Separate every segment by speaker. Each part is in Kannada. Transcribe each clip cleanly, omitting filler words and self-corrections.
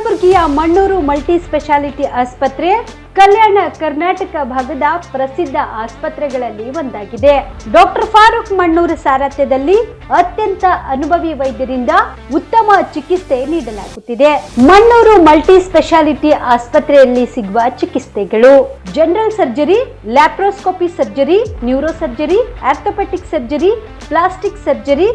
Speaker 1: ಕಲಬುರಗಿಯ ಮಣ್ಣೂರು ಮಲ್ಟಿ ಸ್ಪೆಷಾಲಿಟಿ ಆಸ್ಪತ್ರೆ ಕಲ್ಯಾಣ ಕರ್ನಾಟಕ ಭಾಗದ ಪ್ರಸಿದ್ಧ ಆಸ್ಪತ್ರೆಗಳಲ್ಲಿ ಒಂದಾಗಿದೆ. ಡಾಕ್ಟರ್ ಫಾರೂಕ್ ಮಣ್ಣೂರು ಸಾರಥ್ಯದಲ್ಲಿ ಅತ್ಯಂತ ಅನುಭವಿ ವೈದ್ಯರಿಂದ ಉತ್ತಮ ಚಿಕಿತ್ಸೆ ನೀಡಲಾಗುತ್ತಿದೆ. ಮಣ್ಣೂರು ಮಲ್ಟಿ ಸ್ಪೆಷಾಲಿಟಿ ಆಸ್ಪತ್ರೆಯಲ್ಲಿ ಸಿಗುವ ಚಿಕಿತ್ಸೆಗಳು: general surgery, laparoscopy surgery, neuro surgery, orthopaedic surgery, plastic surgery,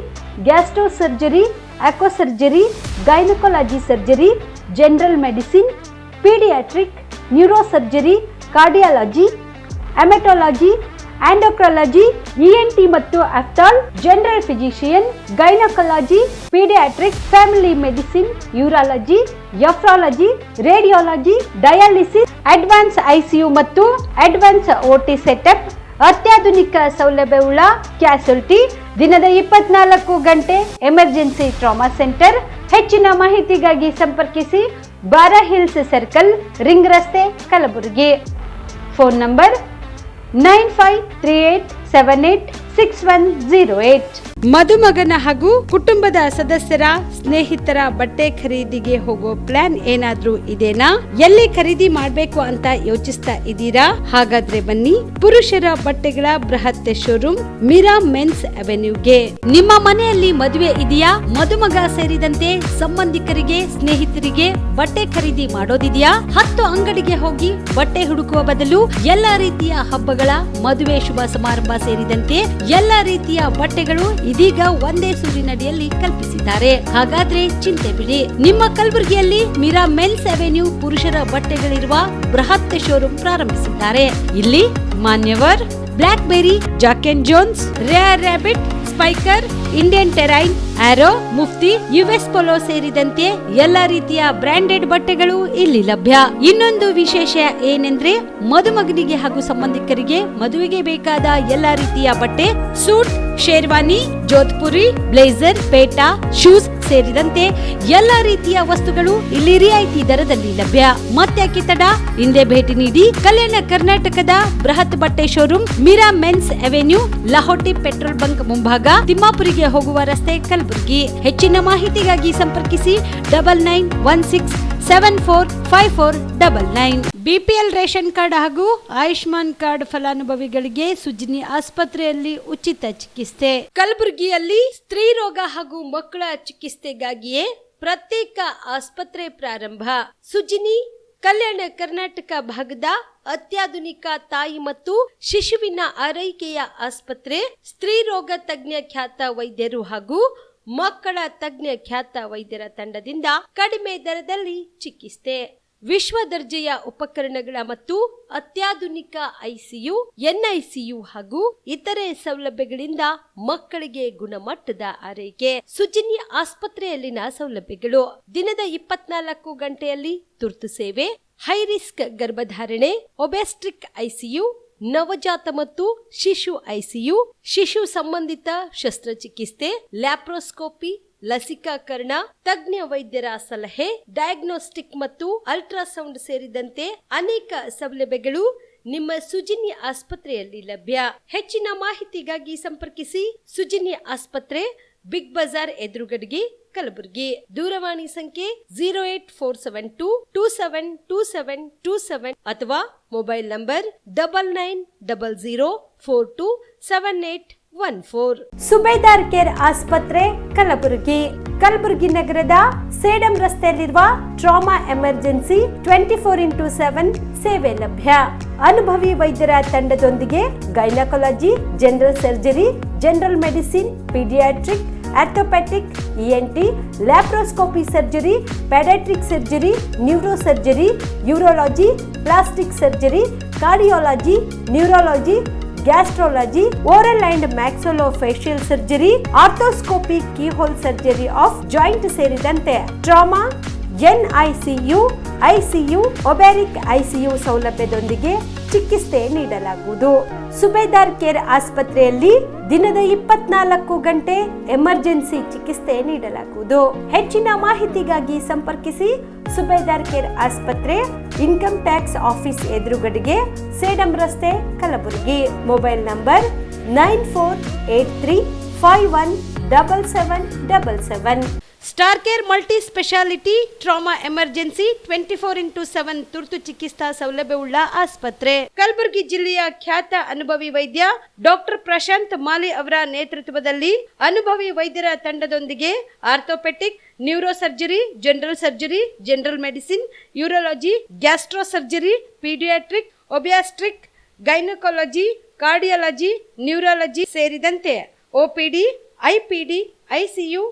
Speaker 1: gastro surgery, aqua surgery, gynaecology surgery, general medicine, paediatric, neuro surgery, cardiology, haematology, endocrinology, ENT ಮತ್ತು ophthal, general physician, gynaecology, paediatric, family medicine, urology, nephrology, radiology, dialysis, advance ICU ಮತ್ತು ಅಡ್ವಾನ್ಸ್ ಓಟಿ ಸೆಟಪ್, ಅತ್ಯಾಧುನಿಕ ಸೌಲಭ್ಯವುಳ್ಳ ಕ್ಯಾಸುಲಿಟಿ, ದಿನದ 24 ಗಂಟೆ ಎಮರ್ಜೆನ್ಸಿ ಟ್ರಾಮಾ ಸೆಂಟರ್. ಹೆಚ್ಚಿನ ಮಾಹಿತಿಗಾಗಿ ಸಂಪರ್ಕಿಸಿ ಬಾರಾ ಹಿಲ್ಸ್ ಸರ್ಕಲ್, ರಿಂಗ್ ರಸ್ತೆ, ಕಲಬುರಗಿ. Phone number 9538786108. ಮದುಮಗನ ಹಾಗೂ ಕುಟುಂಬದ ಸದಸ್ಯರ ಸ್ನೇಹಿತರ ಬಟ್ಟೆ ಖರೀದಿಗೆ ಹೋಗೋ ಪ್ಲಾನ್ ಏನಾದ್ರೂ ಇದೆನಾ? ಎಲ್ಲಿ ಖರೀದಿ ಮಾಡ್ಬೇಕು ಅಂತ ಯೋಚಿಸ್ತಾ ಇದ್ದೀರಾ? ಹಾಗಾದ್ರೆ ಬನ್ನಿ ಪುರುಷರ ಬಟ್ಟೆಗಳ ಬೃಹತ್ ಶೋರೂಮ್ ಮೀರಾ ಮೆನ್ಸ್ ಅವೆನ್ಯೂಗೆ. ನಿಮ್ಮ ಮನೆಯಲ್ಲಿ ಮದುವೆ ಇದೆಯಾ? ಮದುಮಗ ಸೇರಿದಂತೆ ಸಂಬಂಧಿಕರಿಗೆ, ಸ್ನೇಹಿತರಿಗೆ ಬಟ್ಟೆ ಖರೀದಿ ಮಾಡೋದಿದೆಯಾ? 10 ಅಂಗಡಿಗೆ ಹೋಗಿ ಬಟ್ಟೆ ಹುಡುಕುವ ಬದಲು ಎಲ್ಲಾ ರೀತಿಯ ಹಬ್ಬಗಳ, ಮದುವೆ, ಶುಭ ಸಮಾರಂಭ ಸೇರಿದಂತೆ ಎಲ್ಲಾ ರೀತಿಯ ಬಟ್ಟೆಗಳು ಇದೀಗ ಒಂದೇ ಸೂರಿನಡಿಯಲ್ಲಿ ಕಲ್ಪಿಸಿದ್ದಾರೆ. ಹಾಗಾದ್ರೆ ಚಿಂತೆ ಬಿಡಿ, ನಿಮ್ಮ ಕಲಬುರಗಿಯಲ್ಲಿ ಮೀರಾ ಮೆನ್ಸ್ ಅವೆನ್ಯೂ ಪುರುಷರ ಬಟ್ಟೆಗಳಿರುವ ಬೃಹತ್ ಶೋರೂಮ್ ಪ್ರಾರಂಭಿಸಿದ್ದಾರೆ. ಇಲ್ಲಿ Manyavar, Blackberry, Jack and Jones, Rare Rabbit, Spykar, Indian Terrain, Arrow, Mufti, US Polo ಸೇರಿದಂತೆ ಎಲ್ಲಾ ರೀತಿಯ ಬ್ರಾಂಡೆಡ್ ಬಟ್ಟೆಗಳು ಇಲ್ಲಿ ಲಭ್ಯ. ಇನ್ನೊಂದು ವಿಶೇಷ ಏನೆಂದ್ರೆ, ಮದುಮಗನಿಗೆ ಹಾಗೂ ಸಂಬಂಧಿಕರಿಗೆ ಮದುವೆಗೆ ಬೇಕಾದ ಎಲ್ಲಾ ರೀತಿಯ ಬಟ್ಟೆ, ಸೂಟ್, ಶೇರ್ವಾನಿ, ಜೋಧ್ಪುರಿ, ಬ್ಲೇಸರ್, ಪೇಟಾ, ಶೂಸ್ ಸೇರಿದಂತೆ ಎಲ್ಲಾ ರೀತಿಯ ವಸ್ತುಗಳು ಇಲ್ಲಿ ರಿಯಾಯಿತಿ ದರದಲ್ಲಿ ಲಭ್ಯ. ಮತ್ತ್ಯಾಕೆ ತಡ, ಹಿಂದೆ ಭೇಟಿ ನೀಡಿ. ಕಲ್ಯಾಣ ಕರ್ನಾಟಕದ ಬೃಹತ್ ಬಟ್ಟೆ showroom Meera men's avenue, Lahoti petrol bunk ಮುಂಭಾಗ, ತಿಮ್ಮಾಪುರಿಗೆ ಹೋಗುವ ರಸ್ತೆ, ಕಲಬುರಗಿ. ಹೆಚ್ಚಿನ ಮಾಹಿತಿಗಾಗಿ ಸಂಪರ್ಕಿಸಿ 9916745499. ಬಿಪಿಎಲ್ ರೇಷನ್ ಕಾರ್ಡ್ ಹಾಗೂ ಆಯುಷ್ಮಾನ್ ಕಾರ್ಡ್ ಫಲಾನುಭವಿಗಳಿಗೆ ಸುಜ್ನಿ ಆಸ್ಪತ್ರೆಯಲ್ಲಿ ಉಚಿತ ಚಿಕಿತ್ಸೆ. ಕಲಬುರಗಿಯಲ್ಲಿ ಸ್ತ್ರೀ ರೋಗ ಹಾಗೂ ಮಕ್ಕಳ ಚಿಕಿತ್ಸೆಗಾಗಿಯೇ ಪ್ರತ್ಯೇಕ ಆಸ್ಪತ್ರೆ ಪ್ರಾರಂಭ. ಸುಜ್ನಿ ಕಲ್ಯಾಣ ಕರ್ನಾಟಕ ಭಾಗದ ಅತ್ಯಾಧುನಿಕ ತಾಯಿ ಮತ್ತು ಶಿಶುವಿನ ಆರೈಕೆಯ ಆಸ್ಪತ್ರೆ. ಸ್ತ್ರೀ ರೋಗ ತಜ್ಞ ಖ್ಯಾತ ವೈದ್ಯರು ಹಾಗೂ ಮಕ್ಕಳ ತಜ್ಞ ಖ್ಯಾತ ವೈದ್ಯರ ತಂಡದಿಂದ ಕಡಿಮೆ ದರದಲ್ಲಿ ಚಿಕಿತ್ಸೆ, ವಿಶ್ವ ದರ್ಜೆಯ ಉಪಕರಣಗಳ ಮತ್ತು ಅತ್ಯಾಧುನಿಕ ಐಸಿಯು, ಎನ್ಐಸಿಯು ಹಾಗೂ ಇತರೆ ಸೌಲಭ್ಯಗಳಿಂದ ಮಕ್ಕಳಿಗೆ ಗುಣಮಟ್ಟದ ಆರೈಕೆ. ಸುಜ್ನಿ ಆಸ್ಪತ್ರೆಯಲ್ಲಿನ ಸೌಲಭ್ಯಗಳು: ದಿನದ 24 ಗಂಟೆಯಲ್ಲಿ ತುರ್ತು ಸೇವೆ, ಹೈ ರಿಸ್ಕ್ ಗರ್ಭಧಾರಣೆ, ಒಬೆಸ್ಟ್ರಿಕ್ ಐಸಿಯು, ನವಜಾತ ಮತ್ತು ಶಿಶು ಐಸಿಯು, ಶಿಶು ಸಂಬಂಧಿತ ಶಸ್ತ್ರಚಿಕಿತ್ಸೆ, ಲ್ಯಾಪ್ರೋಸ್ಕೋಪಿ, ಲಸಿಕಾಕರಣ, ತಜ್ಞ ವೈದ್ಯರ ಸಲಹೆ, ಡಯಾಗ್ನೋಸ್ಟಿಕ್ ಮತ್ತು ಅಲ್ಟ್ರಾಸೌಂಡ್ ಸೇರಿದಂತೆ ಅನೇಕ ಸೌಲಭ್ಯಗಳು ನಿಮ್ಮ ಸುಜ್ನಿ ಆಸ್ಪತ್ರೆಯಲ್ಲಿ ಲಭ್ಯ. ಹೆಚ್ಚಿನ ಮಾಹಿತಿಗಾಗಿ ಸಂಪರ್ಕಿಸಿ ಸುಜ್ನಿ ಆಸ್ಪತ್ರೆ, ಬಿಗ್ ಬಜಾರ್ ಎದುರುಗಡೆಗೆ, ಕಲಬುರಗಿ. ದೂರವಾಣಿ ಸಂಖ್ಯೆ 08472272727 ಅಥವಾ ಮೊಬೈಲ್ ನಂಬರ್ 9900427814. ಸುಬೇದಾರ್ ಕೇರ್ ಆಸ್ಪತ್ರೆ, ಕಲಬುರಗಿ. ಕಲಬುರಗಿ ನಗರದ ಸೇಡಂ ರಸ್ತೆಯಲ್ಲಿರುವ ಟ್ರಾಮಾ ಎಮರ್ಜೆನ್ಸಿ 24x7 ಸೇವೆ ಲಭ್ಯ. ಅನುಭವಿ ವೈದ್ಯರ ತಂಡದೊಂದಿಗೆ gynaecology, general surgery, general medicine, paediatric, orthopaedic, ENT, laparoscopy surgery, paediatric surgery, neuro surgery, urology, plastic surgery, cardiology, neurology, gastrology, oral and maxillofacial surgery, arthroscopy, keyhole surgery of joint ಸೇರಿದಂತೆ trauma, NICU, ICU, obstetric ICU ಸೌಲಭ್ಯದೊಂದಿಗೆ ಚಿಕಿತ್ಸೆ ನೀಡಲಾಗುವುದು. ಸುಬೇದಾರ್ ಕೇರ್ ಆಸ್ಪತ್ರೆಯಲ್ಲಿ ದಿನದ 24 ಗಂಟೆ ಎಮರ್ಜೆನ್ಸಿ ಚಿಕಿತ್ಸೆ ನೀಡಲಾಗುವುದು. ಹೆಚ್ಚಿನ ಮಾಹಿತಿಗಾಗಿ ಸಂಪರ್ಕಿಸಿ ಸುಬೇದಾರ್ ಕೇರ್ ಆಸ್ಪತ್ರೆ, ಇನ್ಕಮ್ ಟ್ಯಾಕ್ಸ್ ಆಫೀಸ್ ಎದುರುಗಡೆಗೆ, ಸೇಡಂ ರಸ್ತೆ, Kalaburagi. Mobile number 9483517777. Star care multi speciality trauma emergency 24x7 ತುರ್ತು ಚಿಕಿತ್ಸಾ ಸೌಲಭ್ಯವುಳ್ಳ ಆಸ್ಪತ್ರೆ. ಕಲಬುರಗಿ ಜಿಲ್ಲೆಯ ಖ್ಯಾತ ಅನುಭವಿ ವೈದ್ಯ ಡಾಕ್ಟರ್ ಪ್ರಶಾಂತ್ ಮಾಲಿ ಅವರ ನೇತೃತ್ವದಲ್ಲಿ ಅನುಭವಿ ವೈದ್ಯರ ತಂಡದೊಂದಿಗೆ orthopaedic, neuro surgery, general medicine, urology, gastro surgery, paediatric, obstetric, gynaecology, cardiology, neurology ಸೇರಿದಂತೆ OPD, IPD, ICU,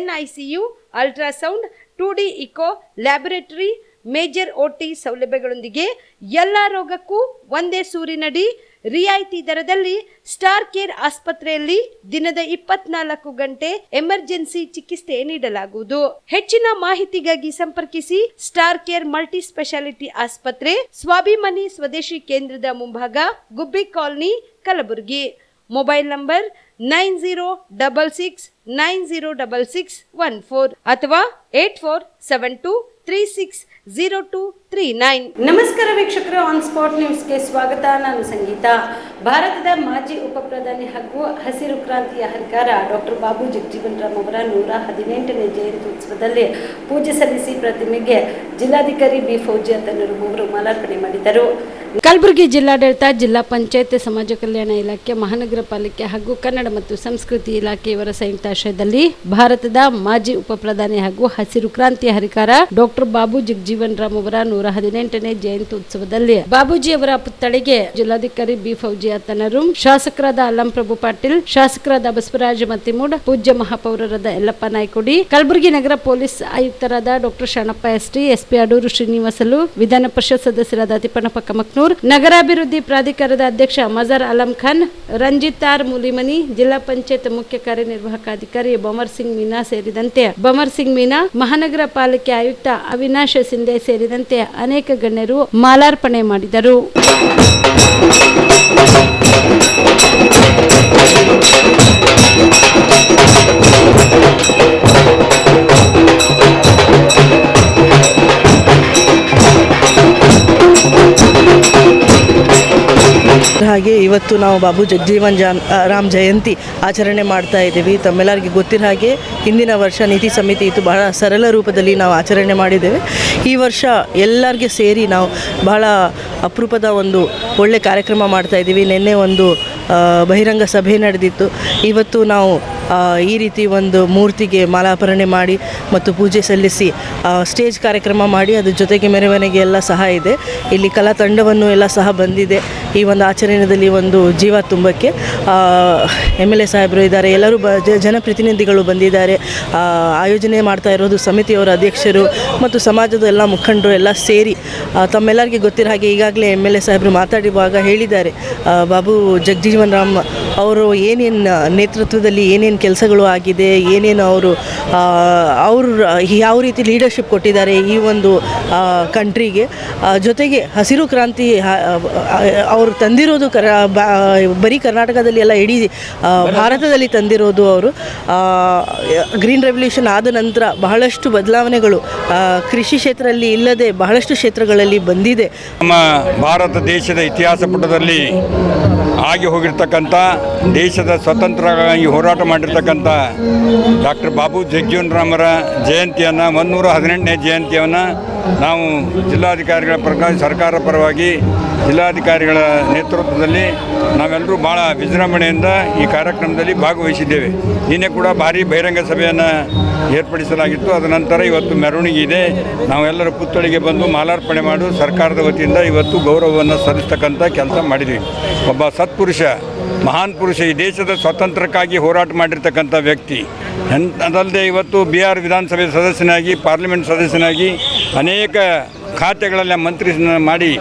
Speaker 1: NICU, ultrasound, 2D echo, laboratory, major OT ಸೌಲಭ್ಯಗಳೊಂದಿಗೆ ಎಲ್ಲ ರೋಗಕ್ಕೂ ಒಂದೇ ಸೂರಿನಡಿ ರಿಯಾಯಿತಿ ದರದಲ್ಲಿ ಸ್ಟಾರ್ ಕೇರ್ ಆಸ್ಪತ್ರೆಯಲ್ಲಿ ದಿನದ 24 ಗಂಟೆ ಎಮರ್ಜೆನ್ಸಿ ಚಿಕಿತ್ಸೆ ನೀಡಲಾಗುವುದು. ಹೆಚ್ಚಿನ ಮಾಹಿತಿಗಾಗಿ ಸಂಪರ್ಕಿಸಿ ಸ್ಟಾರ್ ಕೇರ್ ಮಲ್ಟಿ ಸ್ಪೆಷಾಲಿಟಿ ಆಸ್ಪತ್ರೆ, ಸ್ವಾಭಿಮಾನಿ ಸ್ವದೇಶಿ ಕೇಂದ್ರದ ಮುಂಭಾಗ, ಗುಬ್ಬಿ ಕಾಲನಿ, ಕಲಬುರಗಿ. ಮೊಬೈಲ್ ನಂಬರ್ 9066906614 ಅಥವಾ 8472360239. ನಮಸ್ಕಾರ ವೀಕ್ಷಕರು, ಆನ್ ಸ್ಪಾಟ್ ನ್ಯೂಸ್ಗೆ ಸ್ವಾಗತ. ನಾನು ಸಂಗೀತ. ಭಾರತದ ಮಾಜಿ ಉಪ ಪ್ರಧಾನಿ ಹಾಗೂ ಹಸಿರು ಕ್ರಾಂತಿಯ ಹರಿಕಾರ ಡಾಕ್ಟರ್ ಬಾಬು ಜಗಜೀವನ್ ರಾಮ್ ಅವರ 118ನೇ ಜಯಂತ್ಯುತ್ಸವದಲ್ಲಿ ಪೂಜೆ ಸಲ್ಲಿಸಿ ಪ್ರತಿಮೆಗೆ ಜಿಲ್ಲಾಧಿಕಾರಿ ಬಿ ಫೌಜಿಯಾ ತನ್ನರು ಮೂವರು ಮಾಲಾರ್ಪಣೆ ಮಾಡಿದರು. ಕಲಬುರಗಿ ಜಿಲ್ಲಾಡಳಿತ, ಜಿಲ್ಲಾ ಪಂಚಾಯತ್, ಸಮಾಜ ಕಲ್ಯಾಣ ಇಲಾಖೆ, ಮಹಾನಗರ ಪಾಲಿಕೆ ಹಾಗೂ ಕನ್ನಡ ಮತ್ತು ಸಂಸ್ಕೃತಿ ಇಲಾಖೆಯವರ ಸಂಯುಕ್ತಾಶ್ರಯದಲ್ಲಿ ಭಾರತದ ಮಾಜಿ ಉಪ ಪ್ರಧಾನಿ ಹಾಗೂ ಹಸಿರು ಕ್ರಾಂತಿಯ ಹರಿಕಾರ ಡಾಕ್ಟರ್ ಬಾಬು ಜಗಜೀವನ್ ರಾಮ್ ಅವರ 118ನೇ ಜಯಂತ್ಯುತ್ಸವದಲ್ಲಿ ಬಾಬೂಜಿ ಅವರ ಪುತ್ಥಳಿಗೆ ಜಿಲ್ಲಾಧಿಕಾರಿ ಬಿ ಫೌಜಿಯಾ ತನ್ನರು, ಶಾಸಕರಾದ ಅಲ್ಲಂ ಪ್ರಭು ಪಾಟೀಲ್, ಶಾಸಕರಾದ ಬಸವರಾಜ ಮತ್ತಿಮೂಡ್, ಪೂಜ್ಯ ಮಹಾಪೌರರಾದ ಯಲ್ಲಪ್ಪ ನಾಯ್ಕೋಡಿ, ಕಲಬುರಗಿ ನಗರ ಪೊಲೀಸ್ ಆಯುಕ್ತರಾದ doctor Sharanappa ST, SP Adoor Srinivasulu, ವಿಧಾನ ಪರಿಷತ್ ಸದಸ್ಯರಾದ ತಿಪ್ಪಣ್ಣಪ್ಪ ಕಮಕ್ನೂರ್, ನಗರಾಭಿವೃದ್ಧಿ ಪ್ರಾಧಿಕಾರದ ಅಧ್ಯಕ್ಷ ಮಜಾರ್ ಆಲಂ ಖಾನ್, ರಂಜಿತ್ ಆರ್ ಮುಲಿಮನಿ, ಜಿಲ್ಲಾ ಪಂಚಾಯತ್ ಮುಖ್ಯ ಕಾರ್ಯನಿರ್ವಾಹಕ ಅಧಿಕಾರಿ ಬಮರ್ ಸಿಂಗ್ ಮೀನಾ ಸೇರಿದಂತೆ ಮಹಾನಗರ ಪಾಲಿಕೆ ಆಯುಕ್ತ ಅವಿನಾಶ್ ಸಿಂಧೆ ಸೇರಿದಂತೆ ಅನೇಕ ಗಣ್ಯರು ಮಾಲಾರ್ಪಣೆ ಮಾಡಿದರು.
Speaker 2: ಹಾಗೆ ಇವತ್ತು ನಾವು ಬಾಬು ಜಗಜೀವನ್ ರಾಮ್ ಜಯಂತಿ ಆಚರಣೆ ಮಾಡ್ತಾ ಇದ್ದೀವಿ. ತಮ್ಮೆಲ್ಲರಿಗೆ ಗೊತ್ತಿರೋ ಹಾಗೆ ಹಿಂದಿನ ವರ್ಷ ನೀತಿ ಸಮಿತಿ ಇತ್ತು, ಬಹಳ ಸರಳ ರೂಪದಲ್ಲಿ ನಾವು ಆಚರಣೆ ಮಾಡಿದ್ದೇವೆ. ಈ ವರ್ಷ ಎಲ್ಲರಿಗೆ ಸೇರಿ ನಾವು ಬಹಳ ಅಪರೂಪದ ಒಂದು ಒಳ್ಳೆ ಕಾರ್ಯಕ್ರಮ ಮಾಡ್ತಾ ಇದ್ದೀವಿ. ನಿನ್ನೆ ಒಂದು ಬಹಿರಂಗ ಸಭೆ ನಡೆದಿತ್ತು. ಇವತ್ತು ನಾವು ಈ ರೀತಿ ಒಂದು ಮೂರ್ತಿಗೆ ಮಾಲಾರ್ಪಣೆ ಮಾಡಿ ಮತ್ತು ಪೂಜೆ ಸಲ್ಲಿಸಿ ಸ್ಟೇಜ್ ಕಾರ್ಯಕ್ರಮ ಮಾಡಿ, ಅದ್ರ ಜೊತೆಗೆ ಮೆರವಣಿಗೆ ಎಲ್ಲ ಸಹ ಇದೆ. ಇಲ್ಲಿ ಕಲಾ ತಂಡವನ್ನು ಎಲ್ಲ ಸಹ ಬಂದಿದೆ. ಈ ಒಂದು ಆಚರಣೆಯಲ್ಲಿ ಒಂದು ಜೀವ ತುಂಬಕ್ಕೆ MLA ಸಾಹೇಬರು ಇದ್ದಾರೆ, ಎಲ್ಲರೂ ಜನಪ್ರತಿನಿಧಿಗಳು ಬಂದಿದ್ದಾರೆ. ಆಯೋಜನೆ ಮಾಡ್ತಾ ಇರೋದು ಸಮಿತಿಯವರ ಅಧ್ಯಕ್ಷರು ಮತ್ತು ಸಮಾಜದ ಎಲ್ಲ ಮುಖಂಡರು ಎಲ್ಲ ಸೇರಿ. ತಮ್ಮೆಲ್ಲರಿಗೆ ಗೊತ್ತಿರೋ ಹಾಗೆ ಈಗಾಗಲೇ MLA ಸಾಹೇಬರು ಮಾತಾಡುವಾಗ ಹೇಳಿದ್ದಾರೆ, ಬಾಬು ಜಗಜೀವನ್ ರಾಮ್ ಅವರು ಏನೇನು ನೇತೃತ್ವದಲ್ಲಿ ಏನೇನು ಕೆಲಸಗಳು ಆಗಿದೆ, ಏನೇನು ಅವರು ಯಾವ ರೀತಿ ಲೀಡರ್ಶಿಪ್ ಕೊಟ್ಟಿದ್ದಾರೆ ಈ ಒಂದು ಕಂಟ್ರಿಗೆ. ಜೊತೆಗೆ ಹಸಿರು ಕ್ರಾಂತಿ ಅವರು ತಂದಿರೋದು ಬರೀ ಕರ್ನಾಟಕದಲ್ಲಿ ಎಲ್ಲ ಇಡೀ ಭಾರತದಲ್ಲಿ ತಂದಿರೋದು. ಅವರು ಗ್ರೀನ್ ರೆವಲ್ಯೂಷನ್ ಆದ ನಂತರ ಬಹಳಷ್ಟು ಬದಲಾವಣೆಗಳು ಕೃಷಿ ಕ್ಷೇತ್ರದಲ್ಲಿ ಇಲ್ಲದೆ ಬಹಳಷ್ಟು ಕ್ಷೇತ್ರಗಳಲ್ಲಿ ಬಂದಿದೆ.
Speaker 3: ನಮ್ಮ ಭಾರತ ದೇಶದ ಇತಿಹಾಸ ಪುಟದಲ್ಲಿ ಆಗಿ ಹೋಗಿರ್ತಕ್ಕಂಥ, ದೇಶದ ಸ್ವತಂತ್ರವಾಗಿ ಹೋರಾಟ ಮಾಡಿರ್ತಕ್ಕಂಥ ಡಾಕ್ಟರ್ ಬಾಬು ಜಗಜೀವನ್ ರಾಮರ ಜಯಂತಿಯನ್ನು 118ನೇ ಜಯಂತಿಯನ್ನು ನಾವು ಜಿಲ್ಲಾಧಿಕಾರಿಗಳ ಸರ್ಕಾರ ಪರವಾಗಿ ಜಿಲ್ಲಾಧಿಕಾರಿಗಳ ನೇತೃತ್ವದಲ್ಲಿ ನಾವೆಲ್ಲರೂ ಭಾಳ ವಿಜೃಂಭಣೆಯಿಂದ ಈ ಕಾರ್ಯಕ್ರಮದಲ್ಲಿ ಭಾಗವಹಿಸಿದ್ದೇವೆ. ನಿನ್ನೆ ಕೂಡ ಭಾರೀ ಬಹಿರಂಗ ಸಭೆಯನ್ನು ಏರ್ಪಡಿಸಲಾಗಿತ್ತು. ಅದ ನಂತರ ಇವತ್ತು ಮೆರವಣಿಗೆ ಇದೆ. ನಾವೆಲ್ಲರೂ ಪುತ್ಥಳಿಗೆ ಬಂದು ಮಾಲಾರ್ಪಣೆ ಮಾಡಿ ಸರ್ಕಾರದ ವತಿಯಿಂದ ಇವತ್ತು ಗೌರವವನ್ನು ಸಲ್ಲಿಸ್ತಕ್ಕಂಥ ಕೆಲಸ ಮಾಡಿದ್ವಿ. ಒಬ್ಬ ಸತ್ಪುರುಷ, ಮಹಾನ್ ಪುರುಷ, ಈ ದೇಶದ ಸ್ವಾತಂತ್ರ್ಯಕ್ಕಾಗಿ ಹೋರಾಟ ಮಾಡಿರ್ತಕ್ಕಂಥ ವ್ಯಕ್ತಿ. ಅದಲ್ಲದೆ ಇವತ್ತು ಬಿಹಾರ್ ವಿಧಾನಸಭೆ ಸದಸ್ಯನಾಗಿ, ಪಾರ್ಲಿಮೆಂಟ್ ಸದಸ್ಯನಾಗಿ ಅನೇಕ ಖಾತೆಗಳಲ್ಲಿ ಮಂತ್ರಿ ಮಾಡಿ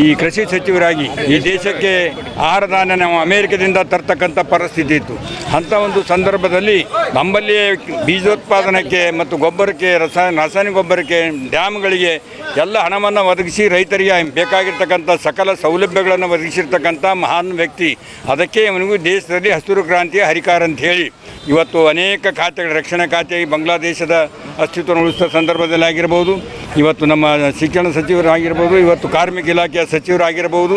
Speaker 3: ಈ ಕೃಷಿ ಸಚಿವರಾಗಿ ಈ ದೇಶಕ್ಕೆ ಆಹಾರ ಧಾನ್ಯ ನಾವು ಅಮೇರಿಕದಿಂದ ತರ್ತಕ್ಕಂಥ ಪರಿಸ್ಥಿತಿ ಇತ್ತು. ಅಂಥ ಒಂದು ಸಂದರ್ಭದಲ್ಲಿ ನಮ್ಮಲ್ಲಿಯೇ ಬೀಜೋತ್ಪಾದನೆಗೆ ಮತ್ತು ಗೊಬ್ಬರಕ್ಕೆ, ರಾಸಾಯನಿಕ ಗೊಬ್ಬರಕ್ಕೆ, ಡ್ಯಾಮ್ಗಳಿಗೆ ಎಲ್ಲ ಹಣವನ್ನು ಒದಗಿಸಿ ರೈತರಿಗೆ ಬೇಕಾಗಿರ್ತಕ್ಕಂಥ ಸಕಲ ಸೌಲಭ್ಯಗಳನ್ನು ಒದಗಿಸಿರ್ತಕ್ಕಂಥ ಮಹಾನ್ ವ್ಯಕ್ತಿ. ಅದಕ್ಕೆ ಅವನಿಗೂ ದೇಶದಲ್ಲಿ ಹಸಿರು ಕ್ರಾಂತಿಯ ಹರಿಕಾರ ಅಂತ ಹೇಳಿ ಇವತ್ತು ಅನೇಕ ಖಾತೆಗಳು, ರಕ್ಷಣಾ ಖಾತೆ ಬಾಂಗ್ಲಾದೇಶದ ಅಸ್ತಿತ್ವವನ್ನು ಉಳಿಸಿದ ಸಂದರ್ಭದಲ್ಲಿ ಆಗಿರ್ಬೋದು, ಇವತ್ತು ನಮ್ಮ ಶಿಕ್ಷಣ ಸಚಿವರಾಗಿರ್ಬೋದು, ಇವತ್ತು ಕಾರ್ಮಿಕ ಇಲಾಖೆಯ ಸಚಿವರಾಗಿರ್ಬೋದು,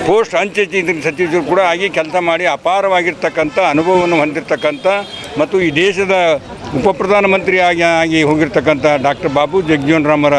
Speaker 3: ಪೋಸ್ಟ್ ಅಂಚೆ ಸಚಿವರು ಕೂಡ ಆಗಿ ಕೆಲಸ ಮಾಡಿ ಅಪಾರವಾಗಿರ್ತಕ್ಕಂಥ ಅನುಭವವನ್ನು ಹೊಂದಿರತಕ್ಕಂಥ ಮತ್ತು ಈ ದೇಶದ ಉಪಪ್ರಧಾನಮಂತ್ರಿ ಆಗಿ ಹೋಗಿರ್ತಕ್ಕಂಥ ಡಾಕ್ಟರ್ ಬಾಬು ಜಗಜೀವನ್ ರಾಮರ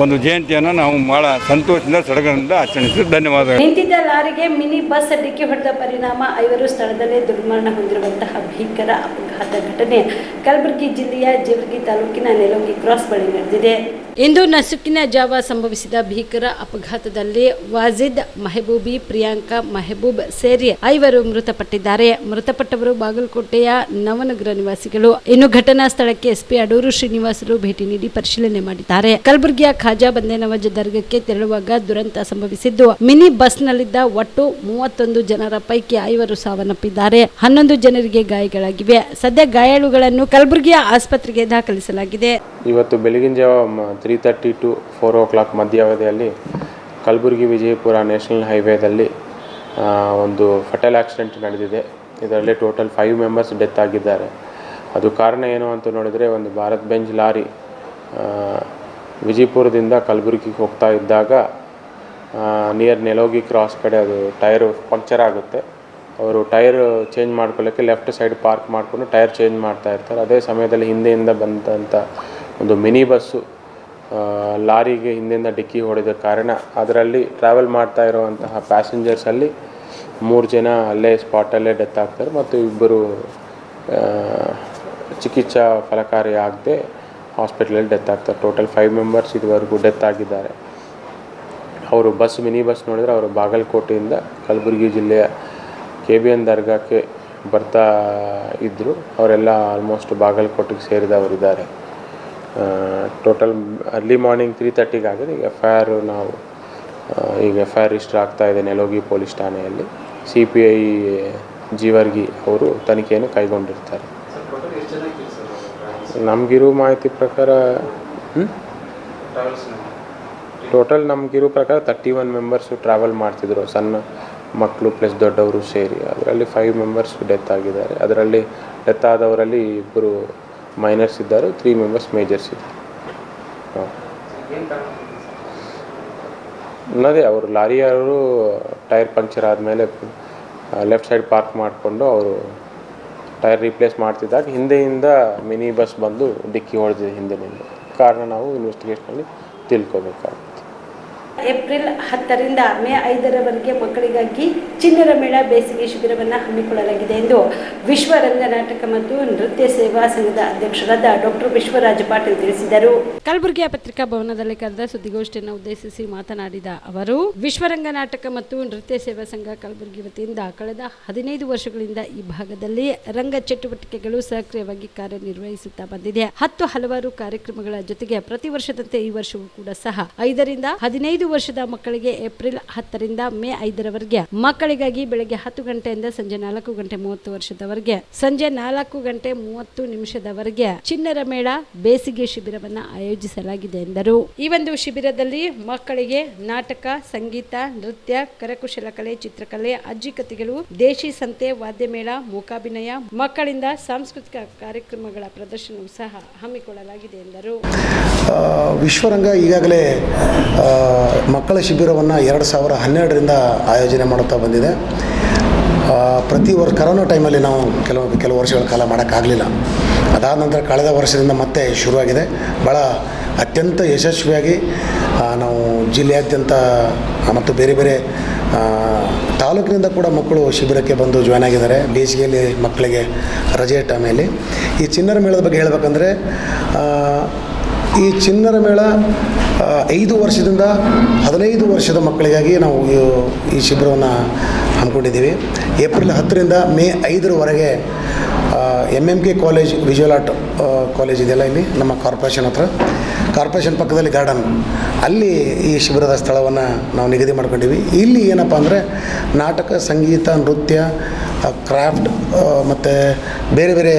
Speaker 3: ಒಂದು ಜಯಂತಿಯನ್ನು ನಾವು ಭಾಳ ಸಂತೋಷದಿಂದ ಸಡಗರದಿಂದ ಆಚರಿಸಿದ್ದು. ಧನ್ಯವಾದಗಳು.
Speaker 1: ನಿಂತಿದ್ದ ಲಾರಿಗೆ ಮಿನಿ ಬಸ್ ಡಿಕ್ಕಿ ಹೊಡೆದ ಪರಿಣಾಮ 5 ಸ್ಥಳದಲ್ಲೇ ದುರ್ಮರಣ ಹೊಂದಿರುವಂತಹ ಭೀಕರ ಅಪಘಾತ ಘಟನೆ ಕಲಬುರಗಿ ಜಿಲ್ಲೆಯ ಜೇವರ್ಗಿ ತಾಲೂಕಿನ ನೆಲೋಗಿ ಕ್ರಾಸ್ ಬಳಿ ನಡೆದಿದೆ. ಇಂದು ನಸುಕಿನ ಜಾವ ಸಂಭವಿಸಿದ ಭೀಕರ ಅಪಘಾತದಲ್ಲಿ ವಾಜಿದ್, ಮೆಹಬೂಬಿ, ಪ್ರಿಯಾಂಕಾ, ಮೆಹಬೂಬ್ ಸೇರಿ 5 ಮೃತಪಟ್ಟಿದ್ದಾರೆ. ಮೃತಪಟ್ಟವರು ಬಾಗಲಕೋಟೆಯ ನವನಗರ ನಿವಾಸಿಗಳು. ಇನ್ನು ಘಟನಾ ಸ್ಥಳಕ್ಕೆ ಎಸ್ಪಿ ಅಡೂರು ಶ್ರೀನಿವಾಸರು ಭೇಟಿ ನೀಡಿ ಪರಿಶೀಲನೆ ಮಾಡಿದ್ದಾರೆ. ಕಲಬುರಗಿಯ ಖಾಜಾ ಬಂದೇನವಾಜ್ ದರ್ಗಕ್ಕೆ ತೆರಳುವಾಗ ದುರಂತ ಸಂಭವಿಸಿದ್ದು, ಮಿನಿ ಬಸ್ನಲ್ಲಿದ್ದ ಒಟ್ಟು 31 ಜನರ ಪೈಕಿ 5 ಸಾವನ್ನಪ್ಪಿದ್ದಾರೆ. 11 ಜನರಿಗೆ ಗಾಯಗಳಾಗಿವೆ. ಸದ್ಯ ಗಾಯಾಳುಗಳನ್ನು ಕಲಬುರಗಿಯ ಆಸ್ಪತ್ರೆಗೆ ದಾಖಲಿಸಲಾಗಿದೆ.
Speaker 4: ಇವತ್ತು ಬೆಳಗಿನ ಜಾವ 3:30 to 4 o'clock ಮಧ್ಯಾವಧಿಯಲ್ಲಿ ಕಲಬುರಗಿ ವಿಜಯಪುರ ನ್ಯಾಷನಲ್ ಹೈವೇದಲ್ಲಿ ಒಂದು ಫಟಲ್ ಆಕ್ಸಿಡೆಂಟ್ ನಡೆದಿದೆ. ಇದರಲ್ಲಿ ಟೋಟಲ್ 5 ಮೆಂಬರ್ಸ್ ಡೆತ್ ಆಗಿದ್ದಾರೆ. ಅದು ಕಾರಣ ಏನು ಅಂತ ನೋಡಿದರೆ, ಒಂದು ಭಾರತ್ ಬೆಂಜ್ ಲಾರಿ ವಿಜಯಪುರದಿಂದ ಕಲಬುರಗಿಗೆ ಹೋಗ್ತಾ ಇದ್ದಾಗ ನಿಯರ್ ನೆಲೋಗಿ ಕ್ರಾಸ್ ಕಡೆ ಅದು ಟೈರು ಪಂಕ್ಚರ್ ಆಗುತ್ತೆ. ಅವರು ಟೈರ್ ಚೇಂಜ್ ಮಾಡ್ಕೊಳ್ಳೋಕ್ಕೆ ಲೆಫ್ಟ್ ಸೈಡ್ ಪಾರ್ಕ್ ಮಾಡಿಕೊಂಡು ಟೈರ್ ಚೇಂಜ್ ಮಾಡ್ತಾ ಇರ್ತಾರೆ. ಅದೇ ಸಮಯದಲ್ಲಿ ಹಿಂದೆಯಿಂದ ಬಂದಂಥ ಒಂದು ಮಿನಿ ಬಸ್ಸು ಲಾರಿಗೆ ಹಿಂದೆಯಿಂದ ಡಿಕ್ಕಿ ಹೊಡೆದ ಕಾರಣ ಅದರಲ್ಲಿ ಟ್ರಾವೆಲ್ ಮಾಡ್ತಾ ಇರುವಂತಹ ಪ್ಯಾಸೆಂಜರ್ಸಲ್ಲಿ 3 ಜನ ಅಲ್ಲೇ ಸ್ಪಾಟಲ್ಲೇ ಡೆತ್ ಆಗ್ತಾರೆ ಮತ್ತು 2 ಚಿಕಿತ್ಸಾ ಫಲಕಾರಿ ಆಗದೆ ಹಾಸ್ಪಿಟಲಲ್ಲಿ ಡೆತ್ ಆಗ್ತಾರೆ. ಟೋಟಲ್ 5 ಮೆಂಬರ್ಸ್ ಇದುವರೆಗೂ ಡೆತ್ ಆಗಿದ್ದಾರೆ. ಅವರು ಮಿನಿ ಬಸ್ ನೋಡಿದರೆ ಅವರು ಬಾಗಲಕೋಟೆಯಿಂದ ಕಲಬುರಗಿ ಜಿಲ್ಲೆಯ KBN ದರ್ಗಾಕ್ಕೆ ಬರ್ತಾ ಇದ್ದರು. ಅವರೆಲ್ಲ ಆಲ್ಮೋಸ್ಟ್ ಬಾಗಲಕೋಟೆಗೆ ಸೇರಿದವರಿದ್ದಾರೆ. ಟೋಟಲ್ ಅರ್ಲಿ ಮಾರ್ನಿಂಗ್ 3:30 ಆಗಿದೆ. ಈಗ FIR ರಿಜಿಸ್ಟರ್ ಆಗ್ತಾಯಿದೆ ನೆಲೋಗಿ ಪೊಲೀಸ್ ಠಾಣೆಯಲ್ಲಿ. CPI ಜೀವರ್ಗಿ ಅವರು ತನಿಖೆಯನ್ನು ಕೈಗೊಂಡಿರ್ತಾರೆ. ನಮಗಿರೋ ಮಾಹಿತಿ ಪ್ರಕಾರ ನಮಗಿರೋ ಪ್ರಕಾರ 31 ಮೆಂಬರ್ಸು ಟ್ರಾವೆಲ್ ಮಾಡ್ತಿದ್ರು, ಸಣ್ಣ ಮಕ್ಕಳು ಪ್ಲಸ್ ದೊಡ್ಡವರು ಸೇರಿ. ಅದರಲ್ಲಿ 5 ಮೆಂಬರ್ಸ್ ಡೆತ್ ಆಗಿದ್ದಾರೆ. ಅದರಲ್ಲಿ ಡೆತ್ ಆದವರಲ್ಲಿ 2 ಮೈನರ್ಸ್ ಇದ್ದಾರೆ, 3 ಮೆಂಬರ್ಸ್ ಮೇಜರ್ಸ್ ಇದ್ದಾರೆ. ಅದೇ ಅವರು ಲಾರಿಯವರು ಟೈರ್ ಪಂಕ್ಚರ್ ಆದಮೇಲೆ ಲೆಫ್ಟ್ ಸೈಡ್ ಪಾರ್ಕ್ ಮಾಡಿಕೊಂಡು ಅವರು ಟೈರ್ ರೀಪ್ಲೇಸ್ ಮಾಡ್ತಿದ್ದಾಗ ಹಿಂದೆಯಿಂದ ಮಿನಿ ಬಸ್ ಬಂದು ಡಿಕ್ಕಿ ಹೊಡೆದಿದೆ ಹಿಂದಿನಿಂದ. ಕಾರಣ ನಾವು ಇನ್ವೆಸ್ಟಿಗೇಷನಲ್ಲಿ ತಿಳ್ಕೊಬೇಕಾಗುತ್ತೆ.
Speaker 1: ಏಪ್ರಿಲ್ 10ರಿಂದ ಮೇ 5ರವರೆಗೆ ಮಕ್ಕಳಿಗಾಗಿ ಚಿಣ್ಣರ ಮೇಳ ಬೇಸಿಗೆ ಶಿಬಿರವನ್ನು ಹಮ್ಮಿಕೊಳ್ಳಲಾಗಿದೆ ಎಂದು ವಿಶ್ವ ರಂಗನಾಟಕ ಮತ್ತು ನೃತ್ಯ ಸೇವಾ ಸಂಘದ ಅಧ್ಯಕ್ಷರಾದ ಡಾಕ್ಟರ್ ವಿಶ್ವರಾಜ ಪಾಟೀಲ್ ತಿಳಿಸಿದರು. ಕಲಬುರಗಿಯ ಪತ್ರಿಕಾ ಭವನದಲ್ಲಿ ಕರೆದ ಸುದ್ದಿಗೋಷ್ಠಿಯನ್ನು ಉದ್ದೇಶಿಸಿ ಮಾತನಾಡಿದ ಅವರು, ವಿಶ್ವ ರಂಗನಾಟಕ ಮತ್ತು ನೃತ್ಯ ಸೇವಾ ಸಂಘ ಕಲಬುರಗಿ ವತಿಯಿಂದ ಕಳೆದ 15 ವರ್ಷಗಳಿಂದ ಈ ಭಾಗದಲ್ಲಿ ರಂಗ ಚಟುವಟಿಕೆಗಳು ಸಕ್ರಿಯವಾಗಿ ಕಾರ್ಯನಿರ್ವಹಿಸುತ್ತಾ ಬಂದಿದೆ. ಹಲವಾರು ಕಾರ್ಯಕ್ರಮಗಳ ಜೊತೆಗೆ ಪ್ರತಿ ವರ್ಷದಂತೆ ಈ ವರ್ಷವೂ ಕೂಡ ಸಹ 5ರಿಂದ 15 ವರ್ಷದ ಮಕ್ಕಳಿಗೆ ಏಪ್ರಿಲ್ 10ರಿಂದ ಮೇ 5ರವರೆಗೆ ಮಕ್ಕಳಿಗಾಗಿ ಬೆಳಗ್ಗೆ 10 ಗಂಟೆಯಿಂದ ಸಂಜೆ 4 ಗಂಟೆ 30 ವರ್ಷದವರೆಗೆ ಸಂಜೆ 4 ಗಂಟೆ 30 ನಿಮಿಷದವರೆಗೆ ಚಿಣ್ಣರ ಮೇಳ ಬೇಸಿಗೆ ಶಿಬಿರವನ್ನು ಆಯೋಜಿಸಲಾಗಿದೆ ಎಂದರು. ಈ ಒಂದು ಶಿಬಿರದಲ್ಲಿ ಮಕ್ಕಳಿಗೆ ನಾಟಕ, ಸಂಗೀತ, ನೃತ್ಯ, ಕರಕುಶಲ ಕಲೆ, ಚಿತ್ರಕಲೆ, ಅಜ್ಜಿ ಕಥೆಗಳು, ದೇಶಿ ಸಂತೆ, ವಾದ್ಯ ಮೇಳ, ಮೂಕಾಭಿನಯ, ಮಕ್ಕಳಿಂದ ಸಾಂಸ್ಕೃತಿಕ ಕಾರ್ಯಕ್ರಮಗಳ ಪ್ರದರ್ಶನವೂ ಸಹ ಹಮ್ಮಿಕೊಳ್ಳಲಾಗಿದೆ ಎಂದರು.
Speaker 5: ವಿಶ್ವರಂಗ ಈಗಾಗಲೇ ಮಕ್ಕಳ ಶಿಬಿರವನ್ನು 2012ರಿಂದ ಆಯೋಜನೆ ಮಾಡುತ್ತಾ ಬಂದಿದೆ. ಪ್ರತಿ ವರ್ಷ ಕರೋನಾ ಟೈಮಲ್ಲಿ ನಾವು ಕೆಲವು ವರ್ಷಗಳ ಕಾಲ ಮಾಡೋಕ್ಕಾಗಲಿಲ್ಲ. ಅದಾದ ನಂತರ ಕಳೆದ ವರ್ಷದಿಂದ ಮತ್ತೆ ಶುರುವಾಗಿದೆ. ಭಾಳ ಅತ್ಯಂತ ಯಶಸ್ವಿಯಾಗಿ ನಾವು ಜಿಲ್ಲೆಯಾದ್ಯಂತ ಮತ್ತು ಬೇರೆ ಬೇರೆ ತಾಲೂಕಿನಿಂದ ಕೂಡ ಮಕ್ಕಳು ಶಿಬಿರಕ್ಕೆ ಬಂದು ಜಾಯ್ನ್ ಆಗಿದ್ದಾರೆ. ಬೇಸಿಗೆಯಲ್ಲಿ ಮಕ್ಕಳಿಗೆ ರಜೆ ಟೈಮಲ್ಲಿ ಈ ಚಿಣ್ಣರ ಮೇಳದ ಬಗ್ಗೆ ಹೇಳಬೇಕಂದ್ರೆ, ಈ ಚಿಣ್ಣರ ಮೇಳ 5 ವರ್ಷದಿಂದ 15 ವರ್ಷದ ಮಕ್ಕಳಿಗಾಗಿ ನಾವು ಈ ಶಿಬಿರವನ್ನು ಹಮ್ಮಿಕೊಂಡಿದ್ದೀವಿ. ಏಪ್ರಿಲ್ 10ರಿಂದ ಮೇ 5ರವರೆಗೆ MMK college, visual art college ಇದೆಯಲ್ಲ ಇಲ್ಲಿ ನಮ್ಮ ಕಾರ್ಪೊರೇಷನ್ ಹತ್ರ, ಕಾರ್ಪೊರೇಷನ್ ಪಕ್ಕದಲ್ಲಿ ಗಾರ್ಡನ್, ಅಲ್ಲಿ ಈ ಶಿಬಿರದ ಸ್ಥಳವನ್ನು ನಾವು ನಿಗದಿ ಮಾಡ್ಕೊಂಡಿವಿ. ಇಲ್ಲಿ ಏನಪ್ಪ ಅಂದರೆ ನಾಟಕ, ಸಂಗೀತ, ನೃತ್ಯ, ಕ್ರಾಫ್ಟ್ ಮತ್ತು ಬೇರೆ ಬೇರೆ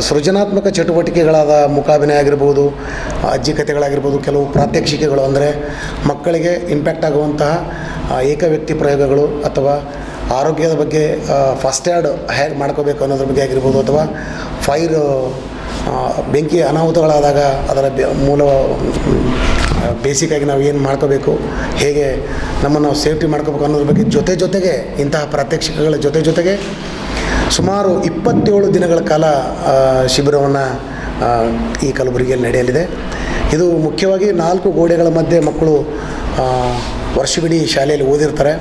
Speaker 5: ಸೃಜನಾತ್ಮಕ ಚಟುವಟಿಕೆಗಳಾದ ಮೂಕಾಭಿನಯ ಆಗಿರ್ಬೋದು, ಅಜ್ಜಿ ಕಥೆಗಳಾಗಿರ್ಬೋದು, ಕೆಲವು ಪ್ರಾತ್ಯಕ್ಷಿಕೆಗಳು ಅಂದರೆ ಮಕ್ಕಳಿಗೆ ಇಂಪ್ಯಾಕ್ಟ್ ಆಗುವಂತಹ ಏಕವ್ಯಕ್ತಿ ಪ್ರಯೋಗಗಳು ಅಥವಾ ಆರೋಗ್ಯದ ಬಗ್ಗೆ ಫಸ್ಟ್ ಏಡ್ ಹೇಗೆ ಮಾಡ್ಕೋಬೇಕು ಅನ್ನೋದ್ರ ಬಗ್ಗೆ ಆಗಿರ್ಬೋದು, ಅಥವಾ ಬೆಂಕಿ ಅನಾಹುತಗಳಾದಾಗ ಅದರ ಮೂಲ ಬೇಸಿಕಾಗಿ ನಾವು ಏನು ಮಾಡ್ಕೋಬೇಕು, ಹೇಗೆ ನಮ್ಮನ್ನು ನಾವು ಸೇಫ್ಟಿ ಮಾಡ್ಕೋಬೇಕು ಅನ್ನೋದ್ರ ಬಗ್ಗೆ ಜೊತೆಗೆ ಇಂತಹ ಪ್ರಾತ್ಯಕ್ಷಿಕೆಗಳ ಜೊತೆಗೆ ಸುಮಾರು 27 ದಿನಗಳ ಕಾಲ ಶಿಬಿರವನ್ನು ಈ ಕಲಬುರಗಿಯಲ್ಲಿ ನಡೆಯಲಿದೆ. ಇದು ಮುಖ್ಯವಾಗಿ 4 ಗೋಡೆಗಳ ಮಧ್ಯೆ ಮಕ್ಕಳು ವರ್ಷವಿಡೀ ಶಾಲೆಯಲ್ಲಿ ಓದಿರ್ತಾರೆ.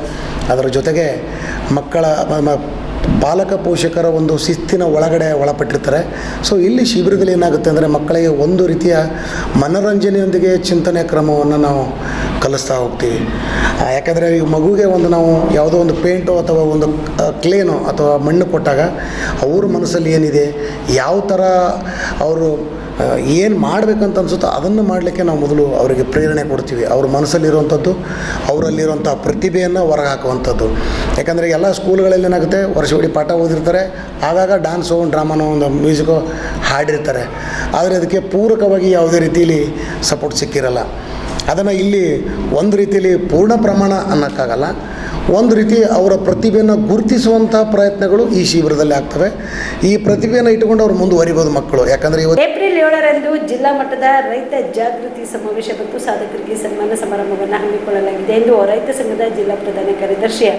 Speaker 5: ಅದರ ಜೊತೆಗೆ ಮಕ್ಕಳ ಪಾಲಕ ಪೋಷಕರ ಒಂದು ಶಿಸ್ತಿನ ಒಳಪಟ್ಟಿರ್ತಾರೆ. ಸೊ ಇಲ್ಲಿ ಶಿಬಿರದಲ್ಲಿ ಏನಾಗುತ್ತೆ ಅಂದರೆ ಮಕ್ಕಳಿಗೆ ಒಂದು ರೀತಿಯ ಮನೋರಂಜನೆಯೊಂದಿಗೆ ಚಿಂತನೆ ಕ್ರಮವನ್ನು ನಾವು ಕಲಿಸ್ತಾ ಹೋಗ್ತೀವಿ. ಯಾಕಂದರೆ ಈ ಮಗುವಿಗೆ ನಾವು ಯಾವುದೋ ಒಂದು ಪೇಂಟು ಅಥವಾ ಒಂದು ಕ್ಲೇನೋ ಅಥವಾ ಮಣ್ಣು ಕೊಟ್ಟಾಗ ಅವ್ರ ಮನಸ್ಸಲ್ಲಿ ಏನಿದೆ, ಯಾವ ಥರ ಅವರು ಏನು ಮಾಡಬೇಕಂತ ಅನಿಸುತ್ತೋ ಅದನ್ನು ಮಾಡಲಿಕ್ಕೆ ನಾವು ಮೊದಲು ಅವರಿಗೆ ಪ್ರೇರಣೆ ಕೊಡ್ತೀವಿ. ಅವ್ರ ಮನಸ್ಸಲ್ಲಿರುವಂಥದ್ದು, ಅವರಲ್ಲಿರುವಂಥ ಪ್ರತಿಭೆಯನ್ನು ಹೊರಗೆ ಹಾಕುವಂಥದ್ದು. ಯಾಕಂದರೆ ಎಲ್ಲ ಸ್ಕೂಲ್ಗಳಲ್ಲಿ ಏನಾಗುತ್ತೆ, ವರ್ಷವಿಡೀ ಪಾಠ ಓದಿರ್ತಾರೆ, ಆಗಾಗ ಡ್ಯಾನ್ಸೋ ಡ್ರಾಮಾನೋ ಒಂದು ಮ್ಯೂಸಿಕೋ ಹಾಡಿರ್ತಾರೆ, ಆದರೆ ಅದಕ್ಕೆ ಪೂರಕವಾಗಿ ಯಾವುದೇ ರೀತಿಯಲ್ಲಿ ಸಪೋರ್ಟ್ ಸಿಕ್ಕಿರಲ್ಲ. ಅದನ್ನು ಇಲ್ಲಿ ಒಂದು ರೀತಿಯಲ್ಲಿ ಪೂರ್ಣ ಪ್ರಮಾಣ ಅನ್ನೋಕ್ಕಾಗಲ್ಲ, ಒಂದು ರೀತಿ ಅವರ ಪ್ರತಿಭೆಯನ್ನು ಗುರುತಿಸುವಂಥ ಪ್ರಯತ್ನಗಳು ಈ ಶಿಬಿರದಲ್ಲಿ ಆಗ್ತವೆ. ಈ ಪ್ರತಿಭೆಯನ್ನು ಇಟ್ಟುಕೊಂಡು ಅವರು ಮುಂದುವರಿಬೋದು ಮಕ್ಕಳು. ಯಾಕಂದರೆ ಇವತ್ತು
Speaker 1: ಏಪ್ರಿಲ್ 7ರಂದು ಜಿಲ್ಲಾ ಮಟ್ಟದ ರೈತ ಜಾಗೃತಿ ಸಮಾವೇಶ ಮತ್ತು ಸಾಧಕರಿಗೆ ಸನ್ಮಾನ ಸಮಾರಂಭವನ್ನು ಹಮ್ಮಿಕೊಳ್ಳಲಾಗಿದೆ ಎಂದು ರೈತ ಸಂಘದ ಜಿಲ್ಲಾ ಪ್ರಧಾನ ಕಾರ್ಯದರ್ಶಿ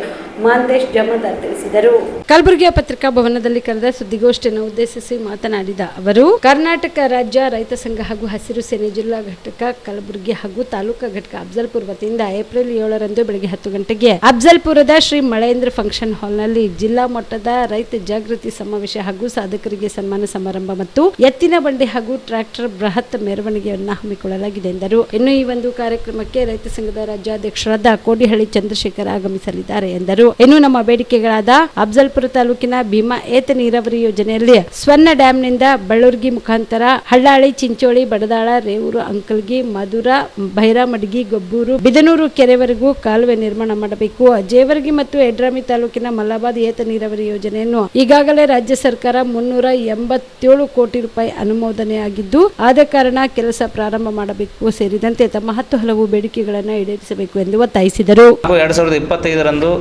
Speaker 1: ಮಾಂತೇಶ್ ಜಮಾದಾರ್ ತಿಳಿಸಿದರು. ಕಲಬುರಗಿಯ ಪತ್ರಿಕಾ ಭವನದಲ್ಲಿ ಕರೆದ ಸುದ್ದಿಗೋಷ್ಠಿಯನ್ನು ಉದ್ದೇಶಿಸಿ ಮಾತನಾಡಿದ ಅವರು, ಕರ್ನಾಟಕ ರಾಜ್ಯ ರೈತ ಸಂಘ ಹಾಗೂ ಹಸಿರು ಸೇನೆ ಜಿಲ್ಲಾ ಘಟಕ ಕಲಬುರಗಿ ಹಾಗೂ ತಾಲೂಕಾ ಘಟಕ ಅಫ್ಜಲ್ಪುರ ವತಿಯಿಂದ ಏಪ್ರಿಲ್ 7ರಂದು ಬೆಳಗ್ಗೆ 10 ಗಂಟೆಗೆ ಅಫ್ಜಲ್ಪುರದ ಶ್ರೀ ಮಳೇಂದ್ರ ಫಂಕ್ಷನ್ ಹಾಲ್ನಲ್ಲಿ ಜಿಲ್ಲಾ ಮಟ್ಟದ ರೈತ ಜಾಗೃತಿ ಸಮಾವೇಶ ಹಾಗೂ ಸಾಧಕರಿಗೆ ಸನ್ಮಾನ ಸಮಾರಂಭ ಮತ್ತು ಎತ್ತಿನ ಬಂಡಿ ಹಾಗೂ ಟ್ರ್ಯಾಕ್ಟರ್ ಬೃಹತ್ ಮೆರವಣಿಗೆಯನ್ನು ಹಮ್ಮಿಕೊಳ್ಳಲಾಗಿದೆ ಎಂದರು. ಇನ್ನು ಈ ಒಂದು ಕಾರ್ಯಕ್ರಮಕ್ಕೆ ರೈತ ಸಂಘದ ರಾಜ್ಯಾಧ್ಯಕ್ಷರಾದ ಕೋಡಿಹಳ್ಳಿ ಚಂದ್ರಶೇಖರ್ ಆಗಮಿಸಲಿದ್ದಾರೆ ಎಂದರು. ಇನ್ನು ನಮ್ಮ ಬೇಡಿಕೆಗಳಾದ ಅಫ್ಜಲ್ಪುರ ತಾಲೂಕಿನ ಭೀಮಾ ಏತ ನೀರಾವರಿ ಯೋಜನೆಯಲ್ಲಿ ಸ್ವರ್ಣ ಡ್ಯಾಂನಿಂದ ಬಳ್ಳೂರ್ಗಿ ಮುಖಾಂತರ ಹಳ್ಳಾಳಿ, ಚಿಂಚೋಳಿ, ಬಡದಾಳ, ರೇವೂರು, ಅಂಕಲ್ಗಿ, ಮಧುರ, ಭೈರಾಮಡ್ಗಿ, ಗೊಬ್ಬೂರು, ಬಿದನೂರು ಕೆರೆವರೆಗೂ ಕಾಲುವೆ ನಿರ್ಮಾಣ ಮಾಡಬೇಕು. ಜೇವರ್ಗಿ ಮತ್ತು ಯಡ್ರಾಮಿ ತಾಲೂಕಿನ ಮಲ್ಲಾಬಾದ್ ಏತ ನೀರಾವರಿ ಯೋಜನೆಯನ್ನು ಈಗಾಗಲೇ ರಾಜ್ಯ ಸರ್ಕಾರ 387 ಕೋಟಿ ರೂಪಾಯಿ ಅನುಮೋದನೆಯಾಗಿದ್ದು, ಆದ ಕಾರಣ ಕೆಲಸ ಪ್ರಾರಂಭ ಮಾಡಬೇಕು ಸೇರಿದಂತೆ ತಮ್ಮ 10 ಹಲವು ಬೇಡಿಕೆಗಳನ್ನು ಈಡೇರಿಸಬೇಕು ಎಂದು ಒತ್ತಾಯಿಸಿದರು.
Speaker 6: 2025ರಂದು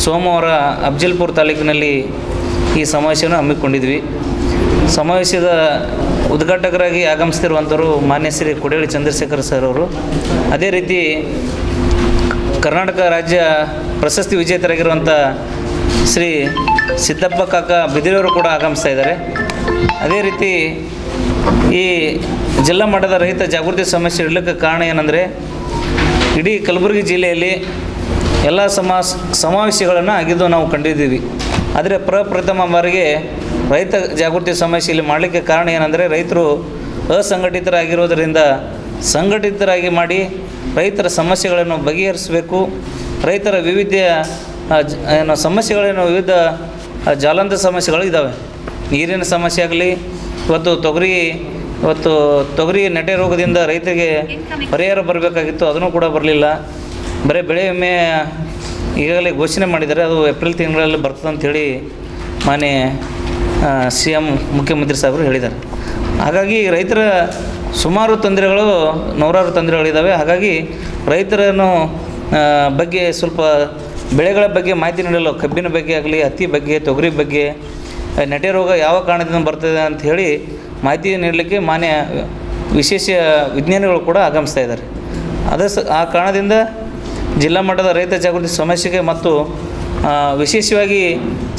Speaker 6: ಸೋಮವಾರ ಅಫ್ಜಲ್ಪುರ ತಾಲೂಕಿನಲ್ಲಿ ಈ ಸಮಾವೇಶವನ್ನು ಹಮ್ಮಿಕೊಂಡಿದ್ವಿ. ಸಮಾವೇಶದ ಉದ್ಘಾಟಕರಾಗಿ ಆಗಮಿಸ್ತಿರುವಂಥವರು ಮಾನ್ಯ ಶ್ರೀ ಕೋಡಿಹಳ್ಳಿ ಚಂದ್ರಶೇಖರ್ ಸರ್ ಅವರು. ಅದೇ ರೀತಿ ಕರ್ನಾಟಕ ರಾಜ್ಯ ಪ್ರಶಸ್ತಿ ವಿಜೇತರಾಗಿರುವಂಥ ಶ್ರೀ ಸಿದ್ದಪ್ಪ ಕಾಕ ಬಿದಿರವರು ಕೂಡ ಆಗಮಿಸ್ತಾ ಇದ್ದಾರೆ. ಅದೇ ರೀತಿ ಈ ಜಿಲ್ಲಾ ಮಟ್ಟದ ರೈತ ಜಾಗೃತಿ ಸಮಸ್ಯೆ ಇಡಲಿಕ್ಕೆ ಕಾರಣ ಏನಂದರೆ, ಇಡೀ ಕಲಬುರಗಿ ಜಿಲ್ಲೆಯಲ್ಲಿ ಎಲ್ಲ ಸಮಾವೇಶಗಳನ್ನು ಆಗಿದ್ದು ನಾವು ಕಂಡಿದ್ದೀವಿ. ಆದರೆ ಪ್ರಪ್ರಥಮ ಬಾರಿಗೆ ರೈತ ಜಾಗೃತಿ ಸಮಸ್ಯೆ ಇಲ್ಲಿ ಮಾಡಲಿಕ್ಕೆ ಕಾರಣ ಏನಂದರೆ, ರೈತರು ಅಸಂಘಟಿತರಾಗಿರೋದರಿಂದ ಸಂಘಟಿತರಾಗಿ ಮಾಡಿ ರೈತರ ಸಮಸ್ಯೆಗಳನ್ನು ಬಗೆಹರಿಸಬೇಕು. ರೈತರ ವಿವಿಧ ಸಮಸ್ಯೆಗಳೇನು ವಿವಿಧ ಜ್ವಲಂತ ಸಮಸ್ಯೆಗಳು ಇದ್ದಾವೆ. ನೀರಿನ ಸಮಸ್ಯೆ ಆಗಲಿ, ಇವತ್ತು ತೊಗರಿ ನೆಟೆ ರೋಗದಿಂದ ರೈತರಿಗೆ ಪರಿಹಾರ ಬರಬೇಕಾಗಿತ್ತು, ಅದನ್ನು ಕೂಡ ಬರಲಿಲ್ಲ. ಬರೀ ಬೆಳೆ ವಿಮೆ ಈಗಾಗಲೇ ಘೋಷಣೆ ಮಾಡಿದ್ದಾರೆ, ಅದು ಏಪ್ರಿಲ್ ತಿಂಗಳಲ್ಲಿ ಬರ್ತದೆ ಅಂಥೇಳಿ ಮಾನ್ಯ CM ಮುಖ್ಯಮಂತ್ರಿ ಸಾಹೇಬರು ಹೇಳಿದ್ದಾರೆ. ಹಾಗಾಗಿ ರೈತರ ಸುಮಾರು ತೊಂದರೆಗಳು, ನೂರಾರು ತೊಂದರೆಗಳಿದ್ದಾವೆ. ಹಾಗಾಗಿ ರೈತರನ್ನು ಬಗ್ಗೆ ಸ್ವಲ್ಪ ಬೆಳೆಗಳ ಬಗ್ಗೆ ಮಾಹಿತಿ ನೀಡಲು, ಕಬ್ಬಿನ ಬಗ್ಗೆ ಆಗಲಿ, ಹತ್ತಿ ಬಗ್ಗೆ, ತೊಗರಿ ಬಗ್ಗೆ, ನೆಟೆ ರೋಗ ಯಾವ ಕಾರಣದಿಂದ ಬರ್ತದೆ ಅಂತ ಹೇಳಿ ಮಾಹಿತಿ ನೀಡಲಿಕ್ಕೆ ಮಾನ್ಯ ವಿಶೇಷ ವಿಜ್ಞಾನಿಗಳು ಕೂಡ ಆಗಮಿಸ್ತಾ ಇದ್ದಾರೆ. ಆ ಕಾರಣದಿಂದ ಜಿಲ್ಲಾ ಮಟ್ಟದ ರೈತ ಜಾಗೃತಿ ಸಮಸ್ಯೆಗೆ ಮತ್ತು ವಿಶೇಷವಾಗಿ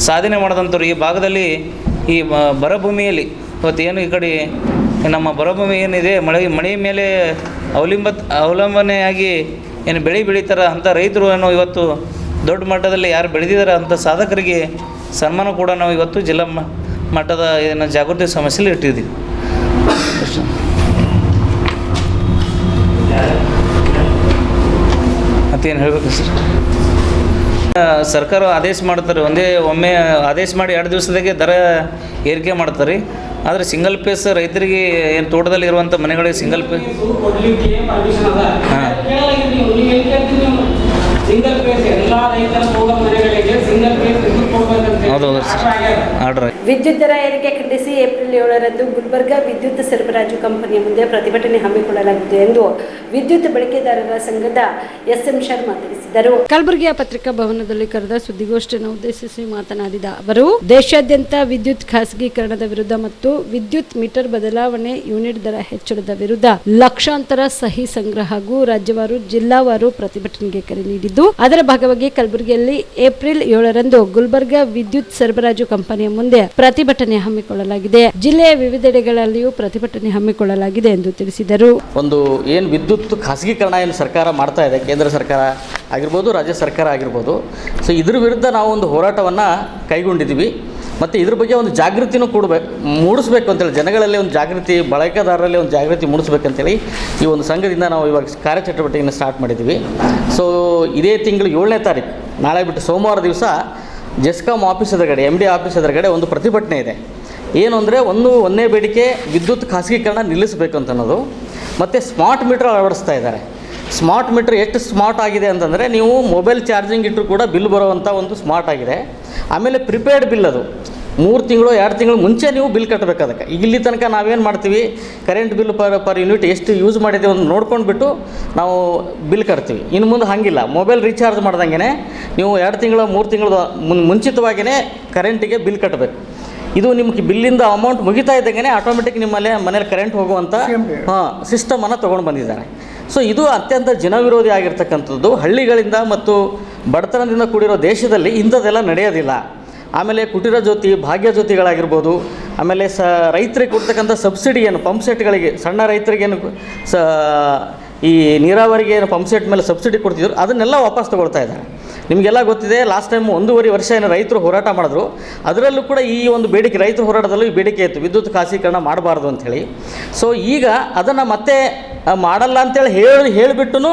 Speaker 6: ಸಾಧನೆ ಮಾಡಿದಂಥವ್ರು ಈ ಭಾಗದಲ್ಲಿ ಈ ಬರಭೂಮಿಯಲ್ಲಿ ಇವತ್ತು ಏನು ಈ ಕಡೆ ನಮ್ಮ ಬರಭೂಮಿ ಏನಿದೆ, ಮಳೆ ಮೇಲೆ ಅವಲಂಬನೆಯಾಗಿ ಏನು ಬೆಳೀತಾರೆ ಅಂಥ ರೈತರು ಏನು ಇವತ್ತು ದೊಡ್ಡ ಮಟ್ಟದಲ್ಲಿ ಯಾರು ಬೆಳೆದಿದ್ದಾರೆ ಅಂಥ ಸಾಧಕರಿಗೆ ಸನ್ಮಾನ ಕೂಡ ನಾವು ಇವತ್ತು ಜಿಲ್ಲಾ ಮಟ್ಟದ ಏನು ಜಾಗೃತಿ ಸಮಸ್ಯೆಯಲ್ಲಿ ಇಟ್ಟಿದ್ದೀವಿ. ಮತ್ತೇನು ಹೇಳಬೇಕು ಸರ್? ಸರ್ಕಾರ ಆದೇಶ ಮಾಡ್ತಾರೆ, ಒಮ್ಮೆ ಆದೇಶ ಮಾಡಿ 2 ದಿವಸದಾಗೆ ದರ ಏರಿಕೆ ಮಾಡ್ತಾರೆ. ಆದರೆ ಸಿಂಗಲ್ ಪೇಸ್ ರೈತರಿಗೆ ಏನು ತೋಟದಲ್ಲಿ ಇರುವಂಥ ಮನೆಗಳಿಗೆ ಸಿಂಗಲ್ ಪೇಸ್ ಹೌದೌದು ಆರ್ಡರ್.
Speaker 1: ವಿದ್ಯುತ್ ದರ ಏರಿಕೆ ಖಂಡಿಸಿ ಏಪ್ರಿಲ್ 7ರಂದು ಗುಲ್ಬರ್ಗಾ ವಿದ್ಯುತ್ ಸರಬರಾಜು ಕಂಪನಿಯ ಮುಂದೆ ಪ್ರತಿಭಟನೆ ಹಮ್ಮಿಕೊಳ್ಳಲಾಗಿದೆ ಎಂದು ವಿದ್ಯುತ್ ಬಳಕೆದಾರರ ಸಂಘದ SM ಶರ್ಮಾ ತಿಳಿಸಿದರು. ಕಲಬುರಗಿಯ ಪತ್ರಿಕಾ ಭವನದಲ್ಲಿ ಕರೆದ ಸುದ್ದಿಗೋಷ್ಠಿಯನ್ನು ಉದ್ದೇಶಿಸಿ ಮಾತನಾಡಿದ ಅವರು, ದೇಶಾದ್ಯಂತ ವಿದ್ಯುತ್ ಖಾಸಗೀಕರಣದ ವಿರುದ್ಧ ಮತ್ತು ವಿದ್ಯುತ್ ಮೀಟರ್ ಬದಲಾವಣೆ, ಯೂನಿಟ್ ದರ ಹೆಚ್ಚಳದ ವಿರುದ್ಧ ಲಕ್ಷಾಂತರ ಸಹಿ ಸಂಗ್ರಹ ಹಾಗೂ ರಾಜ್ಯವಾರು ಜಿಲ್ಲಾವಾರು ಪ್ರತಿಭಟನೆಗೆ ಕರೆ ನೀಡಿದ್ದು, ಅದರ ಭಾಗವಾಗಿ ಕಲಬುರಗಿಯಲ್ಲಿ ಏಪ್ರಿಲ್ ಏಪ್ರಿಲ್ 7ರಂದು ಗುಲ್ಬರ್ಗಾ ವಿದ್ಯುತ್ ಸರಬರಾಜು ಕಂಪನಿಯ ಮುಂದೆ ಪ್ರತಿಭಟನೆ ಹಮ್ಮಿಕೊಳ್ಳಲಾಗಿದೆ. ಜಿಲ್ಲೆಯ ವಿವಿಧೆಡೆಗಳಲ್ಲಿಯೂ ಪ್ರತಿಭಟನೆ ಹಮ್ಮಿಕೊಳ್ಳಲಾಗಿದೆ ಎಂದು ತಿಳಿಸಿದರು.
Speaker 7: ಒಂದು ಏನು ವಿದ್ಯುತ್ ಖಾಸಗೀಕರಣ ಏನು ಸರ್ಕಾರ ಮಾಡ್ತಾ ಇದೆ, ಕೇಂದ್ರ ಸರ್ಕಾರ ಆಗಿರ್ಬೋದು, ರಾಜ್ಯ ಸರ್ಕಾರ ಆಗಿರ್ಬೋದು, ಸೊ ಇದ್ರ ವಿರುದ್ಧ ನಾವು ಒಂದು ಹೋರಾಟವನ್ನು ಕೈಗೊಂಡಿದ್ದೀವಿ. ಮತ್ತು ಇದ್ರ ಬಗ್ಗೆ ಒಂದು ಜಾಗೃತಿನೂ ಮೂಡಿಸ್ಬೇಕು ಅಂತೇಳಿ, ಜನಗಳಲ್ಲಿ ಒಂದು ಜಾಗೃತಿ, ಬಳಕೆದಾರರಲ್ಲಿ ಒಂದು ಜಾಗೃತಿ ಮೂಡಿಸ್ಬೇಕಂತೇಳಿ ಈ ಒಂದು ಸಂಘದಿಂದ ನಾವು ಇವಾಗ ಕಾರ್ಯಚಟುವಟಿಕೆಯನ್ನು ಸ್ಟಾರ್ಟ್ ಮಾಡಿದ್ದೀವಿ. ಸೊ ಇದೇ ತಿಂಗಳು 7ನೇ ತಾರೀಕು, ನಾಳೆ ಬಿಟ್ಟು ಸೋಮವಾರ ದಿವಸ ಜೆಸ್ಕಾಂ ಆಫೀಸ್ ಎದುರುಗಡೆ, MD ಆಫೀಸ್ ಎದುರುಗಡೆ ಒಂದು ಪ್ರತಿಭಟನೆ ಇದೆ. ಏನು ಅಂದರೆ ಒಂದೇ ಬೇಡಿಕೆ ವಿದ್ಯುತ್ ಖಾಸಗೀಕರಣ ನಿಲ್ಲಿಸಬೇಕು ಅಂತ ಅನ್ನೋದು. ಮತ್ತು ಸ್ಮಾರ್ಟ್ ಮೀಟರ್ ಅಳವಡಿಸ್ತಾ ಇದ್ದಾರೆ. ಸ್ಮಾರ್ಟ್ ಮೀಟ್ರ್ ಎಷ್ಟು ಸ್ಮಾರ್ಟ್ ಆಗಿದೆ ಅಂತಂದರೆ, ನೀವು ಮೊಬೈಲ್ ಚಾರ್ಜಿಂಗ್ ಇಟ್ಟರು ಕೂಡ ಬಿಲ್ ಬರೋವಂಥ ಒಂದು ಸ್ಮಾರ್ಟ್ ಆಗಿದೆ. ಆಮೇಲೆ ಪ್ರಿಪೇಯ್ಡ್ ಬಿಲ್, ಅದು 3 ತಿಂಗಳು 2 ತಿಂಗಳು ಮುಂಚೆ ನೀವು ಬಿಲ್ ಕಟ್ಟಬೇಕು. ಅದಕ್ಕೆ ಈಗ ಇಲ್ಲಿ ತನಕ ನಾವೇನು ಮಾಡ್ತೀವಿ, ಕರೆಂಟ್ ಬಿಲ್ ಪರ್ ಯೂನಿಟ್ ಎಷ್ಟು ಯೂಸ್ ಮಾಡಿದ್ದೀವಿ ಅಂತ ನೋಡ್ಕೊಂಡ್ಬಿಟ್ಟು ನಾವು ಬಿಲ್ ಕಟ್ತೀವಿ. ಇನ್ನು ಮುಂದೆ ಹಾಗಿಲ್ಲ, ಮೊಬೈಲ್ ರೀಚಾರ್ಜ್ ಮಾಡ್ದಂಗೆ ನೀವು 2 ತಿಂಗಳು 3 ತಿಂಗಳು ಮುಂಚಿತವಾಗಿಯೇ ಕರೆಂಟಿಗೆ ಬಿಲ್ ಕಟ್ಟಬೇಕು. ಇದು ನಿಮಗೆ ಬಿಲ್ಲಿಂದ ಅಮೌಂಟ್ ಮುಗಿತಾ ಇದ್ದಂಗೆ ಆಟೋಮೆಟಿಕ್ ನಿಮ್ಮಲ್ಲೇ ಮನೇಲಿ ಕರೆಂಟ್ ಹೋಗುವಂಥ ಸಿಸ್ಟಮನ್ನು ತೊಗೊಂಡು ಬಂದಿದ್ದಾರೆ. ಸೊ ಇದು ಅತ್ಯಂತ ಜನವಿರೋಧಿ ಆಗಿರ್ತಕ್ಕಂಥದ್ದು. ಹಳ್ಳಿಗಳಿಂದ ಮತ್ತು ಬಡತನದಿಂದ ಕೂಡಿರೋ ದೇಶದಲ್ಲಿ ಇಂಥದ್ದೆಲ್ಲ ನಡೆಯೋದಿಲ್ಲ. ಆಮೇಲೆ ಕುಟೀರ ಜ್ಯೋತಿ, ಭಾಗ್ಯ ಜ್ಯೋತಿಗಳಾಗಿರ್ಬೋದು, ಆಮೇಲೆ ರೈತರಿಗೆ ಕೊಡ್ತಕ್ಕಂಥ ಸಬ್ಸಿಡಿ ಏನು ಪಂಪ್ ಸೆಟ್ಗಳಿಗೆ, ಸಣ್ಣ ರೈತರಿಗೇನು ಈ ನೀರಾವರಿಗೆ ಏನು ಪಂಪ್ ಸೆಟ್ ಮೇಲೆ ಸಬ್ಸಿಡಿ ಕೊಡ್ತಿದ್ರು, ಅದನ್ನೆಲ್ಲ ವಾಪಸ್ ತೊಗೊಳ್ತಾ ಇದ್ದಾರೆ. ನಿಮಗೆಲ್ಲ ಗೊತ್ತಿದೆ, ಲಾಸ್ಟ್ ಟೈಮ್ 1.5 ವರ್ಷ ಏನು ರೈತರು ಹೋರಾಟ ಮಾಡಿದ್ರು, ಅದರಲ್ಲೂ ಕೂಡ ಈ ಒಂದು ಬೇಡಿಕೆ, ರೈತರ ಹೋರಾಟದಲ್ಲೂ ಈ ಬೇಡಿಕೆ ಇತ್ತು, ವಿದ್ಯುತ್ ಖಾಸಗೀಕರಣ ಮಾಡಬಾರ್ದು ಅಂಥೇಳಿ. ಸೊ ಈಗ ಅದನ್ನು ಮತ್ತೆ ಮಾಡಲ್ಲ ಅಂತೇಳಿ ಹೇಳಿಬಿಟ್ಟು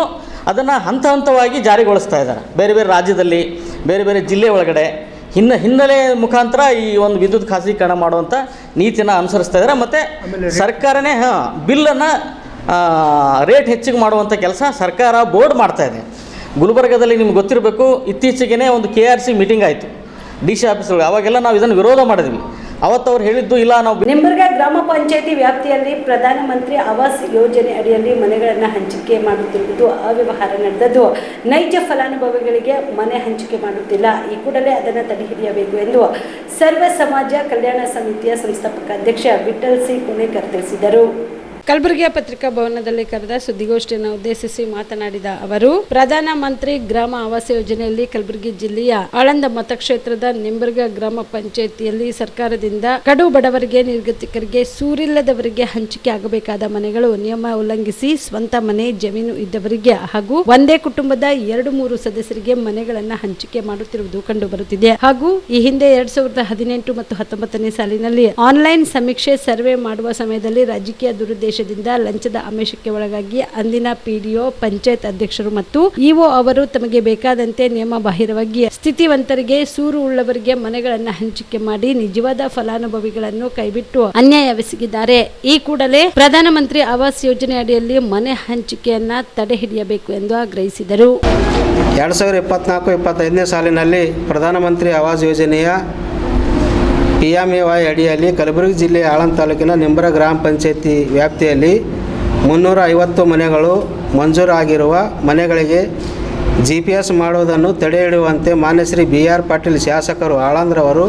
Speaker 7: ಅದನ್ನು ಹಂತವಾಗಿ ಜಾರಿಗೊಳಿಸ್ತಾ ಇದ್ದಾರೆ. ಬೇರೆ ಬೇರೆ ರಾಜ್ಯದಲ್ಲಿ, ಬೇರೆ ಬೇರೆ ಜಿಲ್ಲೆ ಒಳಗಡೆ ಹಿನ್ನೆಲೆ ಮುಖಾಂತರ ಈ ಒಂದು ವಿದ್ಯುತ್ ಖಾಸಗೀಕರಣ ಮಾಡುವಂಥ ನೀತಿಯನ್ನು ಅನುಸರಿಸ್ತಾ ಇದ್ದಾರೆ. ಮತ್ತು ಸರ್ಕಾರನೇ ಬಿಲ್ಲನ್ನು ರೇಟ್ ಹೆಚ್ಚಿಗೆ ಮಾಡುವಂಥ ಕೆಲಸ ಸರ್ಕಾರ ಬೋರ್ಡ್ ಮಾಡ್ತಾಯಿದೆ. ಗುಲ್ಬರ್ಗದಲ್ಲಿ ನಿಮ್ಗೆ ಗೊತ್ತಿರಬೇಕು, ಇತ್ತೀಚೆಗೆ ಒಂದು KRC ಮೀಟಿಂಗ್ ಆಯಿತು DC ಆಫೀಸ್ಗಳು. ಅವಾಗೆಲ್ಲ ನಾವು ಇದನ್ನು ವಿರೋಧ ಮಾಡಿದ್ವಿ. ಅವತ್ತು ಅವ್ರು ಹೇಳಿದ್ದು, ಇಲ್ಲ ನಾವು
Speaker 1: ನಿಂಬರ್ಗಾ ಗ್ರಾಮ ಪಂಚಾಯಿತಿ ವ್ಯಾಪ್ತಿಯಲ್ಲಿ ಪ್ರಧಾನಮಂತ್ರಿ ಆವಾಸ್ ಯೋಜನೆ ಅಡಿಯಲ್ಲಿ ಮನೆಗಳನ್ನು ಹಂಚಿಕೆ ಮಾಡುತ್ತಿರುವುದು ಅವ್ಯವಹಾರ ನಡೆದದ್ದು. ನೈಜ ಫಲಾನುಭವಿಗಳಿಗೆ ಮನೆ ಹಂಚಿಕೆ ಮಾಡುತ್ತಿಲ್ಲ. ಈ ಕೂಡಲೇ ಅದನ್ನು ತಡೆಹಿಡಿಯಬೇಕು ಎಂದು ಸರ್ವ ಸಮಾಜ ಕಲ್ಯಾಣ ಸಮಿತಿಯ ಸಂಸ್ಥಾಪಕ ಅಧ್ಯಕ್ಷ ವಿಠಲ್ ಸಿ ಕುಣೇಕರ್ ತಿಳಿಸಿದರು. ಕಲಬುರಗಿಯ ಪತ್ರಿಕಾ ಭವನದಲ್ಲಿ ಕರೆದ ಸುದ್ದಿಗೋಷ್ಠಿಯನ್ನು ಉದ್ದೇಶಿಸಿ ಮಾತನಾಡಿದ ಅವರು, ಪ್ರಧಾನಮಂತ್ರಿ ಗ್ರಾಮ ಆವಾಸ ಯೋಜನೆಯಲ್ಲಿ ಕಲಬುರಗಿ ಜಿಲ್ಲೆಯ ಆಳಂದ ಮತಕ್ಷೇತ್ರದ ನಿಂಬರ್ಗಾ ಗ್ರಾಮ ಪಂಚಾಯಿತಿಯಲ್ಲಿ ಸರ್ಕಾರದಿಂದ ಕಡು ಬಡವರಿಗೆ, ನಿರ್ಗತಿಕರಿಗೆ, ಸೂರಿಲ್ಲದವರಿಗೆ ಹಂಚಿಕೆ ಆಗಬೇಕಾದ ಮನೆಗಳು ನಿಯಮ ಉಲ್ಲಂಘಿಸಿ ಸ್ವಂತ ಮನೆ, ಜಮೀನು ಇದ್ದವರಿಗೆ ಹಾಗೂ ಒಂದೇ ಕುಟುಂಬದ 2-3 ಸದಸ್ಯರಿಗೆ ಮನೆಗಳನ್ನು ಹಂಚಿಕೆ ಮಾಡುತ್ತಿರುವುದು ಕಂಡುಬರುತ್ತಿದೆ. ಹಾಗೂ ಈ ಹಿಂದೆ 2018 ಮತ್ತು 19ನೇ ಸಾಲಿನಲ್ಲಿ ಆನ್ಲೈನ್ ಸಮೀಕ್ಷೆ ಸರ್ವೆ ಮಾಡುವ ಸಮಯದಲ್ಲಿ ರಾಜಕೀಯ ದುರುದ್ದೇಶ ಲಂಚದ ಆಮಿಷಕ್ಕೆ ಒಳಗಾಗಿ ಅಂದಿನ PDO, ಪಂಚಾಯತ್ ಅಧ್ಯಕ್ಷರು ಮತ್ತು EO ಅವರು ತಮಗೆ ಬೇಕಾದಂತೆ ನಿಯಮ ಬಾಹಿರವಾಗಿ ಸ್ಥಿತಿವಂತರಿಗೆ, ಸೂರು ಉಳ್ಳವರಿಗೆ ಮನೆಗಳನ್ನು ಹಂಚಿಕೆ ಮಾಡಿ ನಿಜವಾದ ಫಲಾನುಭವಿಗಳನ್ನು ಕೈಬಿಟ್ಟು ಅನ್ಯಾಯವೆಸಗಿದ್ದಾರೆ. ಈ ಕೂಡಲೇ ಪ್ರಧಾನಮಂತ್ರಿ ಆವಾಸ್ ಯೋಜನೆ ಅಡಿಯಲ್ಲಿ ಮನೆ ಹಂಚಿಕೆಯನ್ನ ತಡೆ ಹಿಡಿಯಬೇಕು ಎಂದು ಆಗ್ರಹಿಸಿದರು.
Speaker 8: 2024-25ನೇ ಸಾಲಿನಲ್ಲಿ ಪ್ರಧಾನಮಂತ್ರಿ ಆವಾಸ್ ಯೋಜನೆಯ PMAY ಅಡಿಯಲ್ಲಿ ಕಲಬುರಗಿ ಜಿಲ್ಲೆಯ ಆಳಂದ ತಾಲೂಕಿನ ನಿಂಬರ ಗ್ರಾಮ ಪಂಚಾಯಿತಿ ವ್ಯಾಪ್ತಿಯಲ್ಲಿ 350 ಮನೆಗಳು ಮಂಜೂರಾಗಿರುವ ಮನೆಗಳಿಗೆ GPS ಮಾಡುವುದನ್ನು ತಡೆ ಹಿಡಿಯುವಂತೆ ಮಾನ್ಯ ಶ್ರೀ BR ಪಾಟೀಲ್ ಶಾಸಕರು ಆಳಂದ್ರವರು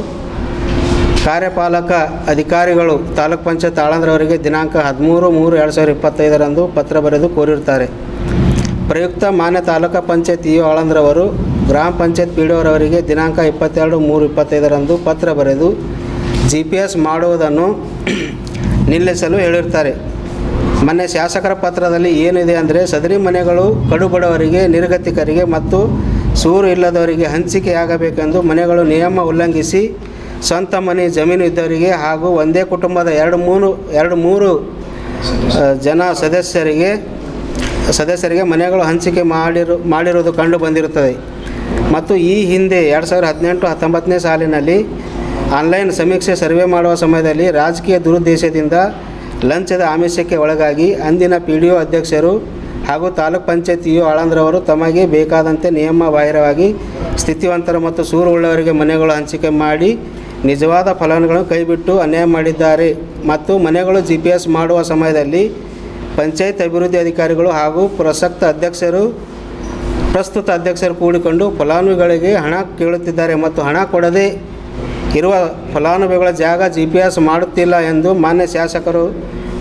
Speaker 8: ಕಾರ್ಯಪಾಲಕ ಅಧಿಕಾರಿಗಳು ತಾಲೂಕ್ ಪಂಚಾಯತ್ ಆಳಂದ್ರವರಿಗೆ ದಿನಾಂಕ 13/3/2025ರಂದು ಪತ್ರ ಬರೆದು ಕೋರಿರುತ್ತಾರೆ. ಪ್ರಯುಕ್ತ ಮಾನ್ಯ ತಾಲೂಕು ಪಂಚಾಯತ್ EO ಆಳಂದ್ರವರು ಗ್ರಾಮ ಪಂಚಾಯತ್ PDOರವರಿಗೆ ದಿನಾಂಕ 22/3/25ರಂದು ಪತ್ರ ಬರೆದು GPS ಮಾಡುವುದನ್ನು ನಿಲ್ಲಿಸಲು ಹೇಳಿರ್ತಾರೆ. ಮೊನ್ನೆ ಶಾಸಕರ ಪತ್ರದಲ್ಲಿ ಏನಿದೆ ಅಂದರೆ, ಸದರಿ ಮನೆಗಳು ಕಡುಬಡವರಿಗೆ, ನಿರ್ಗತಿಕರಿಗೆ ಮತ್ತು ಸೂರು ಇಲ್ಲದವರಿಗೆ ಹಂಚಿಕೆಯಾಗಬೇಕೆಂದು ಮನೆಗಳು ನಿಯಮ ಉಲ್ಲಂಘಿಸಿ ಸ್ವಂತ ಮನೆ, ಜಮೀನು ಇದ್ದವರಿಗೆ ಹಾಗೂ ಒಂದೇ ಕುಟುಂಬದ 2-3 ಜನ ಸದಸ್ಯರಿಗೆ ಮನೆಗಳು ಹಂಚಿಕೆ ಮಾಡಿರುವುದು ಕಂಡು ಬಂದಿರುತ್ತದೆ. ಮತ್ತು ಈ ಹಿಂದೆ 2018-19ನೇ ಸಾಲಿನಲ್ಲಿ ಆನ್ಲೈನ್ ಸಮೀಕ್ಷೆ ಸರ್ವೆ ಮಾಡುವ ಸಮಯದಲ್ಲಿ ರಾಜಕೀಯ ದುರುದ್ದೇಶದಿಂದ ಲಂಚದ ಆಮಿಷಕ್ಕೆ ಒಳಗಾಗಿ ಅಂದಿನ PDO ಅಧ್ಯಕ್ಷರು ಹಾಗೂ ತಾಲೂಕ್ ಪಂಚಾಯತ್ EO ಆಳಂದ್ರವರು ತಮಗೆ ಬೇಕಾದಂತೆ ನಿಯಮ ಬಾಹಿರವಾಗಿ ಸ್ಥಿತಿವಂತರು ಮತ್ತು ಸೂರು ಉಳ್ಳವರಿಗೆ ಮನೆಗಳು ಹಂಚಿಕೆ ಮಾಡಿ ನಿಜವಾದ ಫಲಾನುಭವಿಗಳನ್ನು ಕೈಬಿಟ್ಟು ಅನ್ಯಾಯ ಮಾಡಿದ್ದಾರೆ. ಮತ್ತು ಮನೆಗಳು GPS ಮಾಡುವ ಸಮಯದಲ್ಲಿ ಪಂಚಾಯತ್ ಅಭಿವೃದ್ಧಿ ಅಧಿಕಾರಿಗಳು ಹಾಗೂ ಪ್ರಸ್ತುತ ಅಧ್ಯಕ್ಷರು ಕೂಡಿಕೊಂಡು ಫಲಾನುಭವಿಗಳಿಗೆ ಹಣ ಕೇಳುತ್ತಿದ್ದಾರೆ ಮತ್ತು ಹಣ ಕೊಡದೆ ಇರುವ ಫಲಾನುಭವಿಗಳ ಜಾಗ GPS ಮಾಡುತ್ತಿಲ್ಲ ಎಂದು ಮಾನ್ಯ ಶಾಸಕರು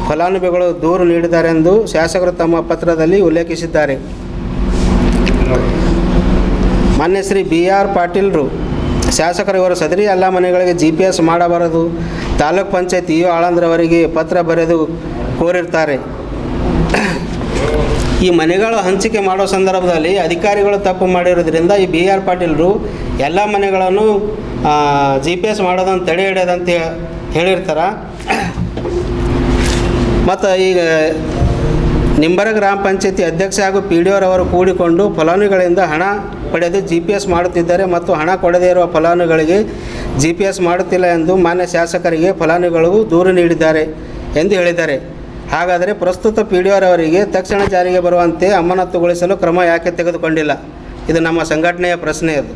Speaker 8: ಫಲಾನುಭವಿಗಳು ದೂರು ನೀಡಿದ್ದಾರೆ ಎಂದು ಶಾಸಕರು ತಮ್ಮ ಪತ್ರದಲ್ಲಿ ಉಲ್ಲೇಖಿಸಿದ್ದಾರೆ. ಮಾನ್ಯ ಶ್ರೀ BR ಪಾಟೀಲ್ರು ಶಾಸಕರು ಇವರು ಸದರಿ ಎಲ್ಲ ಮನೆಗಳಿಗೆ GPS ಮಾಡಬಾರದು, ತಾಲೂಕ್ ಪಂಚಾಯತ್ ಇಒ ಆಳಂದ್ರವರಿಗೆ ಪತ್ರ ಬರೆದು ಕೋರಿರ್ತಾರೆ. ಈ ಮನೆಗಳು ಹಂಚಿಕೆ ಮಾಡೋ ಸಂದರ್ಭದಲ್ಲಿ ಅಧಿಕಾರಿಗಳು ತಪ್ಪು ಮಾಡಿರೋದ್ರಿಂದ ಈ BR ಪಾಟೀಲ್ರು ಎಲ್ಲ ಮನೆಗಳನ್ನು GPS ಮಾಡೋದನ್ನು ತಡೆ ಹಿಡಿಯೋದಂತ ಹೇಳಿರ್ತಾರೆ. ಮತ್ತು ಈಗ ನಿಂಬರ ಗ್ರಾಮ ಪಂಚಾಯತಿ ಅಧ್ಯಕ್ಷ ಹಾಗೂ PDOರವರು ಕೂಡಿಕೊಂಡು ಫಲಾನುಭವಿಗಳಿಂದ ಹಣ ಪಡೆದು GPS ಮಾಡುತ್ತಿದ್ದಾರೆ ಮತ್ತು ಹಣ ಕೊಡದೇ ಇರುವ ಫಲಾನುಭವಿಗಳಿಗೆ GPS ಮಾಡುತ್ತಿಲ್ಲ ಎಂದು ಮಾನ್ಯ ಶಾಸಕರಿಗೆ ಫಲಾನುಭವಿಗಳು ದೂರು ನೀಡಿದ್ದಾರೆ ಎಂದು ಹೇಳಿದ್ದಾರೆ. ಹಾಗಾದರೆ ಪ್ರಸ್ತುತ PDOರವರಿಗೆ ತಕ್ಷಣ ಜಾರಿಗೆ ಬರುವಂತೆ ಅಮಾನತುಗೊಳಿಸಲು ಕ್ರಮ ಯಾಕೆ ತೆಗೆದುಕೊಂಡಿಲ್ಲ? ಇದು ನಮ್ಮ ಸಂಘಟನೆಯ ಪ್ರಶ್ನೆ. ಅದು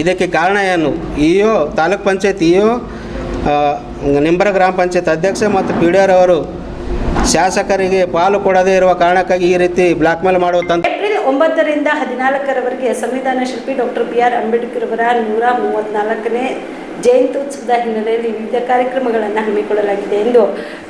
Speaker 8: ಇದಕ್ಕೆ ಕಾರಣ ಏನು? ಇಒ ತಾಲೂಕ್ ಪಂಚಾಯತ್ ಇಒ ನಿಂಬರ ಗ್ರಾಮ ಪಂಚಾಯತ್ ಅಧ್ಯಕ್ಷ ಮತ್ತು PDOರವರು ಶಾಸಕರಿಗೆ ಪಾಲು ಕೊಡದೇ ಇರುವ ಕಾರಣಕ್ಕಾಗಿ ಈ ರೀತಿ ಬ್ಲಾಕ್ ಮೇಲ್ ಮಾಡುವ ತಂತ್ರ.
Speaker 1: ಏಪ್ರಿಲ್ 9ರಿಂದ 14ರವರೆಗೆ ಸಂವಿಧಾನ ಶಿಲ್ಪಿ ಡಾಕ್ಟರ್ BR ಅಂಬೇಡ್ಕರ್ ಅವರ 134ನೇ ಜಯಂತ್ಯುತ್ಸವದ ಹಿನ್ನೆಲೆಯಲ್ಲಿ ವಿವಿಧ ಕಾರ್ಯಕ್ರಮಗಳನ್ನು ಹಮ್ಮಿಕೊಳ್ಳಲಾಗಿದೆ ಎಂದು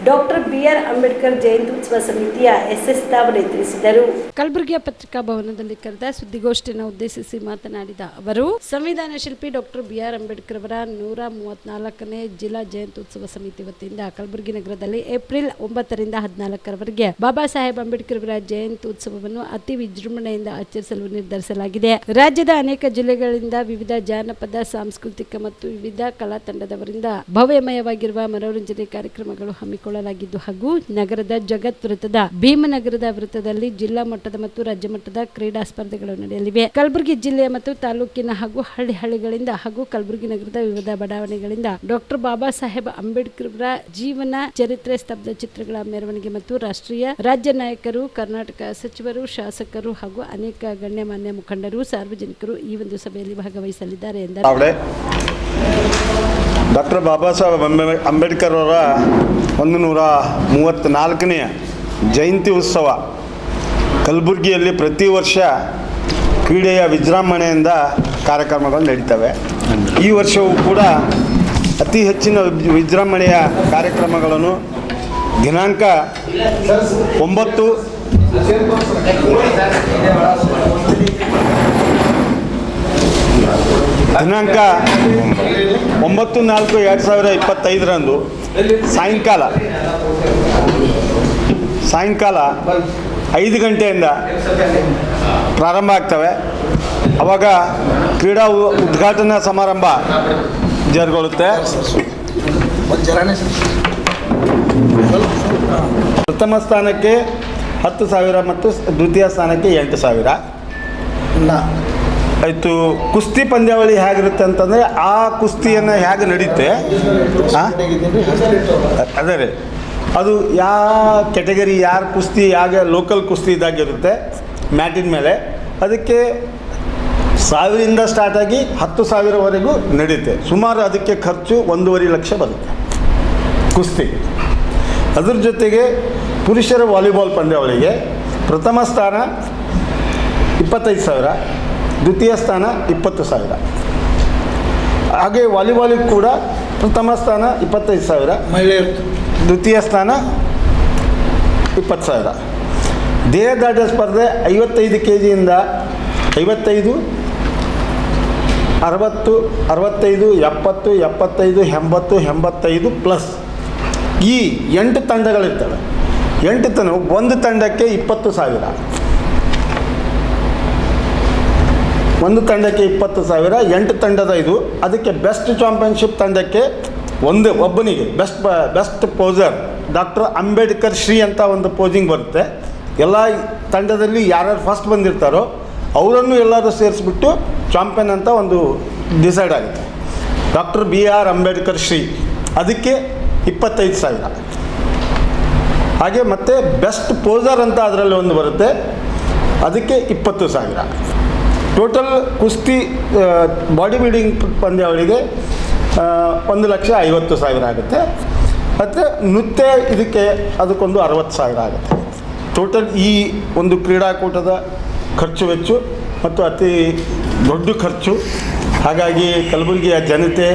Speaker 1: ಡಾಕ್ಟರ್ BR ಅಂಬೇಡ್ಕರ್ ಜಯಂತ್ಯುತ್ಸವ ಸಮಿತಿಯ SS ತಾವರೆ ತಿಳಿಸಿದರು. ಕಲಬುರಗಿಯ ಪತ್ರಿಕಾ ಭವನದಲ್ಲಿ ಕರೆದ ಸುದ್ದಿಗೋಷ್ಠಿಯನ್ನು ಉದ್ದೇಶಿಸಿ ಮಾತನಾಡಿದ ಅವರು, ಸಂವಿಧಾನ ಶಿಲ್ಪಿ ಡಾಕ್ಟರ್ BR ಅಂಬೇಡ್ಕರ್ ಅವರ 134ನೇ ಜಿಲ್ಲಾ ಜಯಂತ್ಯುತ್ಸವ ಸಮಿತಿ ವತಿಯಿಂದ ಕಲಬುರಗಿ ನಗರದಲ್ಲಿ ಏಪ್ರಿಲ್ 9ರಿಂದ 14ರವರೆಗೆ ಬಾಬಾ ಸಾಹೇಬ್ ಅಂಬೇಡ್ಕರ್ ಅವರ ಜಯಂತ್ಯುತ್ಸವವನ್ನು ಅತಿ ವಿಜೃಂಭಣೆಯಿಂದ ಆಚರಿಸಲು ನಿರ್ಧರಿಸಲಾಗಿದೆ. ರಾಜ್ಯದ ಅನೇಕ ಜಿಲ್ಲೆಗಳಿಂದ ವಿವಿಧ ಜಾನಪದ, ಸಾಂಸ್ಕೃತಿಕ ಮತ್ತು ವಿವಿಧ ಕಲಾ ತಂಡದವರಿಂದ ಭವ್ಯಮಯವಾಗಿರುವ ಮನೋರಂಜನೆ ಕಾರ್ಯಕ್ರಮಗಳು ಹಮ್ಮಿಕೊಳ್ಳಲಾಗಿದ್ದು ಹಾಗೂ ನಗರದ ಜಗತ್ ವೃತ್ತದ ಭೀಮನಗರದ ವೃತ್ತದಲ್ಲಿ ಜಿಲ್ಲಾ ಮಟ್ಟದ ಮತ್ತು ರಾಜ್ಯ ಮಟ್ಟದ ಕ್ರೀಡಾ ಸ್ಪರ್ಧೆಗಳು ನಡೆಯಲಿವೆ. ಕಲಬುರಗಿ ಜಿಲ್ಲೆಯ ಮತ್ತು ತಾಲೂಕಿನ ಹಾಗೂ ಹಳ್ಳಿಗಳಿಂದ ಹಾಗೂ ಕಲಬುರಗಿ ನಗರದ ವಿವಿಧ ಬಡಾವಣೆಗಳಿಂದ ಡಾಕ್ಟರ್ ಬಾಬಾ ಸಾಹೇಬ್ ಅಂಬೇಡ್ಕರ್ ಅವರ ಜೀವನ ಚರಿತ್ರೆ ಸ್ತಬ್ಧ ಚಿತ್ರಗಳ ಮೆರವಣಿಗೆ ಮತ್ತು ರಾಷ್ಟ್ರೀಯ ರಾಜ್ಯ ನಾಯಕರು, ಕರ್ನಾಟಕ ಸಚಿವರು, ಶಾಸಕರು ಹಾಗೂ ಅನೇಕ ಗಣ್ಯಮಾನ್ಯ ಮುಖಂಡರು, ಸಾರ್ವಜನಿಕರು ಈ ಒಂದು ಸಭೆಯಲ್ಲಿ ಭಾಗವಹಿಸಲಿದ್ದಾರೆ ಎಂದರು.
Speaker 9: ಡಾಕ್ಟರ್ ಬಾಬಾ ಸಾಹೇಬ್ ಅಂಬೇಡ್ಕರ್ ಅವರ 134ನೇ ಜಯಂತಿ ಉತ್ಸವ ಕಲಬುರಗಿಯಲ್ಲಿ ಪ್ರತಿ ವರ್ಷ ಕ್ರೀಡೆಯ ವಿಜೃಂಭಣೆಯಿಂದ ಕಾರ್ಯಕ್ರಮಗಳು ನಡೀತವೆ. ಈ ವರ್ಷವೂ ಕೂಡ ಅತಿ ಹೆಚ್ಚಿನ ವಿಜೃಂಭಣೆಯ ಕಾರ್ಯಕ್ರಮಗಳನ್ನು ದಿನಾಂಕ 9/4/2025 ಸಾಯಂಕಾಲ 5 ಗಂಟೆಯಿಂದ ಪ್ರಾರಂಭ ಆಗ್ತವೆ. ಆವಾಗ ಕ್ರೀಡಾ ಉದ್ಘಾಟನಾ ಸಮಾರಂಭ ಜರುಗೊಳ್ಳುತ್ತೆ. ಪ್ರಥಮ ಸ್ಥಾನಕ್ಕೆ 10,000 ಮತ್ತು ದ್ವಿತೀಯ ಸ್ಥಾನಕ್ಕೆ 8,000. ಆಯಿತು. ಕುಸ್ತಿ ಪಂದ್ಯಾವಳಿ ಹೇಗಿರುತ್ತೆ ಅಂತಂದರೆ ಆ ಕುಸ್ತಿಯನ್ನು ಹೇಗೆ ನಡೀತೆ ಅದೇ ರೀ, ಅದು ಯಾವ ಕೆಟಗರಿ ಯಾರು ಕುಸ್ತಿ ಹೇಗೆ ಲೋಕಲ್ ಕುಸ್ತಿ ಇದಾಗಿರುತ್ತೆ ಮ್ಯಾಟಿನ ಮೇಲೆ, ಅದಕ್ಕೆ 1,000ರಿಂದ ಸ್ಟಾರ್ಟ್ ಆಗಿ 10,000ವರೆಗೂ ನಡೆಯುತ್ತೆ. ಸುಮಾರು ಅದಕ್ಕೆ ಖರ್ಚು 1.5 ಲಕ್ಷ ಬರುತ್ತೆ ಕುಸ್ತಿ. ಅದ್ರ ಜೊತೆಗೆ ಪುರುಷರ ವಾಲಿಬಾಲ್ ಪಂದ್ಯಾವಳಿಗೆ ಪ್ರಥಮ ಸ್ಥಾನ 25,000, ದ್ವಿತೀಯ ಸ್ಥಾನ 20,000. ಹಾಗೆ ವಾಲಿಬಾಲಿಗೆ ಕೂಡ ಪ್ರಥಮ ಸ್ಥಾನ 25,000, ಮಹಿಳೆಯರು ದ್ವಿತೀಯ ಸ್ಥಾನ 20,000. ದೇಹದಾಢ್ಯ ಸ್ಪರ್ಧೆ 55 kgಯಿಂದ 55, 60, 65, 70, 75, 80, 85 ಪ್ಲಸ್ ಈ 8 ತಂಡಗಳಿರ್ತವೆ. 8 ಒಂದು ತಂಡಕ್ಕೆ 20,000, ಒಂದು ತಂಡಕ್ಕೆ 20,000, 8 ತಂಡದ ಇದು. ಅದಕ್ಕೆ ಬೆಸ್ಟ್ ಚಾಂಪಿಯನ್ಶಿಪ್ ತಂಡಕ್ಕೆ ಒಬ್ಬನಿಗೆ ಬೆಸ್ಟ್ ಪೋಸರ್ ಡಾಕ್ಟರ್ ಅಂಬೇಡ್ಕರ್ ಶ್ರೀ ಅಂತ ಒಂದು ಪೋಸಿಂಗ್ ಬರುತ್ತೆ. ಎಲ್ಲ ತಂಡದಲ್ಲಿ ಯಾರ್ಯಾರು ಫಸ್ಟ್ ಬಂದಿರ್ತಾರೋ ಅವರನ್ನು ಎಲ್ಲರೂ ಸೇರಿಸ್ಬಿಟ್ಟು ಚಾಂಪಿಯನ್ ಅಂತ ಒಂದು ಡಿಸೈಡ್ ಆಗುತ್ತೆ. ಡಾಕ್ಟರ್ BR ಅಂಬೇಡ್ಕರ್ ಶ್ರೀ ಅದಕ್ಕೆ 25,000. ಹಾಗೆ ಮತ್ತು ಬೆಸ್ಟ್ ಪೋಸರ್ ಅಂತ ಅದರಲ್ಲಿ ಒಂದು ಬರುತ್ತೆ, ಅದಕ್ಕೆ 20,000. ಟೋಟಲ್ ಕುಸ್ತಿ ಬಾಡಿ ಬಿಲ್ಡಿಂಗ್ ಪಂದ್ಯಾವಳಿಗೆ 1,50,000 ಆಗುತ್ತೆ. ಮತ್ತು ನೃತ್ಯ ಇದಕ್ಕೆ ಅದಕ್ಕೊಂದು 60,000 ಆಗುತ್ತೆ. ಟೋಟಲ್ ಈ ಒಂದು ಕ್ರೀಡಾಕೂಟದ ಖರ್ಚು ವೆಚ್ಚು ಮತ್ತು ಅತಿ ದೊಡ್ಡ ಖರ್ಚು. ಹಾಗಾಗಿ ಕಲಬುರಗಿಯ ಜನತೆ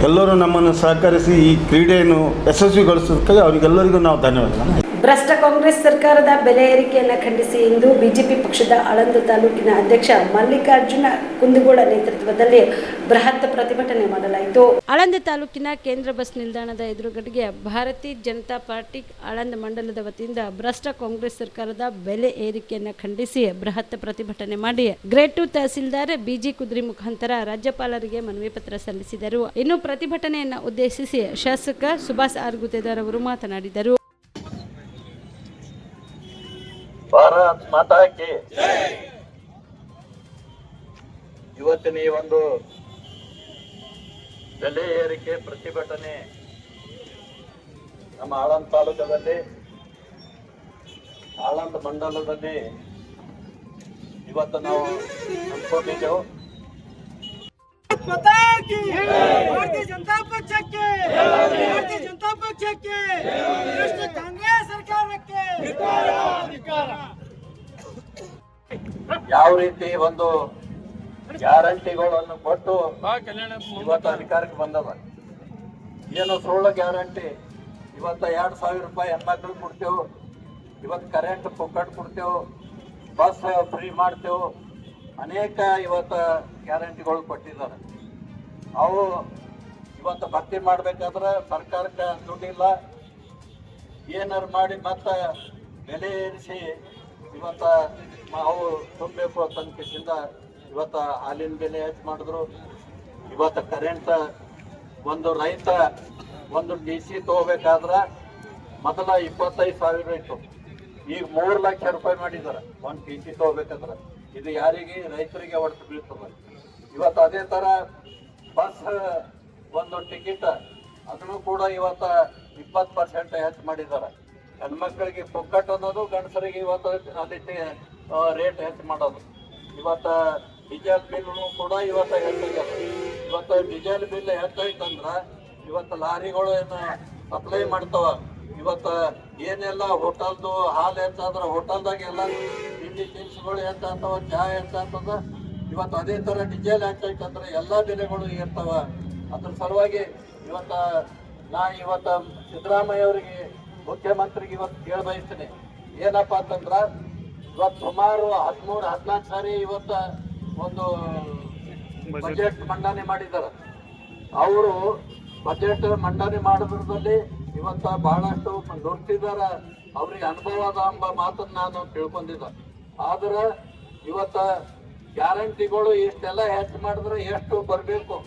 Speaker 9: ಎಲ್ಲರೂ ನಮ್ಮನ್ನು ಸಹಕರಿಸಿ ಈ ಕ್ರೀಡೆಯನ್ನು ಯಶಸ್ವಿಗೊಳಿಸೋದಕ್ಕಾಗಿ ಅವರಿಗೆಲ್ಲರಿಗೂ ನಾವು ಧನ್ಯವಾದ.
Speaker 1: ಭ್ರಷ್ಟ ಕಾಂಗ್ರೆಸ್ ಸರ್ಕಾರದ ಬೆಲೆ ಏರಿಕೆಯನ್ನು ಖಂಡಿಸಿ ಇಂದು ಬಿಜೆಪಿ ಪಕ್ಷದ ಆಳಂದ ತಾಲೂಕಿನ ಅಧ್ಯಕ್ಷ ಮಲ್ಲಿಕಾರ್ಜುನ ಕುಂದಗೋಳ ನೇತೃತ್ವದಲ್ಲಿ ಬೃಹತ್ ಪ್ರತಿಭಟನೆ ಮಾಡಲಾಯಿತು. ಆಳಂದ ತಾಲೂಕಿನ ಕೇಂದ್ರ ಬಸ್ ನಿಲ್ದಾಣದ ಎದುರುಗಡೆಗೆ ಭಾರತೀಯ ಜನತಾ ಪಾರ್ಟಿ ಆಳಂದ ಮಂಡಲದ ವತಿಯಿಂದ ಭ್ರಷ್ಟ ಕಾಂಗ್ರೆಸ್ ಸರ್ಕಾರದ ಬೆಲೆ ಏರಿಕೆಯನ್ನು ಖಂಡಿಸಿ ಬೃಹತ್ ಪ್ರತಿಭಟನೆ ಮಾಡಿ ಗ್ರೇಡ್ 2 ತಹಸೀಲ್ದಾರ್ ಬಿಜಿ ಕುದ್ರಿ ಮುಖಾಂತರ ರಾಜ್ಯಪಾಲರಿಗೆ ಮನವಿ ಪತ್ರ ಸಲ್ಲಿಸಿದರು. ಇನ್ನು ಪ್ರತಿಭಟನೆಯನ್ನು ಉದ್ದೇಶಿಸಿ ಶಾಸಕ ಸುಭಾಷ್ ಆರ್ ಗುತ್ತೇದಾರ್ ಅವರು ಮಾತನಾಡಿದರು.
Speaker 10: ಭಾರತ್ ಮಾತಾ ಕಿ ಇವತ್ತಿನ ಈ ಒಂದು ಬೆಲೆ ಏರಿಕೆ ಪ್ರತಿಭಟನೆ ನಮ್ಮ ಆಳಂದ ತಾಲೂಕದಲ್ಲಿ ಆಳಂದ ಮಂಡಲದಲ್ಲಿ ಇವತ್ತು ನಾವು ಹಮ್ಮಿಕೊಂಡಿದ್ದೆವು.
Speaker 11: भारतीय जनता पक्षಕ್ಕೆ भारतीय जनता पक्षಕ್ಕೆ ಕಾಂಗ್ರೆಸ್ ಸರ್ಕಾರಕ್ಕೆ
Speaker 10: ಯಾವ ರೀತಿ ಒಂದು ಗ್ಯಾರಂಟಿಗಳನ್ನು ಕೊಟ್ಟು ಇವತ್ತು ಅಧಿಕಾರಕ್ಕೆ ಬಂದವ. ಏನು ಸುಳ್ಳು ಗ್ಯಾರಂಟಿ. ಇವತ್ತು 2,000 ರೂಪಾಯಿ ಹೆಣ್ಮಕ್ಳು ಕೊಡ್ತೇವೆ, ಇವತ್ತು ಕರೆಂಟ್ ಪುಕ್ಕಟ್ ಕೊಡ್ತೇವೆ, ಬಸ್ ಫ್ರೀ ಮಾಡ್ತೇವೆ, ಅನೇಕ ಇವತ್ತು ಗ್ಯಾರಂಟಿಗಳು ಕೊಟ್ಟಿದ್ದಾರೆ. ಅವು ಇವತ್ತು ಭರ್ತಿ ಮಾಡ್ಬೇಕಾದ್ರೆ ಸರ್ಕಾರಕ್ಕೆ ದುಡ್ಡಿಲ್ಲ. ಏನಾರು ಮಾಡಿ ಮತ್ತೆ ಬೆಲೆ ಏರಿಸಿ ಇವತ್ತು ಅವು ತುಂಬಬೇಕು ತನಕದಿಂದ ಇವತ್ತು ಹಾಲಿನ ಬೆಲೆ ಹೆಚ್ಚು ಮಾಡಿದ್ರು. ಇವತ್ತು ಕರೆಂಟ್ ಒಂದು ರೈತ ಒಂದು DC ತಗೋಬೇಕಾದ್ರೆ ಮೊದಲ 25,000 ಇತ್ತು, ಈಗ 3 ಲಕ್ಷ ರೂಪಾಯಿ ಮಾಡಿದ್ದಾರೆ ಒಂದು DC ತಗೋಬೇಕಾದ್ರೆ. ಇದು ಯಾರಿಗೆ? ರೈತರಿಗೆ ಹೊಡೆತು ಬೀಳ್ತದೆ. ಇವತ್ತು ಅದೇ ಥರ ಬಸ್ ಒಂದು ಟಿಕೆಟ್ ಅದನ್ನು ಕೂಡ ಇವತ್ತು 20% ಹೆಚ್ಚು ಮಾಡಿದ್ದಾರೆ. ಹೆಣ್ಮಕ್ಳಿಗೆ ಪುಕ್ಕಟ್ ಅನ್ನೋದು, ಗಂಡಸರಿಗೆ ಇವತ್ತು ಅಲ್ಲಿ ರೇಟ್ ಹೆಚ್ಚು ಮಾಡೋದು. ಇವತ್ತು ಡೀಸೆಲ್ ಬಿಲ್ಲು ಕೂಡ ಇವತ್ತು ಹೆಚ್ಚಾಗ್ಯದ. ಇವತ್ತು ಡೀಸೆಲ್ ಬಿಲ್ ಹೆಚ್ಚಾಯ್ತಂದ್ರೆ ಇವತ್ತು ಲಾರಿಗಳು ಏನು ಸಪ್ಲೈ ಮಾಡ್ತಾವ. ಇವತ್ತು ಏನೆಲ್ಲ ಹೋಟೆಲ್ದು ಹಾಲು ಹೆಚ್ಚಾದ್ರೆ ಹೋಟೆಲ್ದಾಗ ಎಲ್ಲ ತಿಂಡಿ ತಿನಿಸುಗಳು ಹೆಚ್ಚಾಗ್ತಾವ, ಚಹಾ ಹೆಚ್ಚಾಗ್ತದ. ಇವತ್ತು ಅದೇ ಥರ ಡೀಸೆಲ್ ಹೆಚ್ಚಾಯ್ತಂದ್ರೆ ಎಲ್ಲ ಬೆಲೆಗಳು ಇರ್ತಾವ. ಅದ್ರ ಸಲುವಾಗಿ ಇವತ್ತು ಸಿದ್ದರಾಮಯ್ಯ ಅವರಿಗೆ, ಮುಖ್ಯಮಂತ್ರಿಗೆ ಇವತ್ತು ಕೇಳ ಬಯಸ್ತೀನಿ. ಏನಪ್ಪ ಅಂತಂದ್ರೆ ಇವತ್ತು ಸುಮಾರು 13-14 ಸಾರಿ ಇವತ್ತು ಒಂದು ಬಜೆಟ್ ಮಂಡನೆ ಮಾಡಿದ್ದಾರೆ. ಅವರು ಬಜೆಟ್ ಮಂಡನೆ ಮಾಡೋದ್ರಲ್ಲಿ ಇವತ್ತು ಬಹಳಷ್ಟು ನುಡ್ತಿದಾರ. ಅವ್ರಿಗೆ ಅನುಭವ ಅದ ಎಂಬ ಮಾತನ್ನು ನಾನು ತಿಳ್ಕೊಂಡಿದ್ದೆ. ಆದ್ರೆ ಇವತ್ತು ಗ್ಯಾರಂಟಿಗಳು ಇಷ್ಟೆಲ್ಲ ಹೆಚ್ಚು ಮಾಡಿದ್ರೆ ಎಷ್ಟು ಬರಬೇಕು?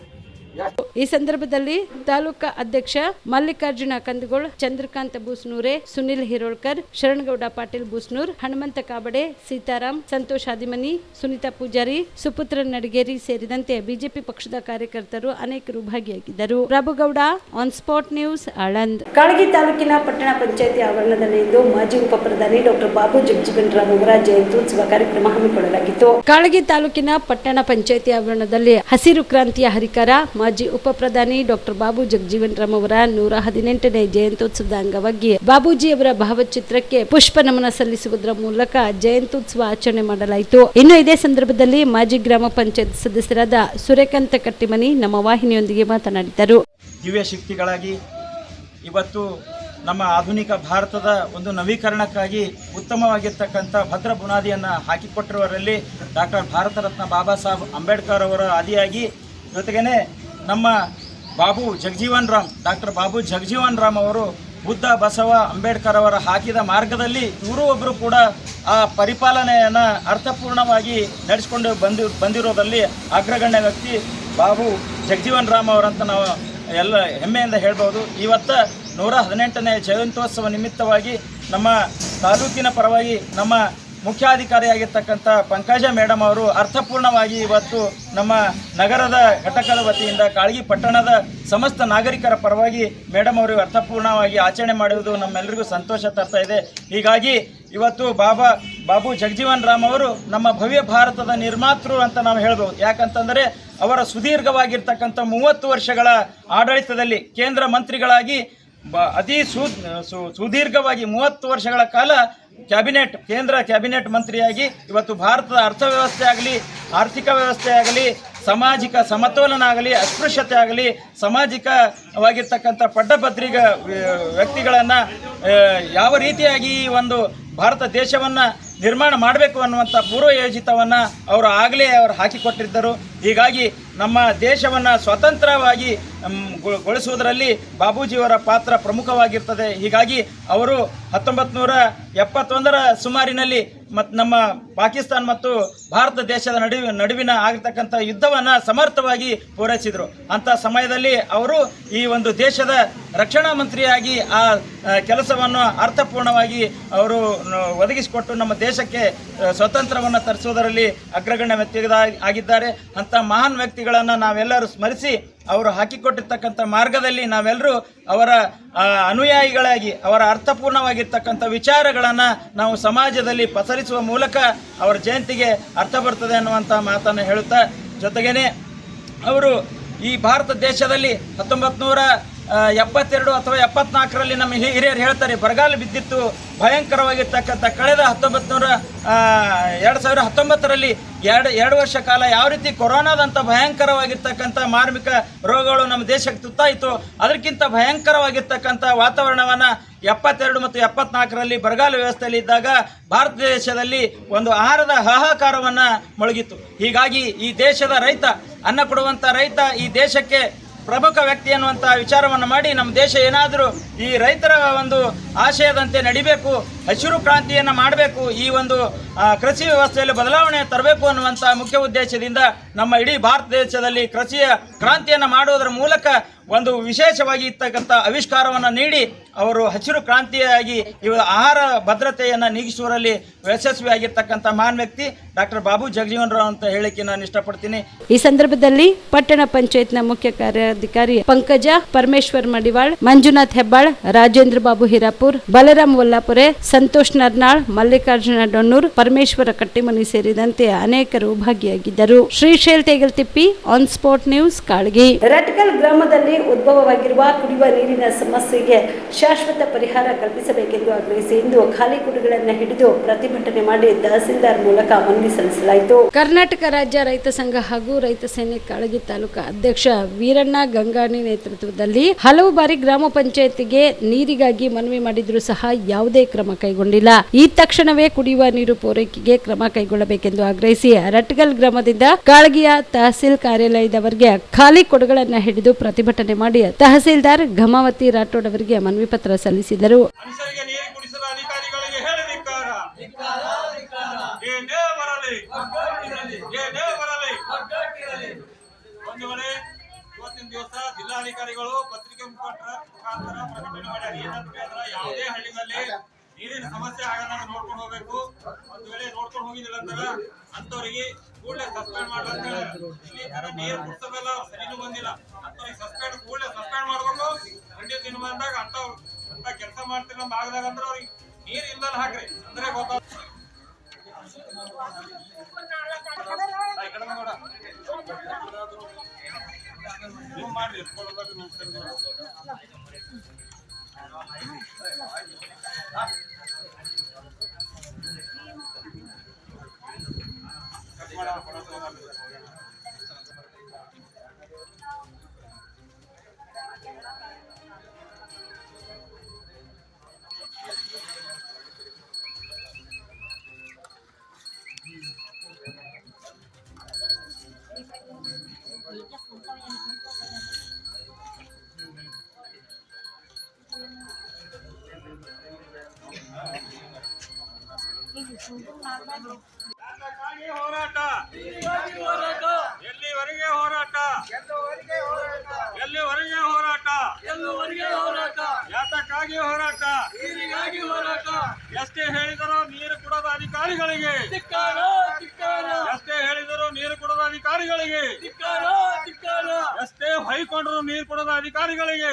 Speaker 1: ಈ ಸಂದರ್ಭದಲ್ಲಿ ತಾಲೂಕಾ ಅಧ್ಯಕ್ಷ ಮಲ್ಲಿಕಾರ್ಜುನ ಕಂದಗೋಳ್, ಚಂದ್ರಕಾಂತ ಬೂಸ್ನೂರೆ, ಸುನಿಲ್ ಹಿರೋಳ್ಕರ್, ಶರಣಗೌಡ ಪಾಟೀಲ್ ಬೂಸ್ನೂರ್, ಹನುಮಂತ ಕಾಬಡೆ, ಸೀತಾರಾಮ್, ಸಂತೋಷ್ ಆದಿಮನಿ, ಸುನೀತಾ ಪೂಜಾರಿ, ಸುಪುತ್ರ ನಡಗೇರಿ ಸೇರಿದಂತೆ ಬಿಜೆಪಿ ಪಕ್ಷದ ಕಾರ್ಯಕರ್ತರು ಅನೇಕರು ಭಾಗಿಯಾಗಿದ್ದರು. Prabhugouda, on spot news, Aland. Kalagi ತಾಲೂಕಿನ ಪಟ್ಟಣ ಪಂಚಾಯಿತಿ ಆವರಣದಲ್ಲಿ ಇಂದು ಮಾಜಿ ಉಪಪ್ರಧಾನಿ ಡಾಕ್ಟರ್ ಬಾಬು ಜಗಜೀವನ್ ರಾಮ್ ಅವರ ಜಯಂತ್ಯುತ್ಸವ ಕಾರ್ಯಕ್ರಮ ಹಮ್ಮಿಕೊಳ್ಳಲಾಗಿತ್ತು. ಕಾಳಗಿ ತಾಲೂಕಿನ ಪಟ್ಟಣ ಪಂಚಾಯಿತಿ ಆವರಣದಲ್ಲಿ ಹಸಿರು ಕ್ರಾಂತಿಯ ಹರಿಕಾರ ಮಾಜಿ ಉಪಪ್ರಧಾನಿ ಡಾಕ್ಟರ್ ಬಾಬು ಜಗಜೀವನ್ ರಾಮ್ ಅವರ 118ನೇ ಜಯಂತ್ಯೋತ್ಸವದ ಅಂಗವಾಗಿ ಬಾಬೂಜಿಯವರ ಭಾವಚಿತ್ರಕ್ಕೆ ಪುಷ್ಪ ನಮನ ಸಲ್ಲಿಸುವುದರ ಮೂಲಕ ಜಯಂತ್ಯೋತ್ಸವ ಆಚರಣೆ ಮಾಡಲಾಯಿತು. ಇನ್ನು ಇದೇ ಸಂದರ್ಭದಲ್ಲಿ ಮಾಜಿ ಗ್ರಾಮ ಪಂಚಾಯತ್ ಸದಸ್ಯರಾದ ಸೂರ್ಯಕಾಂತ ಕಟ್ಟಿಮನಿ ನಮ್ಮ ವಾಹಿನಿಯೊಂದಿಗೆ ಮಾತನಾಡಿದರು.
Speaker 12: ದಿವ್ಯ ಶಕ್ತಿಗಳಾಗಿ ಇವತ್ತು ನಮ್ಮ ಆಧುನಿಕ ಭಾರತದ ಒಂದು ನವೀಕರಣಕ್ಕಾಗಿ ಉತ್ತಮವಾಗಿರ್ತಕ್ಕಂಥ ಭದ್ರ ಬುನಾದಿಯನ್ನು ಹಾಕಿಕೊಟ್ಟಿರುವವರಲ್ಲಿ ಡಾಕ್ಟರ್ ಭಾರತ ರತ್ನ ಬಾಬಾ ಸಾಹೇಬ್ ಅಂಬೇಡ್ಕರ್ ಅವರ ಆದಿಯಾಗಿ, ಜೊತೆಗೇ ನಮ್ಮ ಡಾಕ್ಟರ್ ಬಾಬು ಜಗಜೀವನ್ ರಾಮ್ ಅವರು ಬುದ್ಧ, ಬಸವ, ಅಂಬೇಡ್ಕರ್ ಅವರ ಹಾಕಿದ ಮಾರ್ಗದಲ್ಲಿ ಇವರು ಒಬ್ಬರು ಕೂಡ ಆ ಪರಿಪಾಲನೆಯನ್ನು ಅರ್ಥಪೂರ್ಣವಾಗಿ ನಡೆಸಿಕೊಂಡು ಬಂದಿರೋದಲ್ಲಿ ಅಗ್ರಗಣ್ಯ ವ್ಯಕ್ತಿ ಬಾಬು ಜಗಜೀವನ್ ರಾಮ್ ಅವರಂತ ನಾವು ಎಲ್ಲ ಹೆಮ್ಮೆಯಿಂದ ಹೇಳ್ಬೋದು. ಇವತ್ತು 118ನೇ ಜಯಂತ್ಯೋತ್ಸವ ನಿಮಿತ್ತವಾಗಿ ನಮ್ಮ ತಾಲೂಕಿನ ಪರವಾಗಿ ನಮ್ಮ ಮುಖ್ಯಾಧಿಕಾರಿಯಾಗಿರ್ತಕ್ಕಂಥ ಪಂಕಜ ಮೇಡಮ್ ಅವರು ಅರ್ಥಪೂರ್ಣವಾಗಿ ಇವತ್ತು ನಮ್ಮ ನಗರದ ಘಟಕದ ವತಿಯಿಂದ ಕಾಳಗಿ ಪಟ್ಟಣದ ಸಮಸ್ತ ನಾಗರಿಕರ ಪರವಾಗಿ ಮೇಡಮ್ ಅವರು ಅರ್ಥಪೂರ್ಣವಾಗಿ ಆಚರಣೆ ಮಾಡುವುದು ನಮ್ಮೆಲ್ಲರಿಗೂ ಸಂತೋಷ ತರ್ತಾ ಇದೆ. ಹೀಗಾಗಿ ಇವತ್ತು ಬಾಬು ಜಗಜೀವನ್ ರಾಮ್ ಅವರು ನಮ್ಮ ಭವ್ಯ ಭಾರತದ ನಿರ್ಮಾತೃ ಅಂತ ನಾವು ಹೇಳ್ಬೋದು. ಯಾಕಂತಂದರೆ ಅವರ ಸುದೀರ್ಘವಾಗಿರ್ತಕ್ಕಂಥ 30 ವರ್ಷಗಳ ಆಡಳಿತದಲ್ಲಿ ಕೇಂದ್ರ ಮಂತ್ರಿಗಳಾಗಿ ಅತಿ ಸುದೀರ್ಘವಾಗಿ 30 ವರ್ಷಗಳ ಕಾಲ ಕೇಂದ್ರ ಕ್ಯಾಬಿನೆಟ್ ಮಂತ್ರಿಯಾಗಿ ಇವತ್ತು ಭಾರತದ ಅರ್ಥವ್ಯವಸ್ಥೆ ಆಗಲಿ, ಆರ್ಥಿಕ ವ್ಯವಸ್ಥೆ ಆಗಲಿ, ಸಾಮಾಜಿಕ ಸಮತೋಲನ ಆಗಲಿ, ಅಸ್ಪೃಶ್ಯತೆ ಆಗಲಿ, ಸಾಮಾಜಿಕವಾಗಿರ್ತಕ್ಕಂಥ ಪಡ್ಡಭದ್ರಿಗ ವ್ಯಕ್ತಿಗಳನ್ನು ಯಾವ ರೀತಿಯಾಗಿ ಈ ಒಂದು ಭಾರತ ದೇಶವನ್ನು ನಿರ್ಮಾಣ ಮಾಡಬೇಕು ಅನ್ನುವಂಥ ಪೂರ್ವಯೋಜಿತವನ್ನು ಅವರು ಆಗಲೇ ಅವರು ಹಾಕಿಕೊಟ್ಟಿದ್ದರು. ಹೀಗಾಗಿ ನಮ್ಮ ದೇಶವನ್ನು ಸ್ವತಂತ್ರವಾಗಿ ಗೊಳಿಸುವುದರಲ್ಲಿ ಬಾಬೂಜಿಯವರ ಪಾತ್ರ ಪ್ರಮುಖವಾಗಿರ್ತದೆ. ಹೀಗಾಗಿ ಅವರು 1971 ಸುಮಾರಿನಲ್ಲಿ ನಮ್ಮ ಪಾಕಿಸ್ತಾನ ಮತ್ತು ಭಾರತ ದೇಶದ ನಡುವಿನ ಆಗಿರ್ತಕ್ಕಂಥ ಯುದ್ಧವನ್ನು ಸಮರ್ಥವಾಗಿ ಪೂರೈಸಿದರು. ಅಂಥ ಸಮಯದಲ್ಲಿ ಅವರು ಈ ಒಂದು ದೇಶದ ರಕ್ಷಣಾ ಮಂತ್ರಿಯಾಗಿ ಆ ಕೆಲಸವನ್ನು ಅರ್ಥಪೂರ್ಣವಾಗಿ ಅವರು ಒದಗಿಸಿಕೊಟ್ಟು ನಮ್ಮ ದೇಶಕ್ಕೆ ಸ್ವತಂತ್ರವನ್ನು ತರಿಸುವುದರಲ್ಲಿ ಅಗ್ರಗಣ್ಯ ವ್ಯಕ್ತಿಗಳಾಗಿದ್ದಾರೆ. ಅಂಥ ಮಹಾನ್ ವ್ಯಕ್ತಿಗಳನ್ನು ನಾವೆಲ್ಲರೂ ಸ್ಮರಿಸಿ ಅವರು ಹಾಕಿಕೊಟ್ಟಿರ್ತಕ್ಕಂಥ ಮಾರ್ಗದಲ್ಲಿ ನಾವೆಲ್ಲರೂ ಅವರ ಅನುಯಾಯಿಗಳಾಗಿ ಅವರ ಅರ್ಥಪೂರ್ಣವಾಗಿರ್ತಕ್ಕಂಥ ವಿಚಾರಗಳನ್ನು ನಾವು ಸಮಾಜದಲ್ಲಿ ಪಸರಿಸುವ ಮೂಲಕ ಅವರ ಜಯಂತಿಗೆ ಅರ್ಥ ಬರ್ತದೆ ಅನ್ನುವಂಥ ಮಾತನ್ನು ಹೇಳುತ್ತಾ, ಜೊತೆಗೇ ಅವರು ಈ ಭಾರತ ದೇಶದಲ್ಲಿ 1972 ಅಥವಾ 74ರಲ್ಲಿ ನಮ್ಮ ಹಿರಿಯರು ಹೇಳ್ತಾರೆ, ಬರಗಾಲ ಬಿದ್ದಿತ್ತು ಭಯಂಕರವಾಗಿರ್ತಕ್ಕಂಥ. ಕಳೆದ 2019ರಲ್ಲಿ ಎರಡು ವರ್ಷ ಕಾಲ ಯಾವ ರೀತಿ ಕೊರೋನಾದಂಥ ಭಯಂಕರವಾಗಿರ್ತಕ್ಕಂಥ ಮಾರ್ಮಿಕ ರೋಗಗಳು ನಮ್ಮ ದೇಶಕ್ಕೆ ತುತ್ತಾಯಿತು, ಅದಕ್ಕಿಂತ ಭಯಂಕರವಾಗಿರ್ತಕ್ಕಂಥ ವಾತಾವರಣವನ್ನು 72 ಮತ್ತು 74ರಲ್ಲಿ ಬರಗಾಲ ವ್ಯವಸ್ಥೆಯಲ್ಲಿ ಇದ್ದಾಗ ಭಾರತ ದೇಶದಲ್ಲಿ ಒಂದು ಆಹಾರದ ಹಾಹಾಕಾರವನ್ನು ಮೊಳಗಿತ್ತು. ಹೀಗಾಗಿ ಈ ದೇಶದ ರೈತ, ಅನ್ನ ಕೊಡುವಂಥ ರೈತ ಈ ದೇಶಕ್ಕೆ ಪ್ರಮುಖ ವ್ಯಕ್ತಿ ಅನ್ನುವಂಥ ವಿಚಾರವನ್ನು ಮಾಡಿ ನಮ್ಮ ದೇಶ ಏನಾದರೂ ಈ ರೈತರ ಒಂದು ಆಶಯದಂತೆ ನಡಿಬೇಕು, ಹಸಿರು ಕ್ರಾಂತಿಯನ್ನು ಮಾಡಬೇಕು, ಈ ಒಂದು ಕೃಷಿ ವ್ಯವಸ್ಥೆಯಲ್ಲಿ ಬದಲಾವಣೆ ತರಬೇಕು ಅನ್ನುವಂಥ ಮುಖ್ಯ ಉದ್ದೇಶದಿಂದ ನಮ್ಮ ಇಡೀ ಭಾರತ ದೇಶದಲ್ಲಿ ಕೃಷಿಯ ಕ್ರಾಂತಿಯನ್ನು ಮಾಡುವುದರ ಮೂಲಕ ಒಂದು ವಿಶೇಷವಾಗಿ ಇರ್ತಕ್ಕಂಥ ಆವಿಷ್ಕಾರವನ್ನು ನೀಡಿ ಅವರು ಹಸಿರು ಕ್ರಾಂತಿಯಾಗಿ ಇವ ಆಹಾರ ಭದ್ರತೆಯನ್ನು ನೀಗಿಸುವಲ್ಲಿ ಯಶಸ್ವಿಯಾಗಿರ್ತಕ್ಕಂಥ ಮಹಾನ್ ವ್ಯಕ್ತಿ ಡಾಕ್ಟರ್ ಬಾಬು ಜಗಜೀವನ್ ರಾವ್ ಅಂತ ಹೇಳಿಕೆ ನಾನು ಇಷ್ಟಪಡ್ತೀನಿ.
Speaker 1: ಈ ಸಂದರ್ಭದಲ್ಲಿ ಪಟ್ಟಣ ಪಂಚಾಯತ್ನ ಮುಖ್ಯ ಕಾರ್ಯಾಧಿಕಾರಿ ಪಂಕಜ, ಪರಮೇಶ್ವರ್ ಮಡಿವಾಳ್, ಮಂಜುನಾಥ್ ಹೆಬ್ಬಾಳ್, ರಾಜೇಂದ್ರ ಬಾಬು ಹಿರಾಪುರ್, ಬಲರಾಮ್ ವಲ್ಲಾಪುರೆ, ಸಂತೋಷ್ ನರ್ನಾಳ್, ಮಲ್ಲಿಕಾರ್ಜುನ ಡೊನ್ನೂರ್, ಪರಮೇಶ್ವರ ಕಟ್ಟಿಮನಿ ಸೇರಿದಂತೆ ಅನೇಕರು ಭಾಗಿಯಾಗಿದ್ದರು. Shrishail Tegaltippi, on spot news, Kalagi. Ratkal ಗ್ರಾಮದಲ್ಲಿ ಉದ್ಭವವಾಗಿರುವ ಕುಡಿಯುವ ನೀರಿನ ಸಮಸ್ಯೆಗೆ ಶಾಶ್ವತ ಪರಿಹಾರ ಕಲ್ಪಿಸಬೇಕೆಂದು ಆಗ್ರಹಿಸಿ ಇಂದು ಖಾಲಿ ಕುಡಿಗಳನ್ನು ಹಿಡಿದು ಪ್ರತಿಭಟನೆ ಮಾಡಿ ತಹಸೀಲ್ದಾರ್ ಮೂಲಕ ಮನವಿ ಸಲ್ಲಿಸಲಾಯಿತು. ಕರ್ನಾಟಕ ರಾಜ್ಯ ರೈತ ಸಂಘ ಹಾಗೂ ರೈತ ಸೇನೆ ಕಾಳಗಿ ತಾಲೂಕಾ ಅಧ್ಯಕ್ಷ ವೀರಣ್ಣ ಗಂಗಾಣಿ ನೇತೃತ್ವದಲ್ಲಿ ಹಲವು ಬಾರಿ ಗ್ರಾಮ ಪಂಚಾಯತಿಗೆ ನೀರಿಗಾಗಿ ಮನವಿ ಮಾಡಿದ್ರೂ ಸಹ ಯಾವುದೇ ಕ್ರಮ ಕೈಗೊಂಡಿಲ್ಲ. ಈ ತಕ್ಷಣವೇ ಕುಡಿಯುವ ನೀರು ಪೂರೈಕೆಗೆ ಕ್ರಮ ಕೈಗೊಳ್ಳಬೇಕೆಂದು ಆಗ್ರಹಿಸಿ ರಟ್ಗಲ್ ಗ್ರಾಮದಿಂದ ಕಾಳಗಿಯ ತಹಸೀಲ್ ಕಾರ್ಯಾಲಯದವರೆಗೆ ಖಾಲಿ ಕೊಡಗಳನ್ನು ಹಿಡಿದು ಪ್ರತಿಭಟನೆ ಮಾಡಿ ತಹಸೀಲ್ದಾರ್ ಘಮಾವತಿ ರಾಠೋಡ್ ಅವರಿಗೆ ಮನವಿ ಪತ್ರ ಸಲ್ಲಿಸಿದರು.
Speaker 13: ಇವತ್ತಿನ ದಿವಸ ಜಿಲ್ಲಾಧಿಕಾರಿಗಳು ಪತ್ರಿಕೆ ಮುಖಾಂತರ ಪ್ರಕಟಣೆ ಮಾಡ್ಯಾರ. ಏನಂತ ಯಾವುದೇ ಹಳ್ಳಿನಲ್ಲಿ ನೀರಿನ ಸಮಸ್ಯೆ ಆಗದಂಗ ನೋಡ್ಕೊಂಡು ಹೋಗ್ಬೇಕು. ಒಂದು ವೇಳೆ ನೋಡ್ಕೊಂಡು ಹೋಗಿದಿಲ್ಲ ಅಂತಾರ ಅಂತವ್ರಿಗೆ ಕೂಡಲೇ ಸಸ್ಪೆಂಡ್ ಮಾಡ್ಲಂತ ನೀರು ಕುಡ್ಸೋದಲ್ಲ, ಸರಿನೂ ಬಂದಿಲ್ಲ ಅಂತವ್ರಿಗೆ ಕೂಡಲೇ ಸಸ್ಪೆಂಡ್ ಮಾಡ್ಬೇಕು. ಖಂಡಿತ ದಿನ ಬಂದಾಗ ಅಂತ ಕೆಲಸ ಮಾಡ್ತೀವಿ ನಮ್ಮ ಭಾಗದಾಗ ಅಂದ್ರೆ ಅವ್ರಿಗೆ ನೀರು ಇಲ್ದಲ್ಲ ಹಾಕ್ರಿ ಅಂದ್ರೆ ಗೊತ್ತಾಗ ಮಾಡ್ರಿ. ಹೋರಾಟ ಎಲ್ಲಿವರೆಗೆ ಹೋರಾಟ? ಎಲ್ಲಿವರೆಗೆ ಹೋರಾಟ? ಯಾತಕ್ಕಾಗಿ ಹೋರಾಟ? ಎಷ್ಟೇ ಹೇಳಿದರೂ ನೀರು ಕೊಡದ ಅಧಿಕಾರಿಗಳಿಗೆ, ಎಷ್ಟೇ ಹೇಳಿದರೂ ನೀರು ಕೊಡದ ಅಧಿಕಾರಿಗಳಿಗೆ, ಎಷ್ಟೇ ಹೊಯ್ಕೊಂಡ್ರು ನೀರು ಕೊಡದ ಅಧಿಕಾರಿಗಳಿಗೆ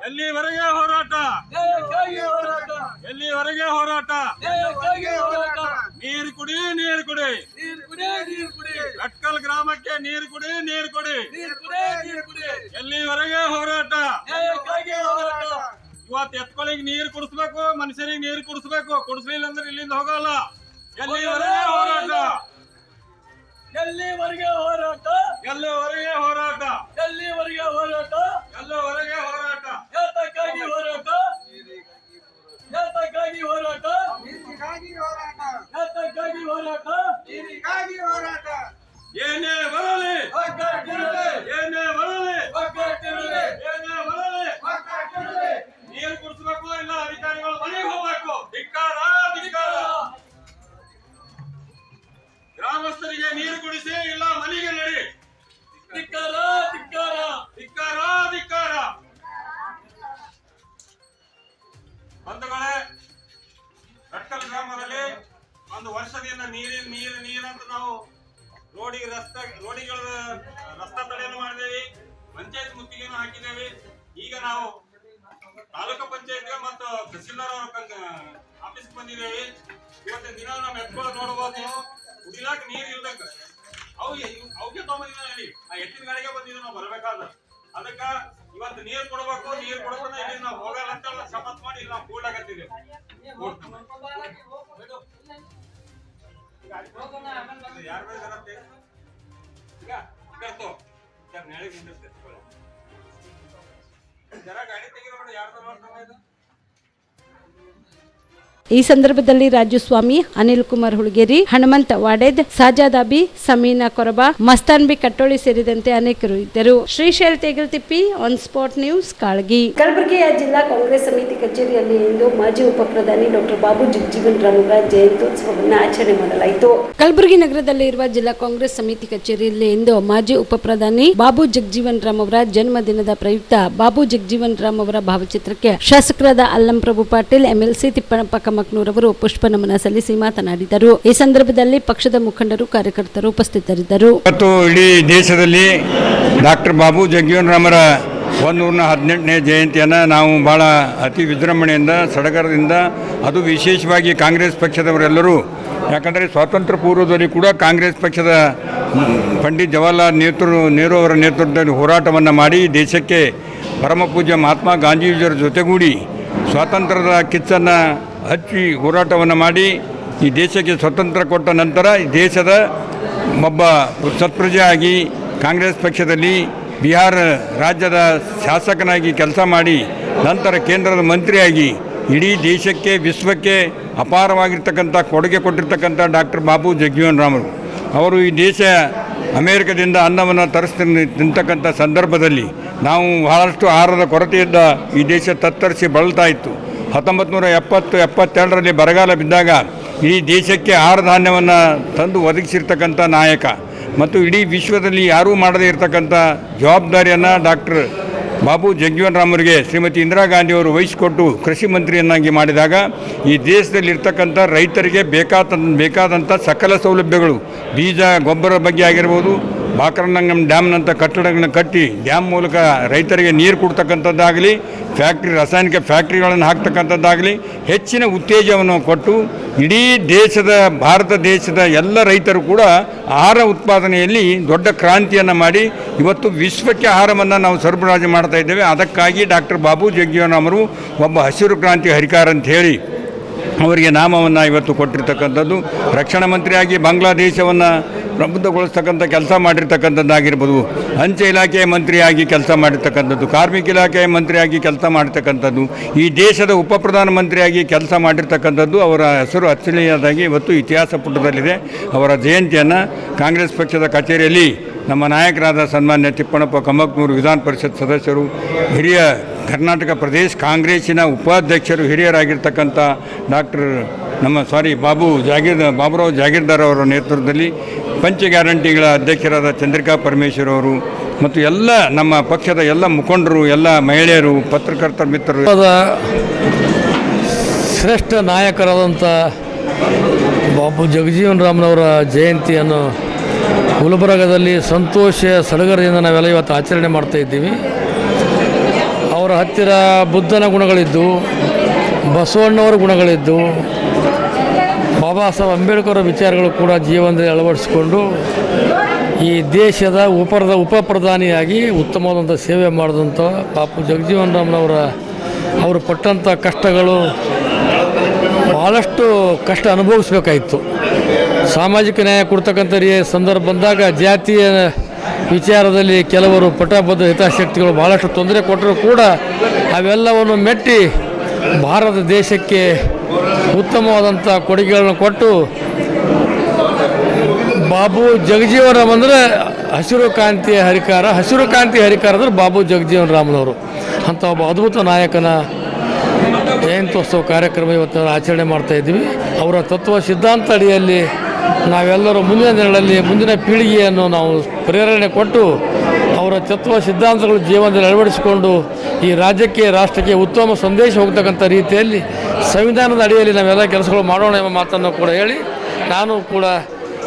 Speaker 13: ಎಲ್ಲಿವರೆಗೆ ಹೋರಾಟ? ಎಲ್ಲಿವರೆಗೆ ಹೋರಾಟ? ನೀರು ಕುಡಿ, ನೀರು ಕುಡಿ, ರಟ್ಕಲ್ ಗ್ರಾಮಕ್ಕೆ ನೀರು ಕುಡಿ, ನೀರು ಕುಡಿ. ಎಲ್ಲಿವರೆಗೆ ಹೋರಾಟ? ಇವತ್ತು ಎತ್ಕೊಳ್ಳಿಗೆ ನೀರು ಕುಡಿಸ್ಬೇಕು, ಮನುಷ್ಯರಿಗೆ ನೀರು ಕುಡಿಸ್ಬೇಕು. ಕುಡಿಸ್ಲಿಲ್ಲ ಅಂದ್ರೆ ಇಲ್ಲಿಂದ ಹೋಗಲ್ಲ. ಎಲ್ಲಿವರೆಗೆ ಹೋರಾಟ?
Speaker 11: ಎಲ್ಲಿವರೆಗೆ ಹೋರಾಟ,
Speaker 13: ಎಲ್ಲವರೆಗೆ ಹೋರಾಟ,
Speaker 11: ಎಲ್ಲಿವರೆಗೆ ಹೋರಾಟ,
Speaker 13: ಎಲ್ಲವರೆಗೆ ಹೋರಾಟ,
Speaker 11: ಯಾತಕ್ಕಾಗಿ ಹೋರಾಟ, ಯಾತಕ್ಕಾಗಿ ಹೋರಾಟ, ಯಾತಕ್ಕಾಗಿ ಹೋರಾಟ,
Speaker 13: ಏನೇ ಬರಲಿ,
Speaker 11: ಒಗ್ಗಟ್ಟಿರಲಿ,
Speaker 13: ಏನೇ ಬರಲಿ,
Speaker 11: ಒಗ್ಗಟ್ಟಿರಲಿ,
Speaker 13: ಏನೇ ಬರಲಿ,
Speaker 11: ಒಗ್ಗಟ್ಟಿರಲಿ.
Speaker 13: ನೀರು ಕುಡಿಸ್ಬೇಕು, ಇಲ್ಲ ಅಧಿಕಾರಿಗಳು ಮನೆಗೆ ಹೋಗ್ಬೇಕು. ಧಿಕ್ಕಾರ, ಧಿಕ್ಕಾರ. ಗ್ರಾಮಸ್ಥರಿಗೆ ನೀರು ಕುಡಿಸಿ, ಇಲ್ಲ ಮನೆಗೆ ನಡಿ.
Speaker 11: ಧಿಕ್ಕಾರ, ಧಿಕ್ಕಾರ,
Speaker 13: ಧಿಕ್ಕಾರ, ಧಿಕ್ಕಾರ. ಬಂಧುಗಳೇ, ರಟ್ಕಲ್ ಗ್ರಾಮದಲ್ಲಿ ಒಂದು ವರ್ಷದಿಂದ ನೀರಂತ ನಾವು ರೋಡಿಗಳ ರಸ್ತಾ ತಡೆಯನ್ನು ಮಾಡಿದ್ದೇವೆ, ಪಂಚಾಯತ್ ಮುತ್ತಿಗೆಯನ್ನು ಹಾಕಿದ್ದೇವೆ. ಈಗ ನಾವು ತಾಲೂಕು ಪಂಚಾಯತ್ ಮತ್ತು ತಹಸೀಲ್ದಾರ್ ಅವರ ಆಫೀಸ್ಗೆ ಬಂದಿದ್ದೇವೆ. ಇವತ್ತಿನ ದಿನ ನಾವು ಎತ್ಕೊಳ್ಳೋ ನೋಡಬಹುದು, ನೀವು ಕುಡಿಲಾಕ ನೀರು ಇಲ್ದಂಗ ಅವಕ್ಕೆ ತಗೊಂಡಿದ್ದೀವಿ. ಆ ಎತ್ತಿನ ಗಾಡಿಗೆ ಬಂದಿದ್ದೀವಿ ನಾವು ಬರ್ಬೇಕಾದ. ಅದಕ್ಕ ಇವತ್ತು ನೀರು ಕೊಡಬೇಕು, ನೀರು ಕೊಡೋದನ್ನ ಇಲ್ಲಿ ನಾವು ಹೋಗಲ್ಲ ಅಂತ ಶಪಥ ಮಾಡಿ ಇಲ್ಲಿ ನಾವು ಕೂಡ್ಲಾಕತ್ತಿದ್ದೇವೆ. ಯಾರ ಮೇಲೆ ಬರುತ್ತೆ ಈಗ ಕರ್ತೋ ನೆಳೆ ಜರ ಗಾಡಿ ತೆಗಿರೋಣ. ಯಾರ್ದು ನೋಡ್ತಾ ಇದು
Speaker 1: ಈ ಸಂದರ್ಭದಲ್ಲಿ ರಾಜುಸ್ವಾಮಿ, ಅನಿಲ್ ಕುಮಾರ್ ಹುಳಗೇರಿ, ಹನುಮಂತ ವಾಡೆದ್, ಸಾಜಾದಾಬಿ, ಸಮೀನಾ ಕೊರಬಾ, ಮಸ್ತಾನ್ ಬಿ ಕಟ್ಟೋಳಿ ಸೇರಿದಂತೆ ಅನೇಕರು ಇದ್ದರು. Shrishail Tegaltippi, on spot news, Kalagi. ಕಲಬುರಗಿಯ ಜಿಲ್ಲಾ ಕಾಂಗ್ರೆಸ್ ಸಮಿತಿ ಕಚೇರಿಯಲ್ಲಿ ಇಂದು ಮಾಜಿ ಉಪಪ್ರಧಾನಿ ಡಾಕ್ಟರ್ ಬಾಬು ಜಗಜೀವನ್ ರಾಮ್ ಅವರ ಜಯಂತ್ಯೋತ್ಸವವನ್ನು ಆಚರಣೆ ಮಾಡಲಾಯಿತು. ಕಲಬುರಗಿ ನಗರದಲ್ಲಿರುವ ಜಿಲ್ಲಾ ಕಾಂಗ್ರೆಸ್ ಸಮಿತಿ ಕಚೇರಿಯಲ್ಲಿ ಇಂದು ಮಾಜಿ ಉಪಪ್ರಧಾನಿ ಬಾಬು ಜಗಜೀವನ್ ರಾಮ್ ಅವರ ಜನ್ಮದಿನದ ಪ್ರಯುಕ್ತ ಬಾಬು ಜಗಜೀವನ್ ರಾಮ್ ಅವರ ಭಾವಚಿತ್ರಕ್ಕೆ ಶಾಸಕರಾದ ಅಲ್ಲಂ ಪ್ರಭು ಪಾಟೀಲ್, ಎಂಎಲ್ಸಿ ತಿಪ್ಪಣಪ್ಪ ಕಮಕ್ನೂರವರು ಪುಷ್ಪ ನಮನ ಸಲ್ಲಿಸಿ ಮಾತನಾಡಿದರು. ಈ ಸಂದರ್ಭದಲ್ಲಿ ಪಕ್ಷದ ಮುಖಂಡರು, ಕಾರ್ಯಕರ್ತರು ಉಪಸ್ಥಿತರಿದ್ದರು.
Speaker 3: ಇವತ್ತು ಇಡೀ ದೇಶದಲ್ಲಿ ಡಾಕ್ಟರ್ ಬಾಬು ಜಗಜೀವನ್ ರಾಮರ 118ನೇ ಜಯಂತಿಯನ್ನು ನಾವು ಭಾಳ ಅತಿ ವಿಜೃಂಭಣೆಯಿಂದ, ಸಡಗರದಿಂದ, ಅದು ವಿಶೇಷವಾಗಿ ಕಾಂಗ್ರೆಸ್ ಪಕ್ಷದವರೆಲ್ಲರೂ, ಯಾಕಂದರೆ ಸ್ವಾತಂತ್ರ್ಯ ಪೂರ್ವದಲ್ಲಿ ಕೂಡ ಕಾಂಗ್ರೆಸ್ ಪಕ್ಷದ ಪಂಡಿತ್ ಜವಾಹರ್ಲಾಲ್ ನೆಹರು ಅವರ ನೇತೃತ್ವದಲ್ಲಿ ಹೋರಾಟವನ್ನು ಮಾಡಿ ದೇಶಕ್ಕೆ ಪರಮ ಪೂಜ್ಯ ಮಹಾತ್ಮ ಗಾಂಧೀಜಿಯವರ ಜೊತೆಗೂಡಿ ಸ್ವಾತಂತ್ರ್ಯದ ಕಿಚ್ಚನ್ನು ಹಚ್ಚಿ ಹೋರಾಟವನ್ನು ಮಾಡಿ ಈ ದೇಶಕ್ಕೆ ಸ್ವತಂತ್ರ ಕೊಟ್ಟ ನಂತರ ಈ ದೇಶದ ಒಬ್ಬ ಸತ್ಪ್ರಜೆಯಾಗಿ ಕಾಂಗ್ರೆಸ್ ಪಕ್ಷದಲ್ಲಿ ಬಿಹಾರ ರಾಜ್ಯದ ಶಾಸಕನಾಗಿ ಕೆಲಸ ಮಾಡಿ ನಂತರ ಕೇಂದ್ರದ ಮಂತ್ರಿಯಾಗಿ ಇಡೀ ದೇಶಕ್ಕೆ, ವಿಶ್ವಕ್ಕೆ ಅಪಾರವಾಗಿರ್ತಕ್ಕಂಥ ಕೊಡುಗೆ ಕೊಟ್ಟಿರ್ತಕ್ಕಂಥ ಡಾಕ್ಟರ್ ಬಾಬು ಜಗಜೀವನ್ ರಾಮ್ ಅವರು ಈ ದೇಶ ಅಮೇರಿಕದಿಂದ ಅನ್ನವನ್ನು ತಿಂತಕ್ಕಂಥ ಸಂದರ್ಭದಲ್ಲಿ ನಾವು ಬಹಳಷ್ಟು ಆಹಾರದ ಕೊರತೆಯಿಂದ ಈ ದೇಶ ತತ್ತರಿಸಿ ಬಳಲ್ತಾ ಇತ್ತು. 1970-72ರಲ್ಲಿ ಬರಗಾಲ ಬಿದ್ದಾಗ ಇಡೀ ದೇಶಕ್ಕೆ ಆಹಾರ ಧಾನ್ಯವನ್ನು ತಂದು ಒದಗಿಸಿರ್ತಕ್ಕಂಥ ನಾಯಕ ಮತ್ತು ಇಡೀ ವಿಶ್ವದಲ್ಲಿ ಯಾರೂ ಮಾಡದೇ ಇರತಕ್ಕಂಥ ಜವಾಬ್ದಾರಿಯನ್ನು ಡಾಕ್ಟರ್ ಬಾಬು ಜಗಜೀವನ್ ರಾಮರಿಗೆ ಶ್ರೀಮತಿ ಇಂದಿರಾ ಗಾಂಧಿಯವರು ವಹಿಸಿಕೊಟ್ಟು ಕೃಷಿ ಮಂತ್ರಿಯನ್ನಾಗಿ ಮಾಡಿದಾಗ ಈ ದೇಶದಲ್ಲಿರ್ತಕ್ಕಂಥ ರೈತರಿಗೆ ಬೇಕಾದಂಥ ಸಕಲ ಸೌಲಭ್ಯಗಳು, ಬೀಜ, ಗೊಬ್ಬರ ಬಗ್ಗೆ ಆಗಿರ್ಬೋದು, ಬಾಕ್ರನಂಗಂ ಡ್ಯಾಮ್ನಂಥ ಕಟ್ಟಡಗಳನ್ನು ಕಟ್ಟಿ ಡ್ಯಾಮ್ ಮೂಲಕ ರೈತರಿಗೆ ನೀರು ಕೊಡ್ತಕ್ಕಂಥದ್ದಾಗಲಿ, ರಾಸಾಯನಿಕ ಫ್ಯಾಕ್ಟ್ರಿಗಳನ್ನು ಹಾಕ್ತಕ್ಕಂಥದ್ದಾಗಲಿ ಹೆಚ್ಚಿನ ಉತ್ತೇಜವನ್ನು ಕೊಟ್ಟು ಇಡೀ ದೇಶದ, ಭಾರತ ದೇಶದ ಎಲ್ಲ ರೈತರು ಕೂಡ ಆಹಾರ ಉತ್ಪಾದನೆಯಲ್ಲಿ ದೊಡ್ಡ ಕ್ರಾಂತಿಯನ್ನು ಮಾಡಿ ಇವತ್ತು ವಿಶ್ವಕ್ಕೆ ಆಹಾರವನ್ನು ನಾವು ಸರಬರಾಜು ಮಾಡ್ತಾ ಇದ್ದೇವೆ. ಅದಕ್ಕಾಗಿ ಡಾಕ್ಟರ್ ಬಾಬು ಜಗಜೀವನ್ ರಾಮರು ಒಬ್ಬ ಹಸಿರು ಕ್ರಾಂತಿ ಹರಿಕಾರ ಅಂತ ಹೇಳಿ ಅವರಿಗೆ ನಾಮವನ್ನು ಇವತ್ತು ಕೊಟ್ಟಿರ್ತಕ್ಕಂಥದ್ದು. ರಕ್ಷಣಾ ಮಂತ್ರಿಯಾಗಿ ಬಾಂಗ್ಲಾದೇಶವನ್ನು ಪ್ರಬುದ್ಧಗೊಳಿಸ್ತಕ್ಕಂಥ ಕೆಲಸ ಮಾಡಿರ್ತಕ್ಕಂಥದ್ದಾಗಿರ್ಬೋದು, ಅಂಚೆ ಇಲಾಖೆಯ ಮಂತ್ರಿಯಾಗಿ ಕೆಲಸ ಮಾಡಿರ್ತಕ್ಕಂಥದ್ದು, ಕಾರ್ಮಿಕ ಇಲಾಖೆಯ ಮಂತ್ರಿಯಾಗಿ ಕೆಲಸ ಮಾಡಿರ್ತಕ್ಕಂಥದ್ದು, ಈ ದೇಶದ ಉಪಪ್ರಧಾನಮಂತ್ರಿಯಾಗಿ ಕೆಲಸ ಮಾಡಿರ್ತಕ್ಕಂಥದ್ದು. ಅವರ ಹೆಸರು ಅಚ್ಚಳಿಯಾದಾಗಿ ಇವತ್ತು ಇತಿಹಾಸ ಪುಟದಲ್ಲಿದೆ. ಅವರ ಜಯಂತಿಯನ್ನು ಕಾಂಗ್ರೆಸ್ ಪಕ್ಷದ ಕಚೇರಿಯಲ್ಲಿ ನಮ್ಮ ನಾಯಕರಾದ ಸನ್ಮಾನ್ಯ ತಿಪ್ಪಣಪ್ಪ ಕಮಕ್ನೂರು, ವಿಧಾನ ಪರಿಷತ್ ಸದಸ್ಯರು, ಹಿರಿಯ ಕರ್ನಾಟಕ ಪ್ರದೇಶ ಕಾಂಗ್ರೆಸ್ಸಿನ ಉಪಾಧ್ಯಕ್ಷರು, ಹಿರಿಯರಾಗಿರ್ತಕ್ಕಂಥ ಬಾಬುರಾವ್ ಜಾಗೀರ್ದಾರ್ ಅವರ ನೇತೃತ್ವದಲ್ಲಿ ಪಂಚ ಗ್ಯಾರಂಟಿಗಳ ಅಧ್ಯಕ್ಷರಾದ ಚಂದ್ರಿಕಾ ಪರಮೇಶ್ವರ್ ಅವರು ಮತ್ತು ಎಲ್ಲ ನಮ್ಮ ಪಕ್ಷದ ಎಲ್ಲ ಮುಖಂಡರು, ಎಲ್ಲ ಮಹಿಳೆಯರು, ಪತ್ರಕರ್ತರ ಮಿತ್ರರು,
Speaker 14: ಶ್ರೇಷ್ಠ ನಾಯಕರಾದಂಥ ಬಾಬು ಜಗಜೀವನ್ ರಾಮ್ನವರ ಜಯಂತಿಯನ್ನು ಗುಲ್ಬರ್ಗದಲ್ಲಿ ಸಂತೋಷ ಸಡಗರದಿಂದ ನಾವೆಲ್ಲ ಇವತ್ತು ಆಚರಣೆ ಮಾಡ್ತಾ ಇದ್ದೀವಿ. ಅವರ ಹತ್ತಿರ ಬುದ್ಧನ ಗುಣಗಳಿದ್ದು, ಬಸವಣ್ಣವರ ಗುಣಗಳಿದ್ದು, ಬಾಬಾ ಸಾಹೇಬ್ ಅಂಬೇಡ್ಕರ್ ವಿಚಾರಗಳು ಕೂಡ ಜೀವನದಲ್ಲಿ ಅಳವಡಿಸಿಕೊಂಡು ಈ ದೇಶದ ಉಪಪ್ರಧಾನಿಯಾಗಿ ಉತ್ತಮವಾದಂಥ ಸೇವೆ ಮಾಡಿದಂಥ ಬಾಬು ಜಗಜೀವನ್ ಅವರು ಪಟ್ಟಂಥ ಕಷ್ಟಗಳು ಭಾಳಷ್ಟು ಕಷ್ಟ ಅನುಭವಿಸ್ಬೇಕಾಯಿತು. ಸಾಮಾಜಿಕ ನ್ಯಾಯ ಕೊಡ್ತಕ್ಕಂಥ ಸಂದರ್ಭ ಬಂದಾಗ ಜಾತಿಯ ವಿಚಾರದಲ್ಲಿ ಕೆಲವರು ಪಟಬದ್ಧ ಹಿತಾಸಕ್ತಿಗಳು ಭಾಳಷ್ಟು ತೊಂದರೆ ಕೊಟ್ಟರೂ ಕೂಡ ಅವೆಲ್ಲವನ್ನು ಮೆಟ್ಟಿ ಭಾರತ ದೇಶಕ್ಕೆ ಉತ್ತಮವಾದಂಥ ಕೊಡುಗೆಗಳನ್ನು ಕೊಟ್ಟು ಬಾಬು ಜಗಜೀವನ್ ರಾಮ್ ಅಂದರೆ ಹಸಿರು ಕ್ರಾಂತಿಯ ಹರಿಕಾರ ಅಂದರೆ ಬಾಬು ಜಗಜೀವನ್ ರಾಮ್ನವರು ಅಂಥ ಒಬ್ಬ ಅದ್ಭುತ ನಾಯಕನ ಜಯಂತ್ಯೋತ್ಸವ ಕಾರ್ಯಕ್ರಮ ಇವತ್ತು ಆಚರಣೆ ಮಾಡ್ತಾಯಿದ್ದೀವಿ. ಅವರ ತತ್ವ ಸಿದ್ಧಾಂತ ಅಡಿಯಲ್ಲಿ ನಾವೆಲ್ಲರೂ ಮುಂದಿನ ದಿನಗಳಲ್ಲಿ ಮುಂದಿನ ಪೀಳಿಗೆಯನ್ನು ನಾವು ಪ್ರೇರಣೆ ಕೊಟ್ಟು ಅವರ ತತ್ವ ಸಿದ್ಧಾಂತಗಳು ಜೀವನದಲ್ಲಿ ಅಳವಡಿಸಿಕೊಂಡು ಈ ರಾಜ್ಯಕ್ಕೆ ರಾಷ್ಟ್ರಕ್ಕೆ ಉತ್ತಮ ಸಂದೇಶ ಹೋಗ್ತಕ್ಕಂಥ ರೀತಿಯಲ್ಲಿ ಸಂವಿಧಾನದ ಅಡಿಯಲ್ಲಿ ನಾವೆಲ್ಲ ಕೆಲಸಗಳು ಮಾಡೋಣ ಎಂಬ ಮಾತನ್ನು ಕೂಡ ಹೇಳಿ, ನಾನು ಕೂಡ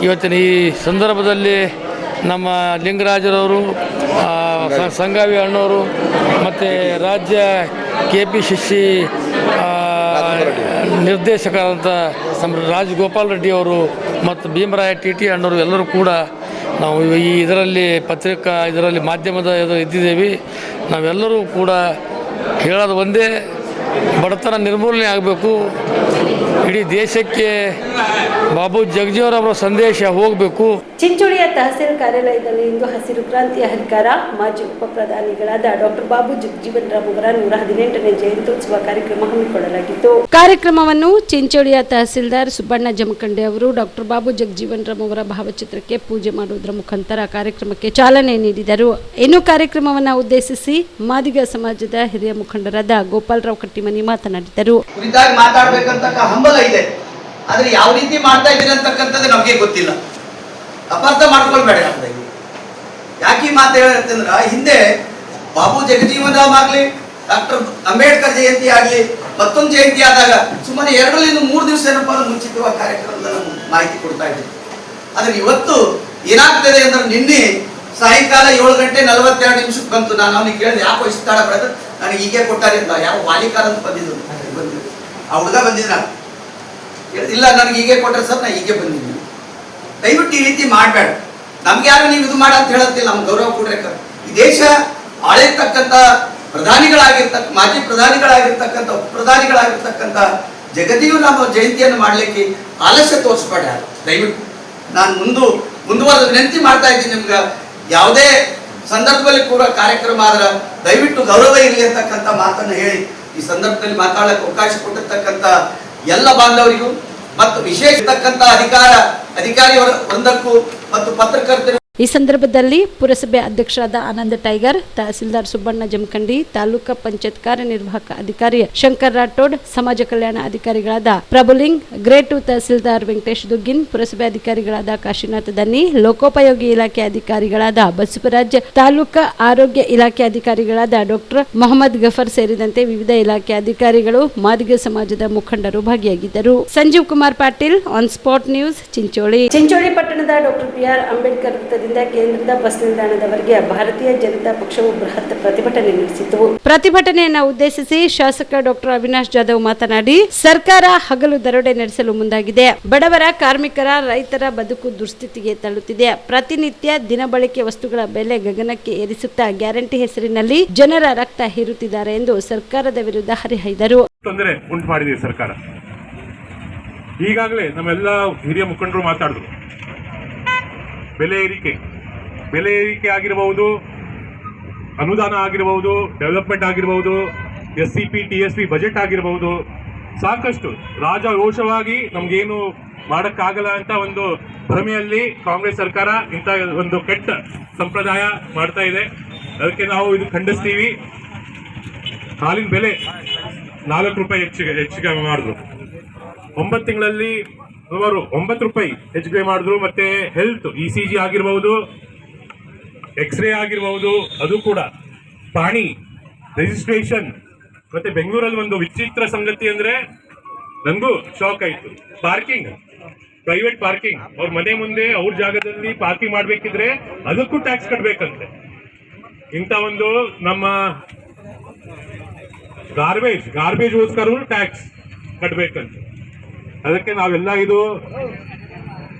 Speaker 14: ಇವತ್ತಿನ ಈ ಸಂದರ್ಭದಲ್ಲಿ ನಮ್ಮ ಲಿಂಗರಾಜರವರು, ಸಂಗಾವಿ ಅಣ್ಣವರು ಮತ್ತು ರಾಜ್ಯ KPCC ನಿರ್ದೇಶಕರಾದಂಥ ರಾಜಗೋಪಾಲ್ ರೆಡ್ಡಿ ಅವರು ಮತ್ತು ಭೀಮರಾಯ TT ಅಣ್ಣವರು ಎಲ್ಲರೂ ಕೂಡ ನಾವು ಈ ಇದರಲ್ಲಿ ಪತ್ರಿಕಾ ಇದರಲ್ಲಿ ಮಾಧ್ಯಮದ ಇದ್ದಿದ್ದೇವೆ. ನಾವೆಲ್ಲರೂ ಕೂಡ ಹೇಳೋದು ಒಂದೇ, ಬಡತನ ನಿರ್ಮೂಲನೆ ಆಗಬೇಕು, ಇಡೀ ದೇಶಕ್ಕೆ ಬಾಬು ಜಗಜೀವನ್ ಅವರ ಸಂದೇಶ ಹೋಗಬೇಕು.
Speaker 1: ಚಿಂಚೋಳಿಯ ತಹಸೀಲ್ ಕಾರ್ಯಾಲಯದಲ್ಲಿ ಇಂದು ಹಸಿರು ಕ್ರಾಂತಿಯ ಹರಿಕಾರ ಮಾಜಿ ಉಪ ಪ್ರಧಾನಿಗಳಾದ ಡಾಕ್ಟರ್ ಬಾಬು ಜಗಜೀವನ್ ರಾಮ್ ಅವರ 118ನೇ ಜಯಂತ್ಯೋತ್ಸವ ಕಾರ್ಯಕ್ರಮ ಹಮ್ಮಿಕೊಳ್ಳಲಾಗಿತ್ತು. ಕಾರ್ಯಕ್ರಮವನ್ನು ಚಿಂಚೋಳಿಯ ತಹಸೀಲ್ದಾರ್ ಸುಬ್ಬಣ್ಣ ಜಮಖಂಡೆ ಅವರು ಡಾಕ್ಟರ್ ಬಾಬು ಜಗಜೀವನ್ ರಾಮ್ ಅವರ ಭಾವಚಿತ್ರಕ್ಕೆ ಪೂಜೆ ಮಾಡುವುದರ ಮುಖಾಂತರ ಕಾರ್ಯಕ್ರಮಕ್ಕೆ ಚಾಲನೆ ನೀಡಿದರು. ಇನ್ನು ಕಾರ್ಯಕ್ರಮವನ್ನು ಉದ್ದೇಶಿಸಿ ಮಾದಿಗ ಸಮಾಜದ ಹಿರಿಯ ಮುಖಂಡರಾದ ಗೋಪಾಲರಾವ್ ಕಟ್ಟಿಮನಿ ಮಾತನಾಡಿದರು.
Speaker 15: ಮಾತಾಡಬೇಕಂತ ಹಂಬಲ ಇದೆ, ಆದ್ರೆ ಯಾವ ರೀತಿ ಮಾಡ್ತಾ ಇದ್ದೀರಿ ಅಂತಕ್ಕಂಥದ್ದು ನಮಗೆ ಗೊತ್ತಿಲ್ಲ. ಅಪಾರ್ಥ ಮಾಡ್ಕೊಳ್ಬೇಡ. ಯಾಕೆ ಈ ಮಾತು ಹೇಳ್ತಂದ್ರ, ಹಿಂದೆ ಬಾಬು ಜಗಜೀವನ್ ರಾಮ್ ಆಗ್ಲಿ, ಡಾಕ್ಟರ್ ಅಂಬೇಡ್ಕರ್ ಜಯಂತಿ ಆಗ್ಲಿ, ಮತ್ತೊಂದು ಜಯಂತಿ ಆದಾಗ ಸುಮಾರು 2-3 ದಿವಸ ಏನಪ್ಪ ಮುಂಚಿತವಾಗಿ ಕಾರ್ಯಕ್ರಮದ ಮಾಹಿತಿ ಕೊಡ್ತಾ ಇದ್ದೀವಿ. ಆದ್ರೆ ಇವತ್ತು ಏನಾಗ್ತದೆ ಅಂದ್ರೆ, ನಿನ್ನೆ ಸಾಯಂಕಾಲ 7:42 ಬಂತು. ನಾನು ಅವನಿಗೆ ಕೇಳಿದೆ, ಯಾಕೋ ಇಷ್ಟು ತಡ ಬರೋದು, ನನಗೆ ಹೀಗೆ ಕೊಟ್ಟಾರೆ ಅಂತ. ಯಾವ ವಾಲಿಕಾರ ಅಂತ ಬಂದಿದ್ದು, ಆ ಹುಡುಗ ಬಂದಿದ್ದ, ಇಲ್ಲ ನನಗೆ ಹೀಗೆ ಕೊಟ್ಟರೆ ಸರ್, ನಾ ಹೀಗೆ ಬಂದಿದ್ದೀನಿ. ದಯವಿಟ್ಟು ಈ ರೀತಿ ಮಾಡಬೇಡ. ನಮ್ಗೆ ಯಾರು ನೀವು ಇದು ಮಾಡ ಅಂತ ಹೇಳತ್ತಿಲ್ಲ, ನಮ್ಗೆ ಗೌರವ ಕೊಡ್ರೆ. ಈ ದೇಶ ಆಳಿರ್ತಕ್ಕಂಥ ಮಾಜಿ ಪ್ರಧಾನಿಗಳಾಗಿರ್ತಕ್ಕಂಥ ಉಪ ಪ್ರಧಾನಿಗಳಾಗಿರ್ತಕ್ಕಂಥ ಜಗಜೀವನ್ ರಾಮ್ ಅವರ ಜಯಂತಿಯನ್ನು ಮಾಡಲಿಕ್ಕೆ ಆಲಸ್ಯ ತೋರಿಸ್ಬೇಡ. ದಯವಿಟ್ಟು ನಾನು ಮುಂದುವರೆದ ವಿನಂತಿ ಮಾಡ್ತಾ ಇದ್ದೀನಿ ನಿಮ್ಗೆ, ಯಾವುದೇ ಸಂದರ್ಭದಲ್ಲಿ ಕೂಡ ಕಾರ್ಯಕ್ರಮ ಆದ್ರೆ ದಯವಿಟ್ಟು ಗೌರವ ಇರಲಿ ಅಂತಕ್ಕಂಥ ಮಾತನ್ನು ಹೇಳಿ ಈ ಸಂದರ್ಭದಲ್ಲಿ ಮಾತಾಡಕ್ಕೆ ಅವಕಾಶ ಕೊಟ್ಟಿರ್ತಕ್ಕಂಥ ಎಲ್ಲ ಬಾಂಧವರಿಗೂ ಮತ್ತು ವಿಶೇಷ ಅಧಿಕಾರಿ ವೃಂದಕ್ಕೂ ಮತ್ತು ಪತ್ರಕರ್ತರು.
Speaker 1: ಈ ಸಂದರ್ಭದಲ್ಲಿ ಪುರಸಭೆ ಅಧ್ಯಕ್ಷರಾದ ಆನಂದ ಟೈಗರ್, ತಹಸೀಲ್ದಾರ್ ಸುಬ್ಬಣ್ಣ ಜಮಖಂಡಿ, ತಾಲೂಕಾ ಪಂಚಾಯತ್ ಕಾರ್ಯನಿರ್ವಾಹಕ ಅಧಿಕಾರಿ ಶಂಕರ್ ರಾಠೋಡ್, ಸಮಾಜ ಕಲ್ಯಾಣ ಅಧಿಕಾರಿಗಳಾದ ಪ್ರಭುಲಿಂಗ್, ಗ್ರೇಡ್ 2 ತಹಸೀಲ್ದಾರ್ ವೆಂಕಟೇಶ್ ದುಗ್ಗಿನ್, ಪುರಸಭೆ ಅಧಿಕಾರಿಗಳಾದ ಕಾಶಿನಾಥ್ ದನ್ನಿ, ಲೋಕೋಪಯೋಗಿ ಇಲಾಖೆ ಅಧಿಕಾರಿಗಳಾದ ಬಸವರಾಜ್, ತಾಲೂಕಾ ಆರೋಗ್ಯ ಇಲಾಖೆ ಅಧಿಕಾರಿಗಳಾದ ಡಾಕ್ಟರ್ ಮೊಹಮ್ಮದ್ ಗಫರ್ ಸೇರಿದಂತೆ ವಿವಿಧ ಇಲಾಖೆ ಅಧಿಕಾರಿಗಳು, ಮಾದಿಗ ಸಮಾಜದ ಮುಖಂಡರು ಭಾಗಿಯಾಗಿದ್ದರು. Sanjeev Kumar Patil, on spot news, Chincholi. Chincholi ಪಟ್ಟಣದ ಡಾಕ್ಟರ್ BR ಅಂಬೇಡ್ಕರ್ ವೃತ್ತದಿಂದ ಕೇಂದ್ರದ ಬಸ್ ನಿಲ್ದಾಣದವರೆಗೆ ಭಾರತೀಯ ಜನತಾ ಪಕ್ಷವು ಬೃಹತ್ ಪ್ರತಿಭಟನೆ ನಡೆಸಿತು. ಪ್ರತಿಭಟನೆಯನ್ನು ಉದ್ದೇಶಿಸಿ ಶಾಸಕ ಡಾಕ್ಟರ್ ಅವಿನಾಶ್ ಜಾಧವ್ ಮಾತನಾಡಿ, ಸರ್ಕಾರ ಹಗಲು ದರೋಡೆ ನಡೆಸಲು ಮುಂದಾಗಿದೆ. ಬಡವರ, ಕಾರ್ಮಿಕರ, ರೈತರ ಬದುಕು ದುಸ್ಥಿತಿಗೆ ತಳ್ಳುತ್ತಿದೆ. ಪ್ರತಿನಿತ್ಯ ದಿನಬಳಕೆ ವಸ್ತುಗಳ ಬೆಲೆ ಗಗನಕ್ಕೆ ಏರಿಸುತ್ತಾ ಗ್ಯಾರಂಟಿ ಹೆಸರಿನಲ್ಲಿ ಜನರ ರಕ್ತ ಹೀರುತ್ತಿದ್ದಾರೆ ಎಂದು ಸರ್ಕಾರದ ವಿರುದ್ಧ ಹರಿಹಾಯ್ದರು.
Speaker 16: ತೊಂದರೆ ಉಂಟು ಮಾಡಿದೆ ಸರ್ಕಾರ. ಈಗಾಗಲೇ ನಮ್ಮೆಲ್ಲ ಹಿರಿಯ ಮುಖಂಡರು ಮಾತಾಡಿದ್ರು. ಬೆಲೆ ಏರಿಕೆ ಆಗಿರಬಹುದು, ಅನುದಾನ ಆಗಿರಬಹುದು, ಡೆವಲಪ್ಮೆಂಟ್ ಆಗಿರಬಹುದು, SCP TSP ಬಜೆಟ್ ಆಗಿರಬಹುದು, ಸಾಕಷ್ಟು ರಾಜರೋಷವಾಗಿ ನಮ್ಗೇನು ಮಾಡೋಕ್ಕಾಗಲ್ಲ ಅಂತ ಒಂದು ಭ್ರಮೆಯಲ್ಲಿ ಕಾಂಗ್ರೆಸ್ ಸರ್ಕಾರ ಇಂಥ ಒಂದು ಕೆಟ್ಟ ಸಂಪ್ರದಾಯ ಮಾಡ್ತಾ ಇದೆ. ಅದಕ್ಕೆ ನಾವು ಇದು ಖಂಡಿಸ್ತೀವಿ. ಹಾಲಿನ ಬೆಲೆ 4 ರೂಪಾಯಿ ಹೆಚ್ಚಿಗೆ ಮಾಡಿದ್ರು. 9 ತಿಂಗಳಲ್ಲಿ ಸುಮಾರು 9 ರೂಪಾಯಿ ಹೆಚ್ಚಿಗೆ ಮಾಡಿದ್ರು. ಮತ್ತೆ ಹೆಲ್ತ್ ECG ಆಗಿರಬಹುದು, ಎಕ್ಸ್ರೇ ಆಗಿರಬಹುದು, ಅದು ಕೂಡ ಪಾಣಿ ರಿಜಿಸ್ಟ್ರೇಷನ್. ಮತ್ತೆ ಬೆಂಗಳೂರಲ್ಲಿ ಒಂದು ವಿಚಿತ್ರ ಸಂಗತಿ ಅಂದ್ರೆ ನನಗೂ ಶಾಕ್ ಆಯ್ತು. ಪ್ರೈವೇಟ್ ಪಾರ್ಕಿಂಗ್, ಅವ್ರ ಮನೆ ಮುಂದೆ ಅವ್ರ ಜಾಗದಲ್ಲಿ ಪಾರ್ಕಿಂಗ್ ಮಾಡ್ಬೇಕಿದ್ರೆ ಅದಕ್ಕೂ ಟ್ಯಾಕ್ಸ್ ಕಟ್ಬೇಕಂತೆ. ಇಂಥ ಒಂದು ನಮ್ಮ ಗಾರ್ಬೇಜ್ಗೋಸ್ಕರ ಟ್ಯಾಕ್ಸ್ ಕಟ್ಬೇಕಂತೆ. ಅದಕ್ಕೆ ನಾವೆಲ್ಲ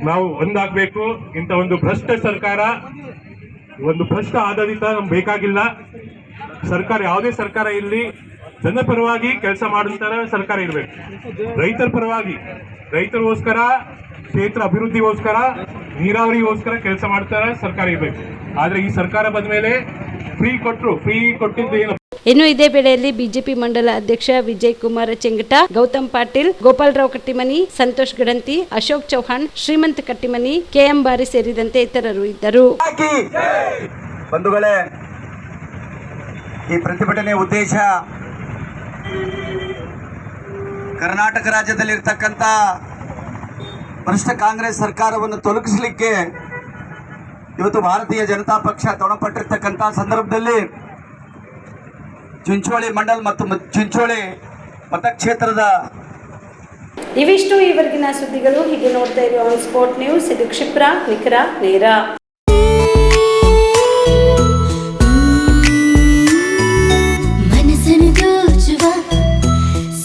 Speaker 16: ನಾವು ಒಂದಾಗಬೇಕು. ಇಂಥ ಒಂದು ಭ್ರಷ್ಟ ಸರ್ಕಾರ, ಒಂದು ಭ್ರಷ್ಟ ಆಡಳಿತ ನಮ್ಗೆ ಬೇಕಾಗಿಲ್ಲ. ಸರ್ಕಾರ, ಯಾವುದೇ ಸರ್ಕಾರ ಇಲ್ಲಿ ಜನ ಪರವಾಗಿ ಕೆಲಸ ಮಾಡುತ್ತಾರೆ ಸರ್ಕಾರ ಇರಬೇಕು. ರೈತರ ಪರವಾಗಿ, ರೈತರಿಗೋಸ್ಕರ ಕ್ಷೇತ್ರ ಅಭಿವೃದ್ಧಿಗೋಸ್ಕರ ನೀರಾವರಿಗೋಸ್ಕರ ಕೆಲಸ ಮಾಡ್ತಾರೆ ಸರ್ಕಾರ ಇರಬೇಕು. ಆದರೆ ಈ ಸರ್ಕಾರ ಬಂದ ಮೇಲೆ ಫ್ರೀ ಕೊಟ್ಟಿದ್ದು ಏನು?
Speaker 1: ಇನ್ನು ಇದೇ ವೇಳೆಯಲ್ಲಿ ಬಿಜೆಪಿ ಮಂಡಲ ಅಧ್ಯಕ್ಷ ವಿಜಯ್ ಕುಮಾರ್ ಚೆಂಗಟ, ಗೌತಮ್ ಪಾಟೀಲ್, ಗೋಪಾಲರಾವ್ ಕಟ್ಟಿಮನಿ, ಸಂತೋಷ್ ಗಡಂತಿ, ಅಶೋಕ್ ಚೌಹಾಣ್, ಶ್ರೀಮಂತ್ ಕಟ್ಟಿಮನಿ, ಕೆಎಂ ಬಾರಿ ಸೇರಿದಂತೆ ಇತರರು ಇದ್ದರು.
Speaker 15: ಬಂಧುಗಳೇ, ಈ ಪ್ರತಿಭಟನೆ ಉದ್ದೇಶ ಕರ್ನಾಟಕ ರಾಜ್ಯದಲ್ಲಿರ್ತಕ್ಕಂಥ ಭ್ರಷ್ಟ ಕಾಂಗ್ರೆಸ್ ಸರ್ಕಾರವನ್ನು ತೊಲಗಿಸಲಿಕ್ಕೆ ಇವತ್ತು ಭಾರತೀಯ ಜನತಾ ಪಕ್ಷ ತೊಡಪಟ್ಟಿರ್ತಕ್ಕಂಥ ಸಂದರ್ಭದಲ್ಲಿ ಚಿಂಚೋಳಿ ಮಂಡಲ್ ಮತ್ತು ಚಿಂಚೋಳಿ ಮತಕ್ಷೇತ್ರದ
Speaker 1: ಇವಿಷ್ಟು ಈವರೆಗಿನ ಸುದ್ದಿಗಳು. ಹೀಗೆ ನೋಡ್ತಾ ಇರಿ ಆನ್ ಸ್ಪಾಟ್ ನ್ಯೂಸ್. ಇದು ಕ್ಷಿಪ್ರ, ನಿಖರ, ನೇರ.
Speaker 17: ಮನಸ್ಸನ್ನು ದೋಚುವ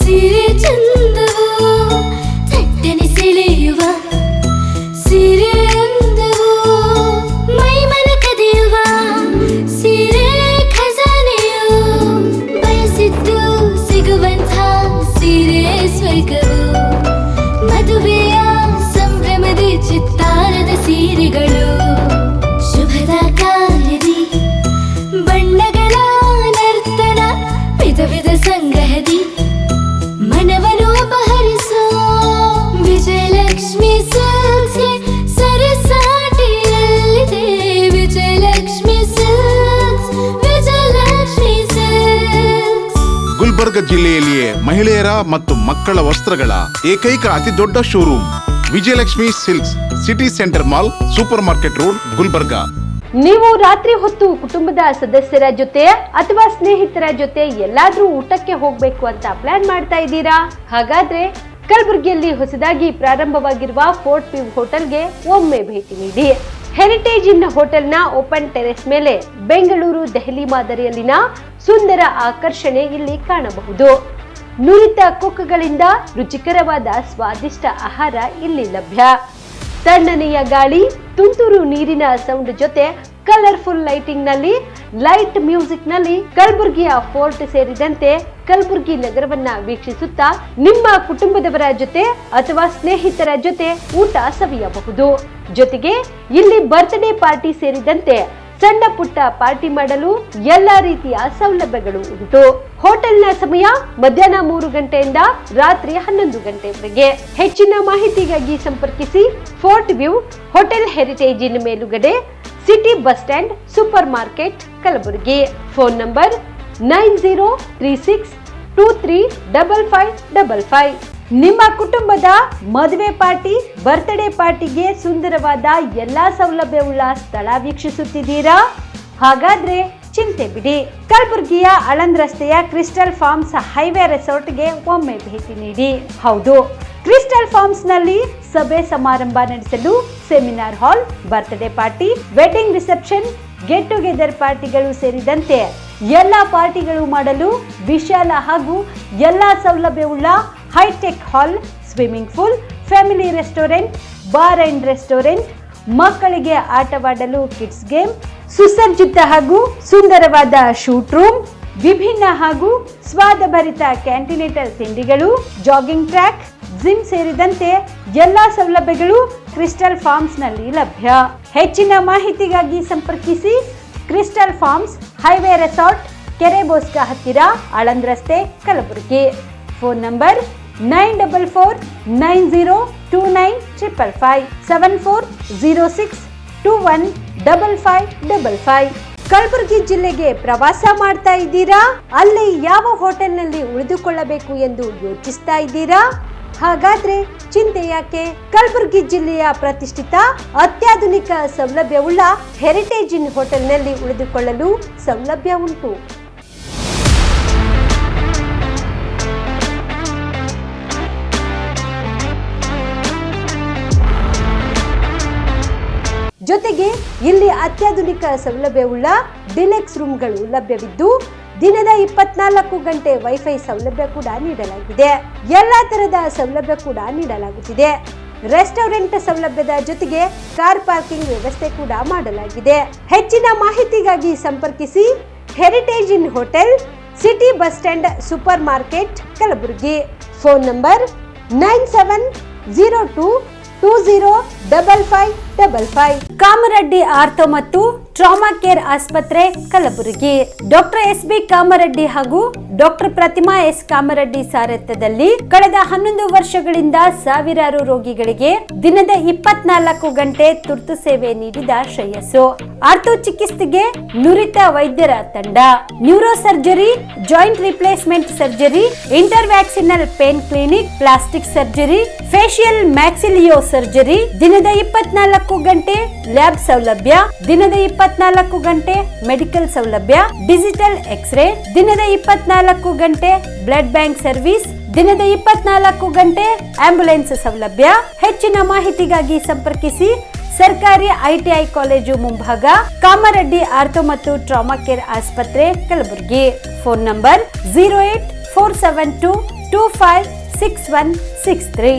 Speaker 17: ಸಿರೆ ಚಂದವು, ಚಟ್ಟನೆ ಸೆಳೆಯುವ ಸಿರೆ ಅಂದವು, ಮೈಮನ ಕದಿಯುವ ಸಿರೆ ಖಜಾನೆಯು, ಬಯಸಿದ್ದು ಸಿಗುವಂಥ ಸಿರೆ ಸ್ವರ್ಗವು, ಮದುವೆಯ ಸಂಭ್ರಮದ ಚಿತ್ತಾರದ ಸೀರೆಗಳು, ಶುಭದ ಕಾರ್ಯದಿ ಬಣ್ಣಗಳ ನರ್ತನ, ವಿಧ ವಿಧ ಸಂಗ್ರಹದಿ ಮನವನ್ನು ಅಪಹರಿಸೋ ವಿಜಯಲಕ್ಷ್ಮಿ ಸಿಲ್ಕ್ಸ್ಗೆ ಸರಸಾಟಿಯಲ್ಲಿದೆ. Vijayalakshmi silks, Vijayalakshmi silks.
Speaker 18: ಗುಲ್ಬರ್ಗ ಜಿಲ್ಲೆಯಲ್ಲಿಯೇ ಮಹಿಳೆಯರ ಮತ್ತು ಮಕ್ಕಳ ವಸ್ತ್ರಗಳ ಏಕೈಕ ಅತಿ ದೊಡ್ಡ showroom Vijayalakshmi silks, city centre mall, super market road, Gulbarga.
Speaker 1: ನೀವು ರಾತ್ರಿ ಹೊತ್ತು ಕುಟುಂಬದ ಸದಸ್ಯರ ಜೊತೆ ಅಥವಾ ಸ್ನೇಹಿತರ ಜೊತೆ ಎಲ್ಲಾದ್ರೂ ಊಟಕ್ಕೆ ಹೋಗ್ಬೇಕು ಅಂತ ಪ್ಲಾನ್ ಮಾಡ್ತಾ ಇದ್ದೀರಾ? ಹಾಗಾದ್ರೆ ಕಲಬುರಗಿಯಲ್ಲಿ ಹೊಸದಾಗಿ ಪ್ರಾರಂಭವಾಗಿರುವ ಫೋರ್ಟ್ ವ್ಯೂ ಹೋಟೆಲ್ಗೆ ಒಮ್ಮೆ ಭೇಟಿ ನೀಡಿ. ಹೆರಿಟೇಜ್ ಇನ್ ಹೋಟೆಲ್ನ ಓಪನ್ ಟೆರೆಸ್ ಮೇಲೆ ಬೆಂಗಳೂರು, ದೆಹಲಿ ಮಾದರಿಯಲ್ಲಿನ ಸುಂದರ ಆಕರ್ಷಣೆ ಇಲ್ಲಿ ಕಾಣಬಹುದು. ನುರಿತ ಕುಕ್ಗಳಿಂದ ರುಚಿಕರವಾದ ಸ್ವಾದಿಷ್ಟ ಆಹಾರ ಇಲ್ಲಿ ಲಭ್ಯ. ತಣ್ಣನೆಯ ಗಾಳಿ, ತುಂತುರು ನೀರಿನ ಸೌಂಡ್ ಜೊತೆ ಕಲರ್ಫುಲ್ ಲೈಟಿಂಗ್ ನಲ್ಲಿ, ಲೈಟ್ ಮ್ಯೂಸಿಕ್ ನಲ್ಲಿ ಕಲಬುರಗಿಯ ಫೋರ್ಟ್ ಸೇರಿದಂತೆ ಕಲಬುರಗಿ ನಗರವನ್ನ ವೀಕ್ಷಿಸುತ್ತಾ ನಿಮ್ಮ ಕುಟುಂಬದವರ ಜೊತೆ ಅಥವಾ ಸ್ನೇಹಿತರ ಜೊತೆ ಊಟ ಸವಿಯಬಹುದು. ಜೊತೆಗೆ ಇಲ್ಲಿ ಬರ್ತ್ಡೇ ಪಾರ್ಟಿ ಸೇರಿದಂತೆ ಸಣ್ಣ ಪುಟ್ಟ ಪಾರ್ಟಿ ಮಾಡಲು ಎಲ್ಲಾ ರೀತಿಯ ಸೌಲಭ್ಯಗಳು ಉಂಟು. ಹೋಟೆಲ್ನ ಸಮಯ ಮಧ್ಯಾಹ್ನ 3 ಗಂಟೆಯಿಂದ ರಾತ್ರಿ 11 ಗಂಟೆವರೆಗೆ. ಹೆಚ್ಚಿನ ಮಾಹಿತಿಗಾಗಿ ಸಂಪರ್ಕಿಸಿ ಫೋರ್ಟ್ ವ್ಯೂ ಹೋಟೆಲ್, ಹೆರಿಟೇಜ್ ಇನ್ ಮೇಲುಗಡೆ, city bus stand, super market, Kalaburagi. Phone number 9036235555. ನಿಮ್ಮ ಕುಟುಂಬದ ಮದುವೆ ಪಾರ್ಟಿ, ಬರ್ತ್ಡೇ ಪಾರ್ಟಿಗೆ ಸುಂದರವಾದ ಎಲ್ಲಾ ಸೌಲಭ್ಯವುಳ್ಳ ಸ್ಥಳ ವೀಕ್ಷಿಸುತ್ತಿದ್ದೀರಾ? ಹಾಗಾದ್ರೆ ಚಿಂತೆ ಬಿಡಿ. ಕಲಬುರಗಿಯ ಆಳಂದ್ ರಸ್ತೆಯ ಕ್ರಿಸ್ಟಲ್ ಫಾರ್ಮ್ಸ್ ಹೈವೇ ರೆಸಾರ್ಟ್ಗೆ ಒಮ್ಮೆ ಭೇಟಿ ನೀಡಿ. ಹೌದು, ಕ್ರಿಸ್ಟಲ್ ಫಾರ್ಮ್ಸ್ ನಲ್ಲಿ ಸಭೆ ಸಮಾರಂಭ ನಡೆಸಲು seminar hall, birthday party, wedding reception, get together ಪಾರ್ಟಿಗಳು ಸೇರಿದಂತೆ ಎಲ್ಲಾ ಪಾರ್ಟಿಗಳು ಮಾಡಲು ವಿಶಾಲ ಹಾಗೂ ಎಲ್ಲಾ ಸೌಲಭ್ಯವುಳ್ಳ hi tech hall, swimming pool, family restaurant, bar and restaurant, ಮಕ್ಕಳಿಗೆ ಆಟವಾಡಲು ಕಿಡ್ಸ್ ಗೇಮ್, ಸುಸಜ್ಜಿತ ಹಾಗೂ ಸುಂದರವಾದ ಶೂಟ್ ರೂಮ್, ವಿಭಿನ್ನ ಹಾಗೂ ಸ್ವಾದಭರಿತ ಕ್ಯಾಂಟಿನೇಟಲ್ ತಿಂಡಿಗಳು, ಜಾಗಿಂಗ್ ಟ್ರ್ಯಾಕ್, ಜಿಮ್ ಸೇರಿದಂತೆ ಎಲ್ಲಾ ಸೌಲಭ್ಯಗಳು ಕ್ರಿಸ್ಟಲ್ ಫಾರ್ಮ್ಸ್ ನಲ್ಲಿ ಲಭ್ಯ. ಹೆಚ್ಚಿನ ಮಾಹಿತಿಗಾಗಿ ಸಂಪರ್ಕಿಸಿ ಕ್ರಿಸ್ಟಲ್ ಫಾರ್ಮ್ಸ್ ಹೈವೇ ರೆಸಾರ್ಟ್, ಕೆರೆ ಬೋಸ್ಕ ಹತ್ತಿರ, ಆಳಂದ್ ರಸ್ತೆ, ಕಲಬುರಗಿ. Phone number 9490295555 7406215555. ಕಲಬುರಗಿ ಜಿಲ್ಲೆಗೆ ಪ್ರವಾಸ ಮಾಡ್ತಾ ಇದ್ದೀರಾ? ಅಲ್ಲಿ ಯಾವ ಹೋಟೆಲ್ನಲ್ಲಿ ಉಳಿದುಕೊಳ್ಳಬೇಕು ಎಂದು ಯೋಚಿಸ್ತಾ ಇದ್ದೀರಾ? ಹಾಗಾದ್ರೆ ಚಿಂತೆ ಯಾಕೆ? ಕಲಬುರಗಿ ಜಿಲ್ಲೆಯ ಪ್ರತಿಷ್ಠಿತ ಅತ್ಯಾಧುನಿಕ ಸೌಲಭ್ಯವುಳ್ಳ ಹೆರಿಟೇಜ್ ಇನ್ ಹೋಟೆಲ್ನಲ್ಲಿ ಉಳಿದುಕೊಳ್ಳಲು ಸೌಲಭ್ಯ ಉಂಟು. ಜೊತೆಗೆ ಇಲ್ಲಿ ಅತ್ಯಾಧುನಿಕ ಸೌಲಭ್ಯವುಳ್ಳ ಡಿಲೆಕ್ಸ್ ರೂಮ್ಗಳು ಲಭ್ಯವಿದ್ದು ದಿನದ 24 ಗಂಟೆ ವೈಫೈ ಸೌಲಭ್ಯ ಕೂಡ ನೀಡಲಾಗಿದೆ. ಎಲ್ಲಾ ತರಹದ ಸೌಲಭ್ಯ ಕೂಡ ನೀಡಲಾಗುತ್ತಿದೆ. ರೆಸ್ಟೋರೆಂಟ್ ಸೌಲಭ್ಯದ ಜೊತೆಗೆ ಕಾರ್ ಪಾರ್ಕಿಂಗ್ ವ್ಯವಸ್ಥೆ ಕೂಡ ಮಾಡಲಾಗಿದೆ. ಹೆಚ್ಚಿನ ಮಾಹಿತಿಗಾಗಿ ಸಂಪರ್ಕಿಸಿ heritage inn hotel, city bus stand, super market, Kalaburagi. Phone number 9702 205555. Kamareddy ortho ಮತ್ತು ಟ್ರಾಮಾ ಕೇರ್ ಆಸ್ಪತ್ರೆ ಕಲಬುರಗಿ. ಡಾಕ್ಟರ್ SB ಕಾಮರೆಡ್ಡಿ ಹಾಗೂ ಡಾಕ್ಟರ್ ಪ್ರತಿಮಾ S ಕಾಮರೆಡ್ಡಿ ಸಾರಥ್ಯದಲ್ಲಿ ಕಳೆದ 11 ವರ್ಷಗಳಿಂದ ಸಾವಿರಾರು ರೋಗಿಗಳಿಗೆ ದಿನದ 24 ಗಂಟೆ ತುರ್ತು ಸೇವೆ ನೀಡಿದ ಶ್ರೇಯಸ್ಸು. ಆರ್ಥೋ ಚಿಕಿತ್ಸೆಗೆ ನುರಿತ ವೈದ್ಯರ ತಂಡ. Neuro surgery, joint replacement surgery, interventional pain clinic, plastic surgery, facial maxillo surgery, ದಿನದ 24 ಗಂಟೆ ಲ್ಯಾಬ್ ಸೌಲಭ್ಯ, ದಿನದ 24 ಗಂಟೆ ಮೆಡಿಕಲ್ ಸೌಲಭ್ಯ, ಡಿಜಿಟಲ್ ಎಕ್ಸ್ರೇ, ದಿನದ 24 ಗಂಟೆ ಬ್ಲಡ್ ಬ್ಯಾಂಕ್ ಸರ್ವಿಸ್, ದಿನದ 24 ಗಂಟೆ ಆಂಬ್ಯುಲೆನ್ಸ್ ಸೌಲಭ್ಯ. ಹೆಚ್ಚಿನ ಮಾಹಿತಿಗಾಗಿ ಸಂಪರ್ಕಿಸಿ ಸರ್ಕಾರಿ ITI ಕಾಲೇಜು ಮುಂಭಾಗ, ಕಾಮರೆಡ್ಡಿ ಆರ್ಥೋ ಮತ್ತು ಟ್ರಾಮಾ ಕೇರ್ ಆಸ್ಪತ್ರೆ ಕಲಬುರಗಿ. Phone number 08472256163.